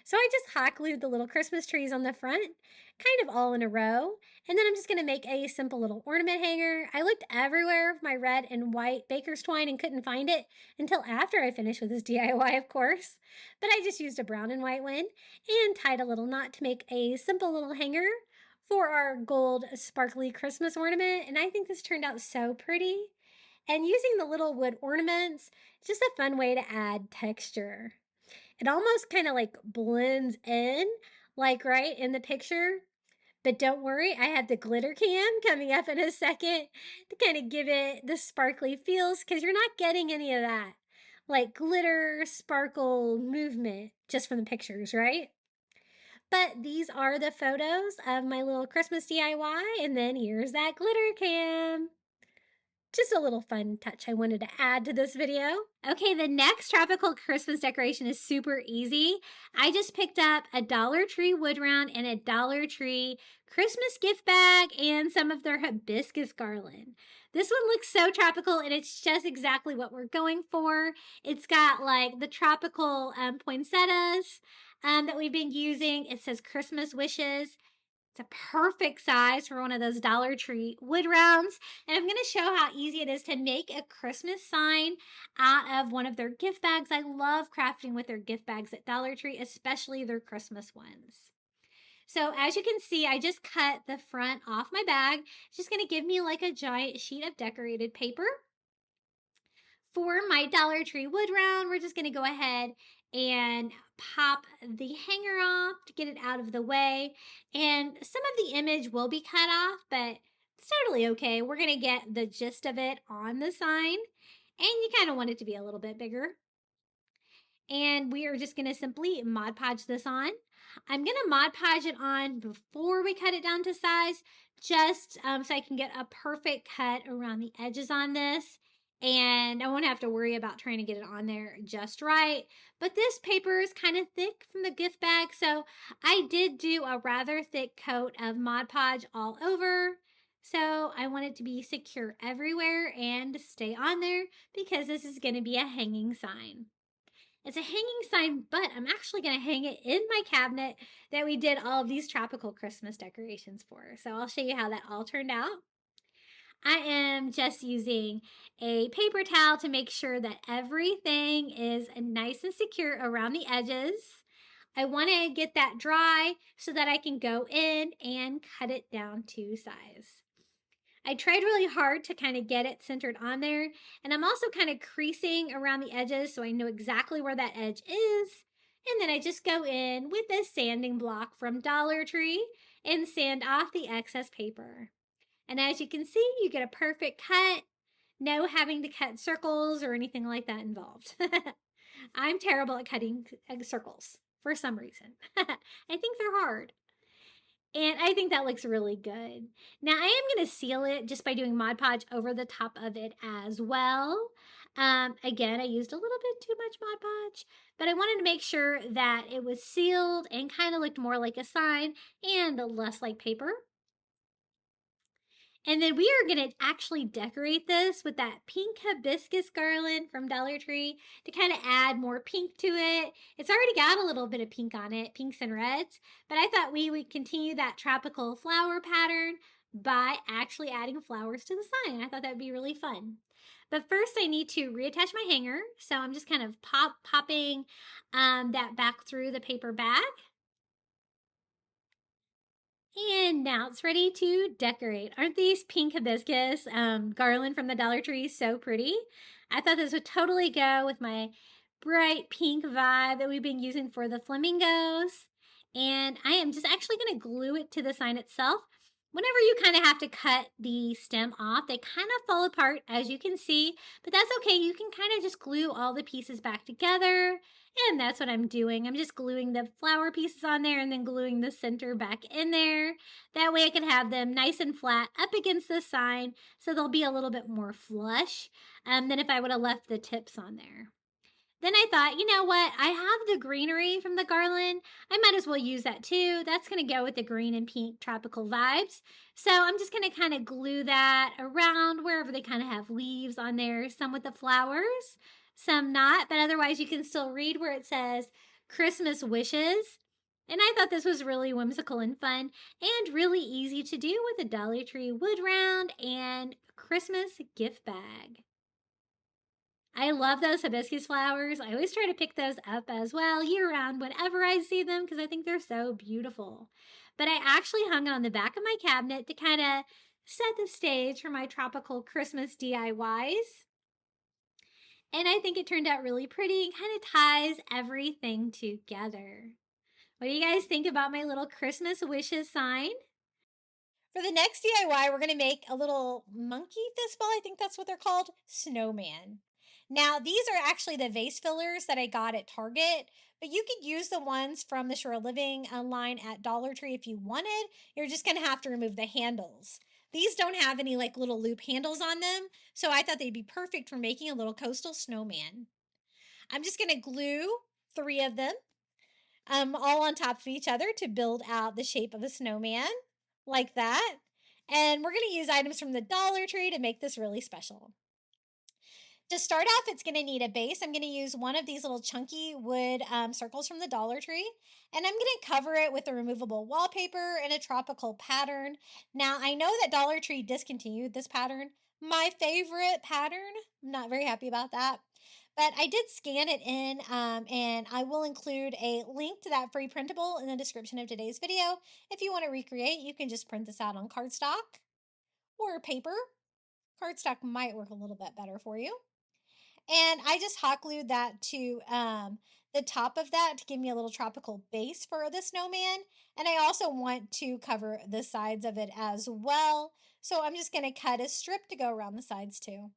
So I just hot glued the little Christmas trees on the front, kind of all in a row, and then I'm just going to make a simple little ornament hanger. I looked everywhere for my red and white baker's twine and couldn't find it until after I finished with this DIY, of course. But I just used a brown and white one and tied a little knot to make a simple little hanger for our gold sparkly Christmas ornament. And I think this turned out so pretty. And using the little wood ornaments, it's just a fun way to add texture. It almost kind of like blends in, like right in the picture. But don't worry, I have the glitter cam coming up in a second to kind of give it the sparkly feels, because you're not getting any of that like glitter, sparkle movement just from the pictures, right? But these are the photos of my little Christmas DIY, and then here's that glitter cam. Just a little fun touch I wanted to add to this video. Okay, the next tropical Christmas decoration is super easy. I just picked up a Dollar Tree wood round and a Dollar Tree Christmas gift bag and some of their hibiscus garland. This one looks so tropical, and it's just exactly what we're going for. It's got like the tropical poinsettias that we've been using. It says Christmas wishes. It's a perfect size for one of those Dollar Tree wood rounds. And I'm going to show how easy it is to make a Christmas sign out of one of their gift bags. I love crafting with their gift bags at Dollar Tree, especially their Christmas ones. So as you can see, I just cut the front off my bag. It's just going to give me like a giant sheet of decorated paper. For my Dollar Tree wood round, we're just going to go ahead and pop the hanger off to get it out of the way. And some of the image will be cut off, but it's totally okay. We're going to get the gist of it on the sign, and you kind of want it to be a little bit bigger. And we are just going to simply Mod Podge this on. I'm going to Mod Podge it on before we cut it down to size, just so I can get a perfect cut around the edges on this. And I won't have to worry about trying to get it on there just right. But this paper is kind of thick from the gift bag, so I did do a rather thick coat of Mod Podge all over. So I want it to be secure everywhere and stay on there, because this is going to be a hanging sign. It's a hanging sign, but I'm actually going to hang it in my cabinet that we did all of these tropical Christmas decorations for. So I'll show you how that all turned out. I am just using a paper towel to make sure that everything is nice and secure around the edges. I want to get that dry so that I can go in and cut it down to size. I tried really hard to kind of get it centered on there, and I'm also kind of creasing around the edges so I know exactly where that edge is. And then I just go in with this sanding block from Dollar Tree and sand off the excess paper. And as you can see, you get a perfect cut. No having to cut circles or anything like that involved. I'm terrible at cutting circles for some reason. I think they're hard. And I think that looks really good. Now I am going to seal it just by doing Mod Podge over the top of it as well. Again, I used a little bit too much Mod Podge, but I wanted to make sure that it was sealed and kind of looked more like a sign and less like paper. And then we are going to actually decorate this with that pink hibiscus garland from Dollar Tree to kind of add more pink to it. It's already got a little bit of pink on it, pinks and reds, but I thought we would continue that tropical flower pattern by actually adding flowers to the sign. I thought that would be really fun. But first I need to reattach my hanger, so I'm just kind of popping that back through the paper bag. And now it's ready to decorate. Aren't these pink hibiscus garland from the Dollar Tree so pretty? I thought this would totally go with my bright pink vibe that we've been using for the flamingos. And I am just actually going to glue it to the sign itself. Whenever you kind of have to cut the stem off, they kind of fall apart as you can see, but that's okay. You can kind of just glue all the pieces back together. And that's what I'm doing. I'm just gluing the flower pieces on there and then gluing the center back in there. That way I can have them nice and flat up against the sign so they'll be a little bit more flush than if I would have left the tips on there. Then I thought, you know what? I have the greenery from the Garland. I might as well use that too. That's going to go with the green and pink tropical vibes. So I'm just going to kind of glue that around wherever they kind of have leaves on there. Some with the flowers, some not. But otherwise, you can still read where it says Christmas wishes. And I thought this was really whimsical and fun and really easy to do with a Dollar Tree wood round and Christmas gift bag. I love those hibiscus flowers. I always try to pick those up as well year round whenever I see them because I think they're so beautiful. But I actually hung it on the back of my cabinet to kind of set the stage for my tropical Christmas DIYs. And I think it turned out really pretty and kind of ties everything together. What do you guys think about my little Christmas wishes sign? For the next DIY, we're going to make a little monkey fistball. I think that's what they're called. Snowman. Now, these are actually the vase fillers that I got at Target, but you could use the ones from the Shore Living line at Dollar Tree if you wanted. You're just going to have to remove the handles. These don't have any like little loop handles on them, so I thought they'd be perfect for making a little coastal snowman. I'm just going to glue 3 of them all on top of each other to build out the shape of a snowman like that. And we're going to use items from the Dollar Tree to make this really special. To start off, it's going to need a base. I'm going to use one of these little chunky wood circles from the Dollar Tree, and I'm going to cover it with a removable wallpaper and a tropical pattern. Now, I know that Dollar Tree discontinued this pattern. My favorite pattern. I'm not very happy about that. But I did scan it in, and I will include a link to that free printable in the description of today's video. If you want to recreate, you can just print this out on cardstock or paper. Cardstock might work a little bit better for you. And I just hot glued that to the top of that to give me a little tropical base for the snowman. And I also want to cover the sides of it as well. So I'm just going to cut a strip to go around the sides too.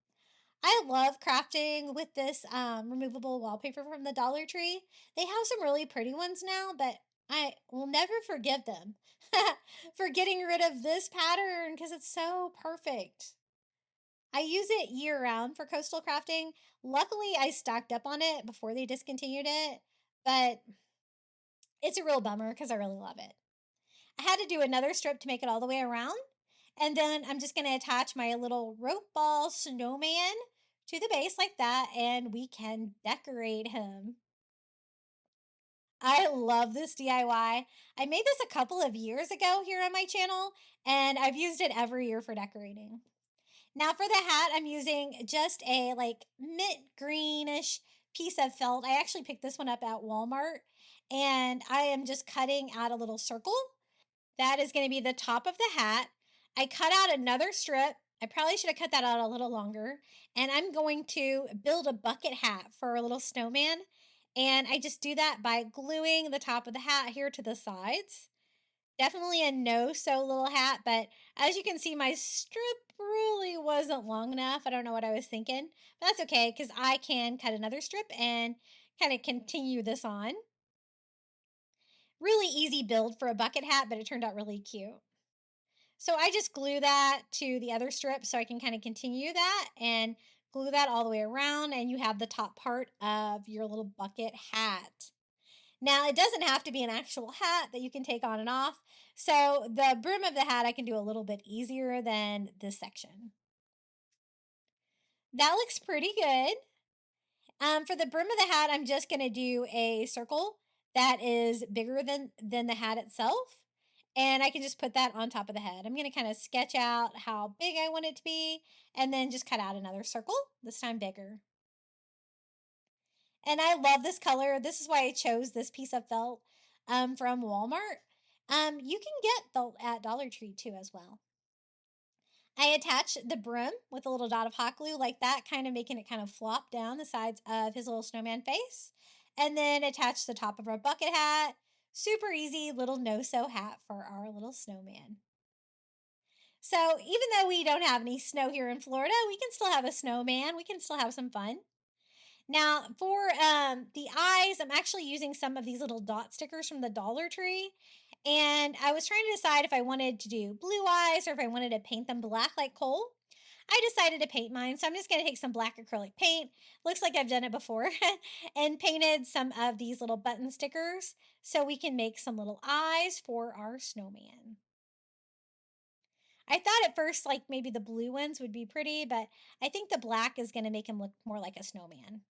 I love crafting with this removable wallpaper from the Dollar Tree. They have some really pretty ones now, but I will never forgive them for getting rid of this pattern because it's so perfect. I use it year round for coastal crafting. Luckily, I stocked up on it before they discontinued it, but it's a real bummer because I really love it. I had to do another strip to make it all the way around. And then I'm just going to attach my little rope ball snowman to the base like that, and we can decorate him. I love this DIY. I made this a couple of years ago here on my channel, and I've used it every year for decorating. Now for the hat, I'm using just a like mint greenish piece of felt. I actually picked this one up at Walmart, and I am just cutting out a little circle. That is going to be the top of the hat. I cut out another strip. I probably should have cut that out a little longer. And I'm going to build a bucket hat for a little snowman. And I just do that by gluing the top of the hat here to the sides. Definitely a no-sew little hat, but as you can see, my strip really wasn't long enough. I don't know what I was thinking, but that's okay because I can cut another strip and kind of continue this on. Really easy build for a bucket hat, but it turned out really cute. So I just glue that to the other strip so I can kind of continue that and glue that all the way around, and you have the top part of your little bucket hat. Now, it doesn't have to be an actual hat that you can take on and off. So the brim of the hat I can do a little bit easier than this section. That looks pretty good. For the brim of the hat, I'm just going to do a circle that is bigger than the hat itself. And I can just put that on top of the head. I'm going to kind of sketch out how big I want it to be and then just cut out another circle, this time bigger. And I love this color. This is why I chose this piece of felt from Walmart. You can get felt at Dollar Tree too as well. I attach the brim with a little dot of hot glue like that, kind of making it kind of flop down the sides of his little snowman face. And then attach the top of our bucket hat. Super easy little no-sew hat for our little snowman. So even though we don't have any snow here in Florida, we can still have a snowman. We can still have some fun. Now, for the eyes, I'm actually using some of these little dot stickers from the Dollar Tree. And I was trying to decide if I wanted to do blue eyes or if I wanted to paint them black like Cole. I decided to paint mine, so I'm just going to take some black acrylic paint. Looks like I've done it before. And painted some of these little button stickers so we can make some little eyes for our snowman. I thought at first like maybe the blue ones would be pretty, but I think the black is going to make him look more like a snowman.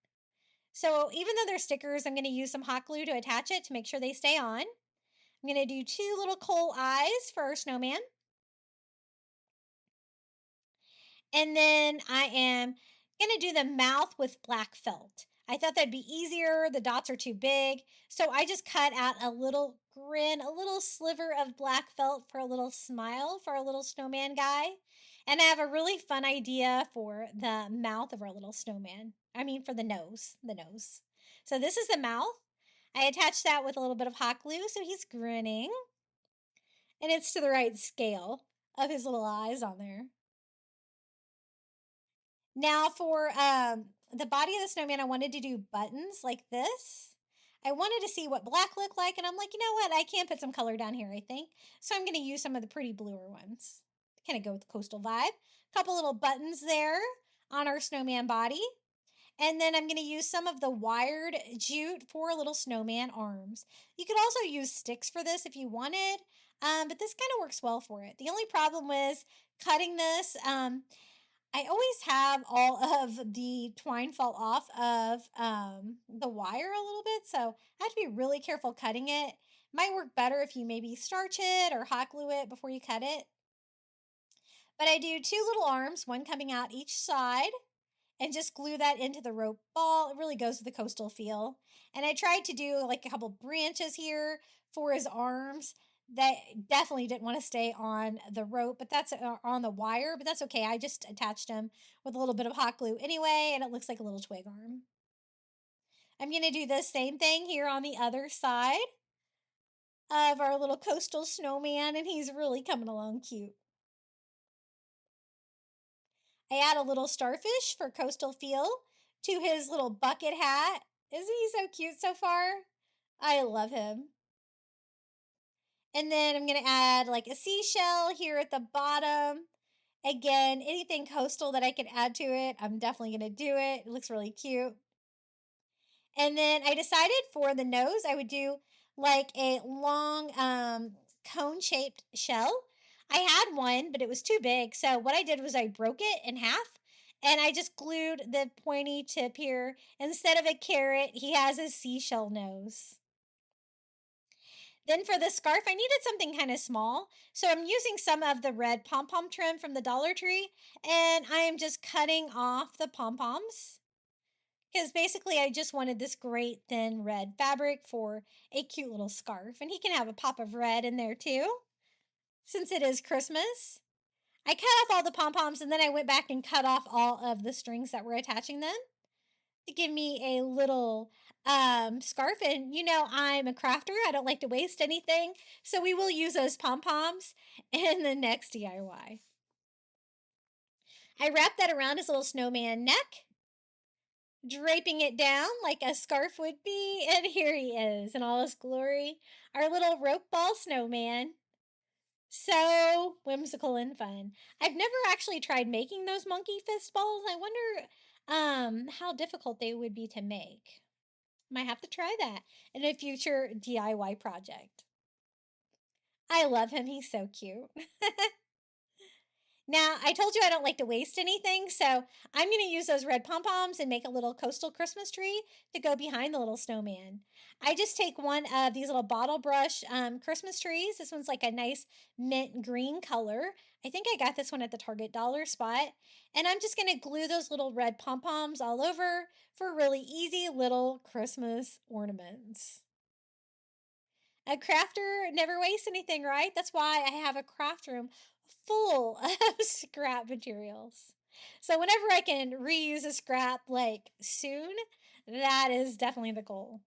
So even though they're stickers, I'm going to use some hot glue to attach it to make sure they stay on. I'm going to do two little coal eyes for our snowman. And then I am going to do the mouth with black felt. I thought that'd be easier. The dots are too big. So I just cut out a little grin, a little sliver of black felt for a little smile for our little snowman guy. And I have a really fun idea for the mouth of our little snowman. I mean, for the nose, the nose. So this is the mouth. I attached that with a little bit of hot glue so he's grinning. And it's to the right scale of his little eyes on there. Now for the body of the snowman, I wanted to do buttons like this. I wanted to see what black looked like, and I'm like, you know what? I can put some color down here, I think. So I'm going to use some of the pretty bluer ones to kind of go with the coastal vibe. A couple little buttons there on our snowman body. And then I'm going to use some of the wired jute for little snowman arms. You could also use sticks for this if you wanted, but this kind of works well for it. The only problem was cutting this. I always have all of the twine fall off of the wire a little bit, so I have to be really careful cutting it. Might work better if you maybe starch it or hot glue it before you cut it. But I do two little arms, one coming out each side, and just glue that into the rope ball. It really goes with the coastal feel. And I tried to do like a couple branches here for his arms that definitely didn't want to stay on the rope, but that's on the wire, but that's okay. I just attached them with a little bit of hot glue anyway, and it looks like a little twig arm. I'm going to do the same thing here on the other side of our little coastal snowman, and he's really coming along cute. I add a little starfish for coastal feel to his little bucket hat. Isn't he so cute so far? I love him. And then I'm going to add like a seashell here at the bottom. Again, anything coastal that I can add to it, I'm definitely going to do it. It looks really cute. And then I decided for the nose, I would do like a long cone shaped shell. I had one, but it was too big. So what I did was I broke it in half and I just glued the pointy tip here. Instead of a carrot, he has a seashell nose. Then for the scarf, I needed something kind of small. So I'm using some of the red pom pom trim from the Dollar Tree and I am just cutting off the pom poms because basically I just wanted this great thin red fabric for a cute little scarf. And he can have a pop of red in there too, since it is Christmas. I cut off all the pom-poms and then I went back and cut off all of the strings that were attaching them to give me a little scarf. And you know, I'm a crafter. I don't like to waste anything. So we will use those pom-poms in the next DIY. I wrapped that around his little snowman neck, draping it down like a scarf would be. And here he is in all his glory, our little rope ball snowman. So whimsical and fun. I've never actually tried making those monkey fist balls. I wonder how difficult they would be to make. Might have to try that in a future DIY project. I love him. He's so cute. Now, I told you I don't like to waste anything, so I'm going to use those red pom-poms and make a little coastal Christmas tree to go behind the little snowman. I just take one of these little bottle brush Christmas trees. This one's like a nice mint green color. I think I got this one at the Target dollar spot. And I'm just going to glue those little red pom-poms all over for really easy little Christmas ornaments. A crafter never wastes anything, right? That's why I have a craft room full of scrap materials. So whenever I can reuse a scrap like soon, that is definitely the goal.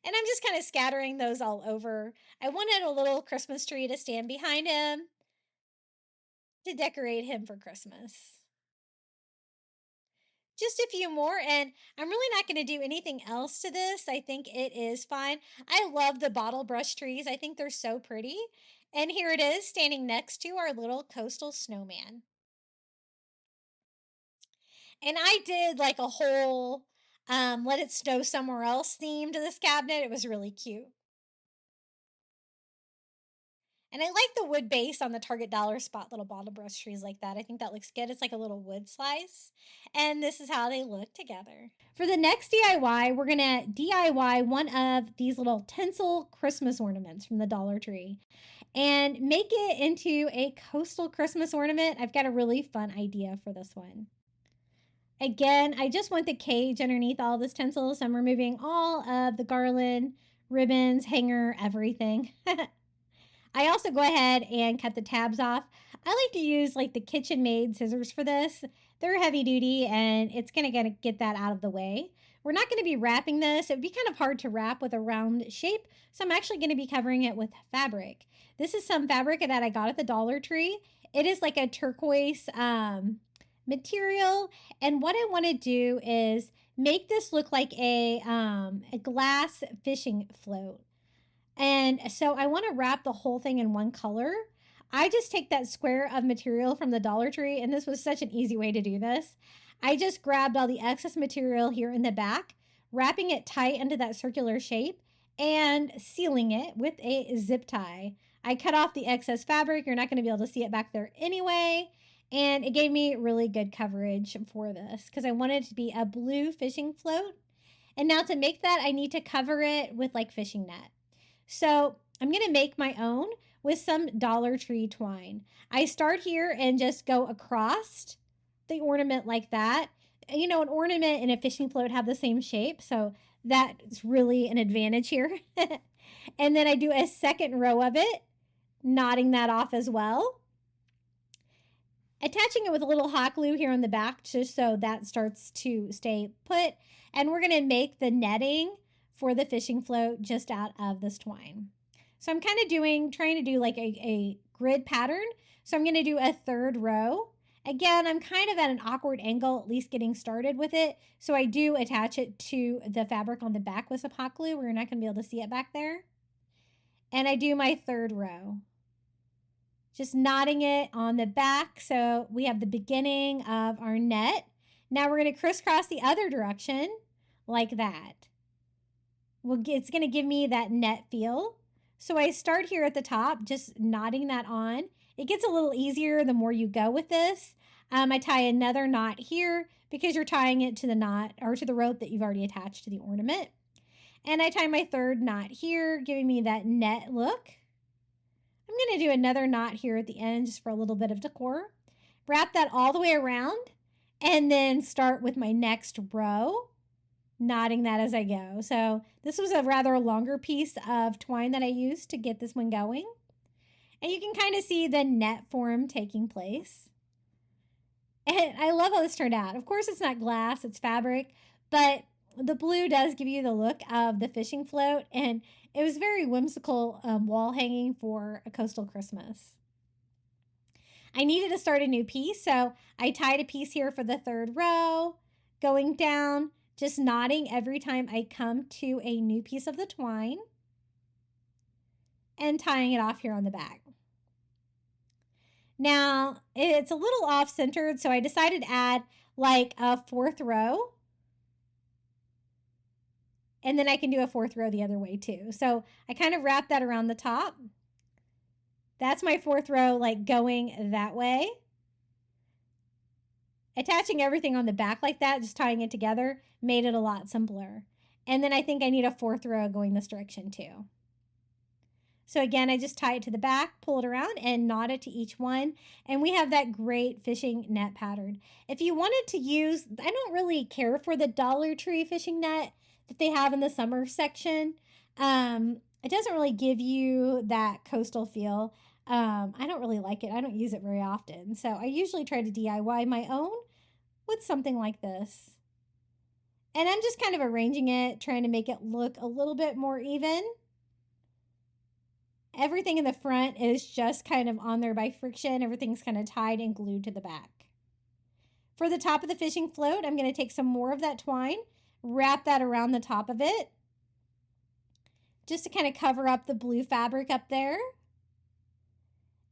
And I'm just kind of scattering those all over. I wanted a little Christmas tree to stand behind him. to decorate him for Christmas. Just a few more, and I'm really not going to do anything else to this. I think it is fine. I love the bottle brush trees. I think they're so pretty. And here it is standing next to our little coastal snowman. And I did like a whole let it snow somewhere else theme to this cabinet. It was really cute. And I like the wood base on the Target Dollar Spot little bottle brush trees like that. I think that looks good. It's like a little wood slice. And this is how they look together. For the next DIY, we're going to DIY one of these little tinsel Christmas ornaments from the Dollar Tree and make it into a coastal Christmas ornament. I've got a really fun idea for this one. Again, I just want the cage underneath all this tinsel, so I'm removing all of the garland, ribbons, hanger, everything. I also go ahead and cut the tabs off. I like to use like the kitchen made scissors for this. They're heavy duty and it's gonna get that out of the way. We're not gonna be wrapping this. It would be kind of hard to wrap with a round shape, so I'm actually gonna be covering it with fabric. This is some fabric that I got at the Dollar Tree. It is like a turquoise material, and what I wanna do is make this look like a glass fishing float. And so I want to wrap the whole thing in one color. I just take that square of material from the Dollar Tree, and this was such an easy way to do this. I just grabbed all the excess material here in the back, wrapping it tight into that circular shape, and sealing it with a zip tie. I cut off the excess fabric. You're not going to be able to see it back there anyway. And it gave me really good coverage for this because I wanted it to be a blue fishing float. And now to make that, I need to cover it with like fishing net. So I'm going to make my own with some Dollar Tree twine. I start here and just go across the ornament like that. You know, an ornament and a fishing float have the same shape, so that's really an advantage here. And then I do a second row of it, knotting that off as well. Attaching it with a little hot glue here on the back just so that starts to stay put. And we're going to make the netting for the fishing float just out of this twine. So I'm kind of trying to do like a grid pattern. So I'm going to do a third row. Again, I'm kind of at an awkward angle, at least getting started with it. So I do attach it to the fabric on the back with some hot glue. We're not going to be able to see it back there. And I do my third row. Just knotting it on the back so we have the beginning of our net. Now we're going to crisscross the other direction like that. It's going to give me that net feel. So I start here at the top, just knotting that on. It gets a little easier the more you go with this. I tie another knot here because you're tying it to the knot or to the rope that you've already attached to the ornament. And I tie my third knot here, giving me that net look. I'm going to do another knot here at the end just for a little bit of decor. Wrap that all the way around and then start with my next row, knotting that as I go. So this was a rather longer piece of twine that I used to get this one going. And you can kind of see the net form taking place. And I love how this turned out. Of course, it's not glass, it's fabric, but the blue does give you the look of the fishing float, and it was very whimsical wall hanging for a coastal Christmas. I needed to start a new piece, so I tied a piece here for the third row, going down, just knotting every time I come to a new piece of the twine, and tying it off here on the back. Now, it's a little off-centered, so I decided to add like a fourth row. And then I can do a fourth row the other way too. So I kind of wrap that around the top. That's my fourth row, like going that way. Attaching everything on the back like that, just tying it together, made it a lot simpler. And then I think I need a fourth row going this direction too. So again, I just tie it to the back, pull it around, and knot it to each one. And we have that great fishing net pattern. If you wanted to use, I don't really care for the Dollar Tree fishing net that they have in the summer section. It doesn't really give you that coastal feel. I don't really like it. I don't use it very often. So I usually try to DIY my own with something like this. And I'm just kind of arranging it, trying to make it look a little bit more even. Everything in the front is just kind of on there by friction. Everything's kind of tied and glued to the back. For the top of the fishing float, I'm going to take some more of that twine, wrap that around the top of it, just to kind of cover up the blue fabric up there.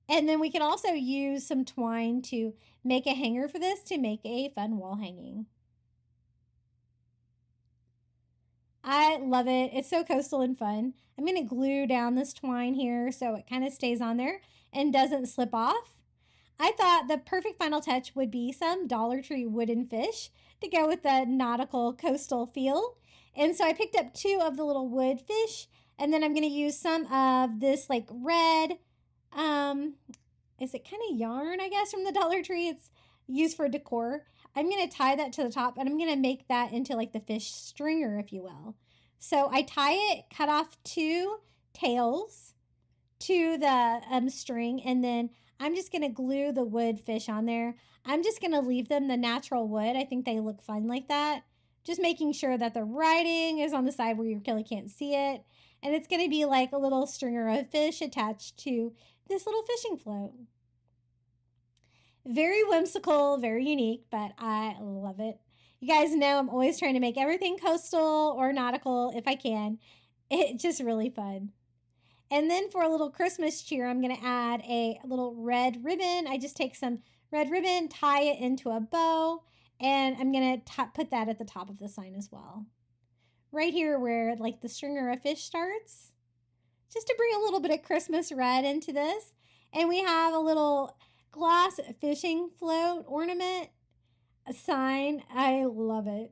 And then we can also use some twine to make a hanger for this to make a fun wall hanging. I love it. It's so coastal and fun. I'm going to glue down this twine here so it kind of stays on there and doesn't slip off. I thought the perfect final touch would be some Dollar Tree wooden fish to go with the nautical coastal feel. And so I picked up 2 of the little wood fish, and then I'm going to use some of this like red, is it kind of yarn, I guess, from the Dollar Tree? It's used for decor. I'm going to tie that to the top, and I'm going to make that into like the fish stringer, if you will. So I tie it, cut off 2 tails to the string, and then I'm just going to glue the wood fish on there. I'm just going to leave them the natural wood. I think they look fun like that. Just making sure that the writing is on the side where you really can't see it. And it's going to be like a little stringer of fish attached to this little fishing float. Very whimsical, very unique, but I love it. You guys know I'm always trying to make everything coastal or nautical if I can. It's just really fun. And then for a little Christmas cheer, I'm going to add a little red ribbon. I just take some red ribbon, tie it into a bow, and I'm going to put that at the top of the sign as well. Right here where like the stringer of fish starts. Just to bring a little bit of Christmas red into this. And we have a little glass fishing float ornament, a sign. I love it.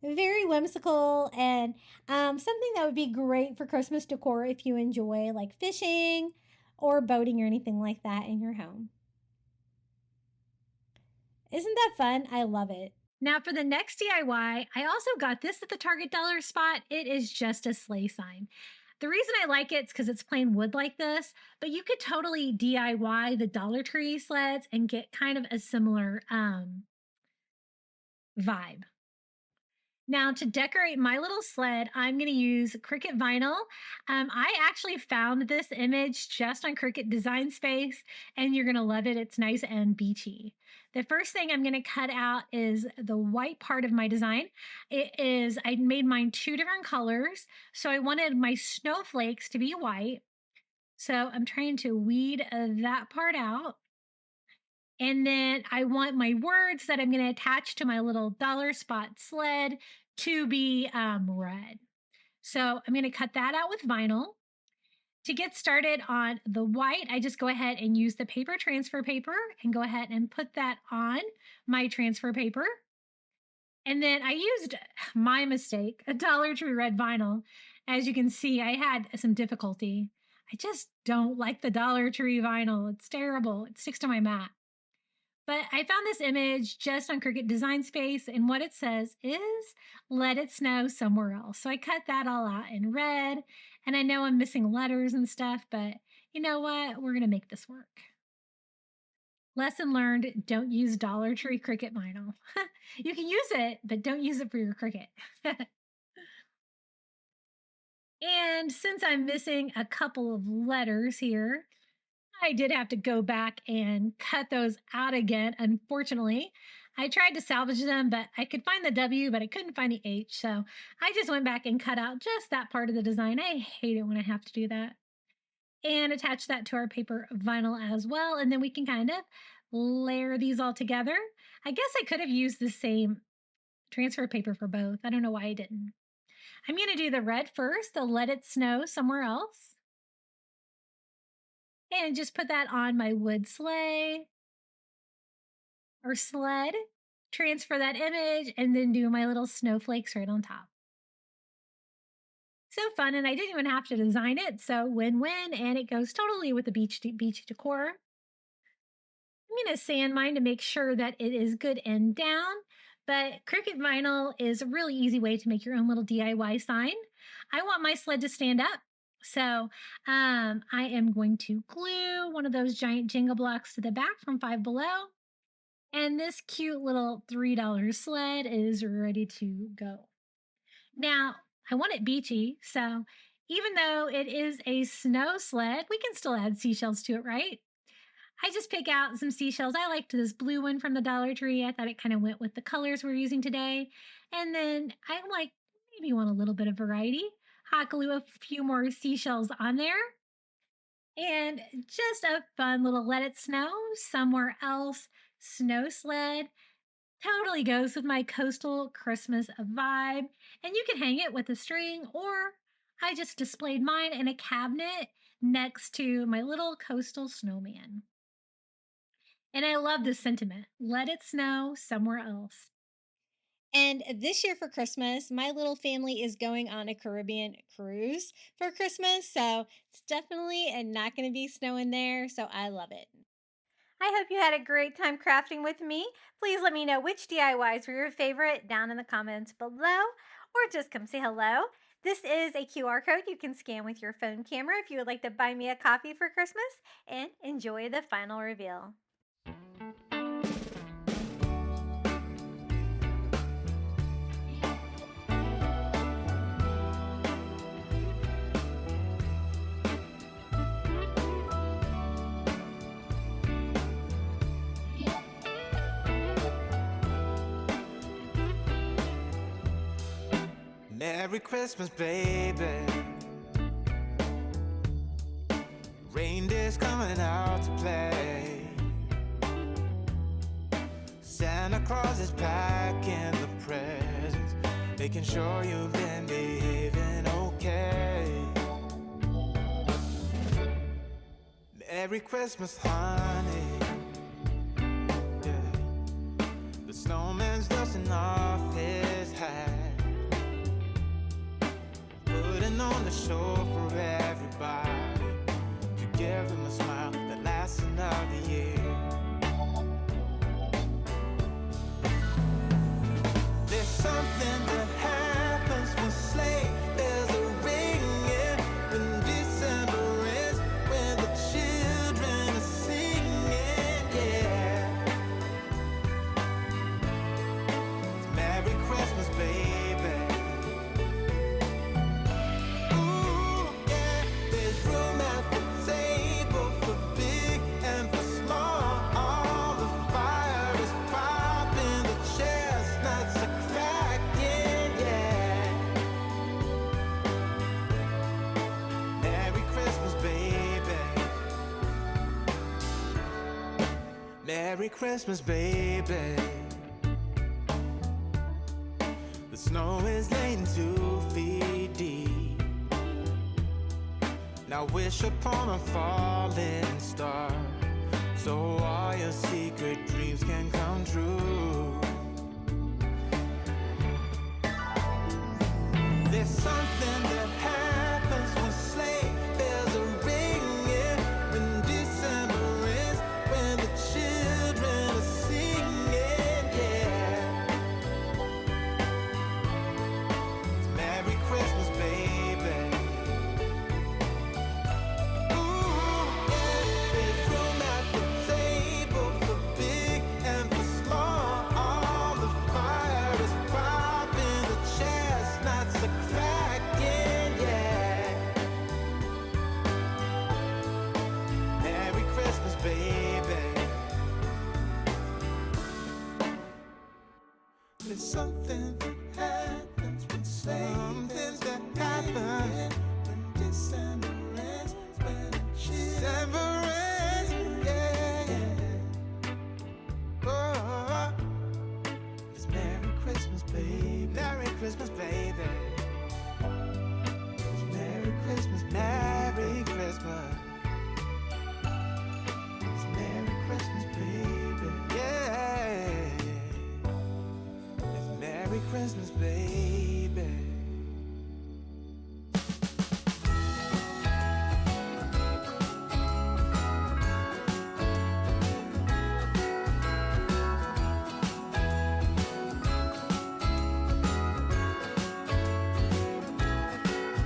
Very whimsical and something that would be great for Christmas decor if you enjoy like fishing or boating or anything like that in your home. Isn't that fun? I love it. Now for the next DIY, I also got this at the Target dollar spot. It is just a sleigh sign. The reason I like it is because it's plain wood like this, but you could totally DIY the Dollar Tree sleds and get kind of a similar vibe. Now to decorate my little sled, I'm going to use Cricut vinyl. I actually found this image just on Cricut Design Space, and you're going to love it. It's nice and beachy. The first thing I'm going to cut out is the white part of my design. I made mine 2 different colors, so I wanted my snowflakes to be white. So I'm trying to weed that part out. And then I want my words that I'm going to attach to my little dollar spot sled to be red. So I'm going to cut that out with vinyl. To get started on the white, I just go ahead and use the paper transfer paper and go ahead and put that on my transfer paper. And then I used, my mistake, a Dollar Tree red vinyl. As you can see, I had some difficulty. I just don't like the Dollar Tree vinyl. It's terrible. It sticks to my mat. But I found this image just on Cricut Design Space, and what it says is, let it snow somewhere else. So I cut that all out in red, and I know I'm missing letters and stuff, but you know what? We're going to make this work. Lesson learned, don't use Dollar Tree Cricut vinyl. You can use it, but don't use it for your Cricut. And since I'm missing a couple of letters here, I did have to go back and cut those out again, unfortunately. I tried to salvage them, but I could find the W, but I couldn't find the H. So I just went back and cut out just that part of the design. I hate it when I have to do that. And attach that to our paper vinyl as well. And then we can kind of layer these all together. I guess I could have used the same transfer paper for both. I don't know why I didn't. I'm going to do the red first, the let it snow somewhere else. And just put that on my wood sleigh or sled, transfer that image, and then do my little snowflakes right on top. So fun, and I didn't even have to design it, so win-win, and it goes totally with the beach decor. I'm going to sand mine to make sure that it is good and down, but Cricut vinyl is a really easy way to make your own little DIY sign. I want my sled to stand up, so I am going to glue one of those giant Jenga blocks to the back from Five Below. And this cute little $3 sled is ready to go. Now, I want it beachy, so Even though it is a snow sled, we can still add seashells to it, right? I just pick out some seashells. I liked this blue one from the Dollar Tree. I thought it kind of went with the colors we're using today. And then I like maybe want a little bit of variety. Hot glue a few more seashells on there. And just a fun little let it snow somewhere else snow sled. Totally goes with my coastal Christmas vibe. And you can hang it with a string, or I just displayed mine in a cabinet next to my little coastal snowman. And I love this sentiment. Let it snow somewhere else. And this year for Christmas, my little family is going on a Caribbean cruise for Christmas. So it's definitely not going to be snowing there. So I love it. I hope you had a great time crafting with me. Please let me know which DIYs were your favorite down in the comments below, or just come say hello. This is a QR code you can scan with your phone camera if you would like to buy me a coffee for Christmas, and enjoy the final reveal. Merry Christmas, baby. Reindeer's coming out to play. Santa Claus is packing the presents, making sure you've been behaving okay. Merry Christmas, honey. Yeah. The snowman's dusting off his hat, putting on the show for everybody, to give them a smile that lasts another year. There's something that happens when sleigh bells are ringing, when December ends, when the children are singing, yeah. It's Merry Christmas, baby. Merry Christmas, baby. The snow is laying 2 feet deep. Now wish upon a falling star, so all your secret dreams can come true. There's something that happens when sleigh bells are ringing, when December ends, when the children are singing, yeah. It's Merry Christmas, baby. Ooh, yeah. There's room at the table for big and for small. All the fire is popping, the chestnuts are cracking, yeah. Merry Christmas, baby. There's something that happens when something that happens when December ends, when December ends, yeah. Oh, it's Merry Christmas, baby. Merry Christmas, baby. It's Merry Christmas, Merry Christmas. It's Merry Christmas, baby. Yeah. It's Merry Christmas, baby.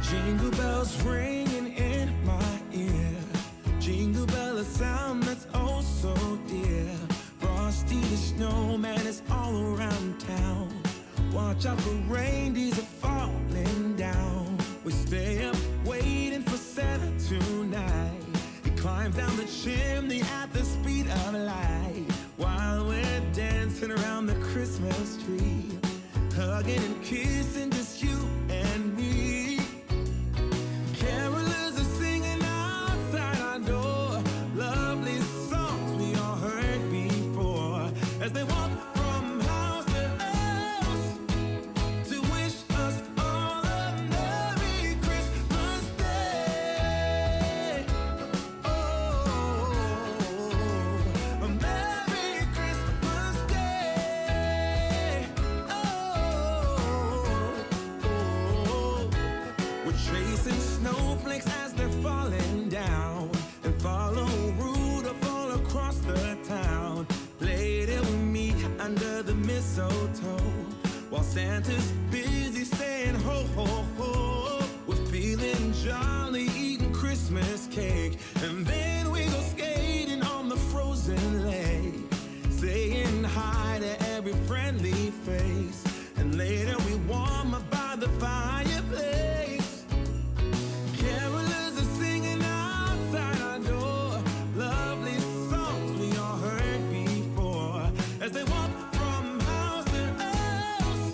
Jingle bells ringing in my ear. Jingle bell, a sound that's oh so dear. Frosty the snowman is all around town. Watch out for reindeers are falling down. We stay up way tonight. He climbs down the chimney at the speed of light while we're dancing around the Christmas tree, hugging and kissing just you and me. Carolers are singing outside our door, lovely songs we all heard before, as they walk from house to house to wish us all a Merry Christmas Day. Oh, a Merry Christmas Day. Oh, we're chasing snowflakes as they're falling down, and follow Rudolph all across the town. Later we meet under the mistletoe, while Santa's busy saying ho, ho, ho. We're feeling jolly, eating Christmas cake, and then we go skating on the frozen lake, saying hi to every friendly face, and later we warm up by the fireplace. Carolers are singing outside our door, lovely songs we all heard before, as they walk from house to house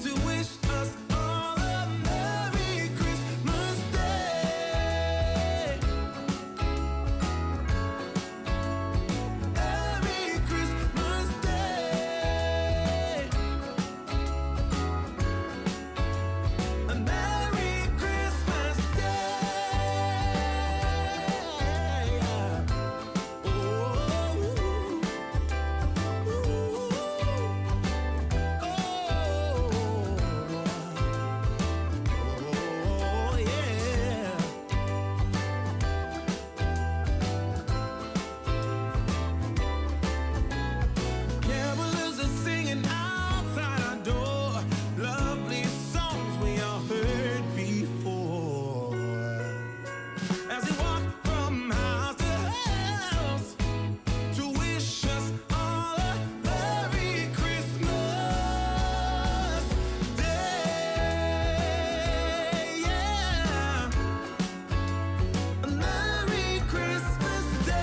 to wish us all a Merry Christmas Day. Merry Christmas Day. A Merry Christmas Day. Oh, yeah. Carolers are singing outside our door, lovely songs we all heard before, as we walk from house to house to wish us all a Merry Christmas Day. Yeah, a Merry Christmas Day.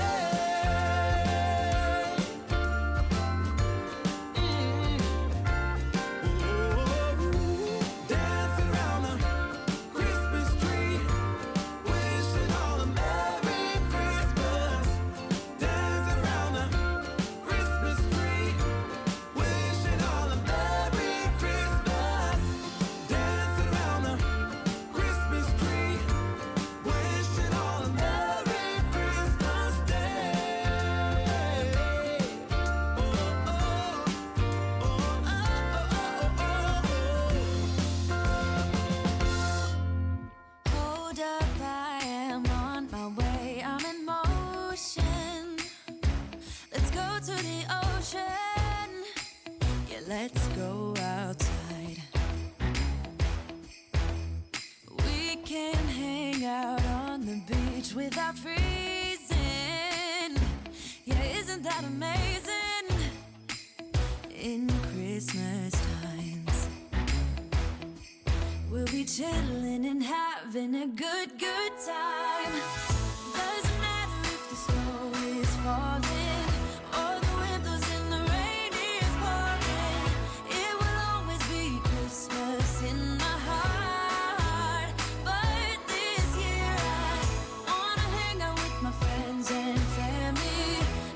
Dancing around the Christmas tree, wishing all a Merry Christmas. Dancing around the Christmas tree, wishing all a Merry Christmas. Dancing around the Christmas tree, wishing all a Merry Christmas Day. Hold up, I am on my way. I'm in motion. Let's go to the ocean. Yeah, let's go outside. We can hang out on the beach without freezing. Yeah, isn't that amazing? In Christmas times, we'll be chilling and having a good time. Doesn't matter if the snow is falling or the wind blows and the rain is pouring. It will always be Christmas in my heart. But this year I wanna hang out with my friends and family,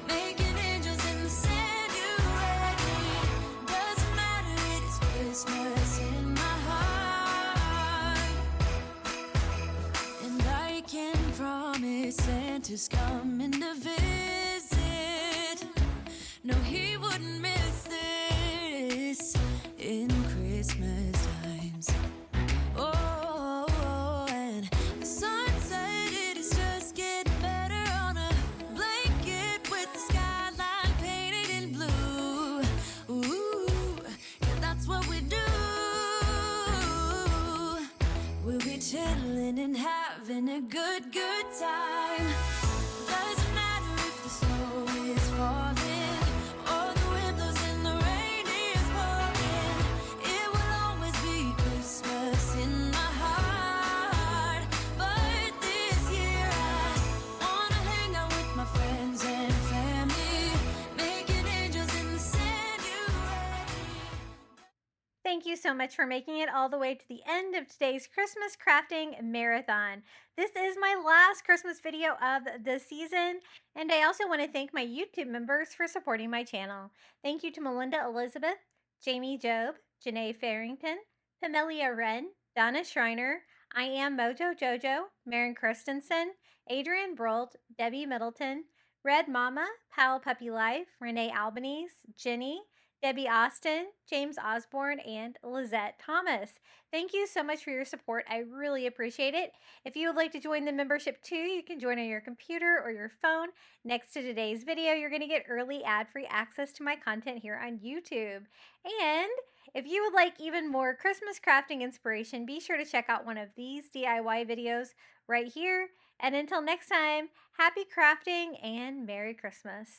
making angels in the sand. You and me. Doesn't matter, it is Christmas in my heart. And I can promise Santa's coming to visit. No, he wouldn't miss this in Christmas times. Oh, and the sunset, it is just getting better on a blanket with the skyline painted in blue. Ooh, yeah, that's what we do. We'll be chilling and having a good time. Doesn't matter if the snow is falling or the wind blows and the rain is pouring. It will always be Christmas in my heart. But this year Thank you so much for making it all the way to the end of today's Christmas crafting marathon. This is my last Christmas video of the season, and I also want to thank my YouTube members for supporting my channel. Thank you to Melinda Elizabeth, Jamie Job, Janae Farrington, Pamelia Wren, Donna Schreiner, I Am Mojo Jojo, Maren Christensen, Adrian Brolt, Debbie Middleton, Red Mama, Pal Puppy Life, Renee Albanese, Jenny, Debbie Austin, James Osborne, and Lizette Thomas. Thank you so much for your support. I really appreciate it. If you would like to join the membership too, you can join on your computer or your phone. Next to today's video, you're going to get early ad-free access to my content here on YouTube. And if you would like even more Christmas crafting inspiration, be sure to check out one of these DIY videos right here. And until next time, happy crafting and Merry Christmas.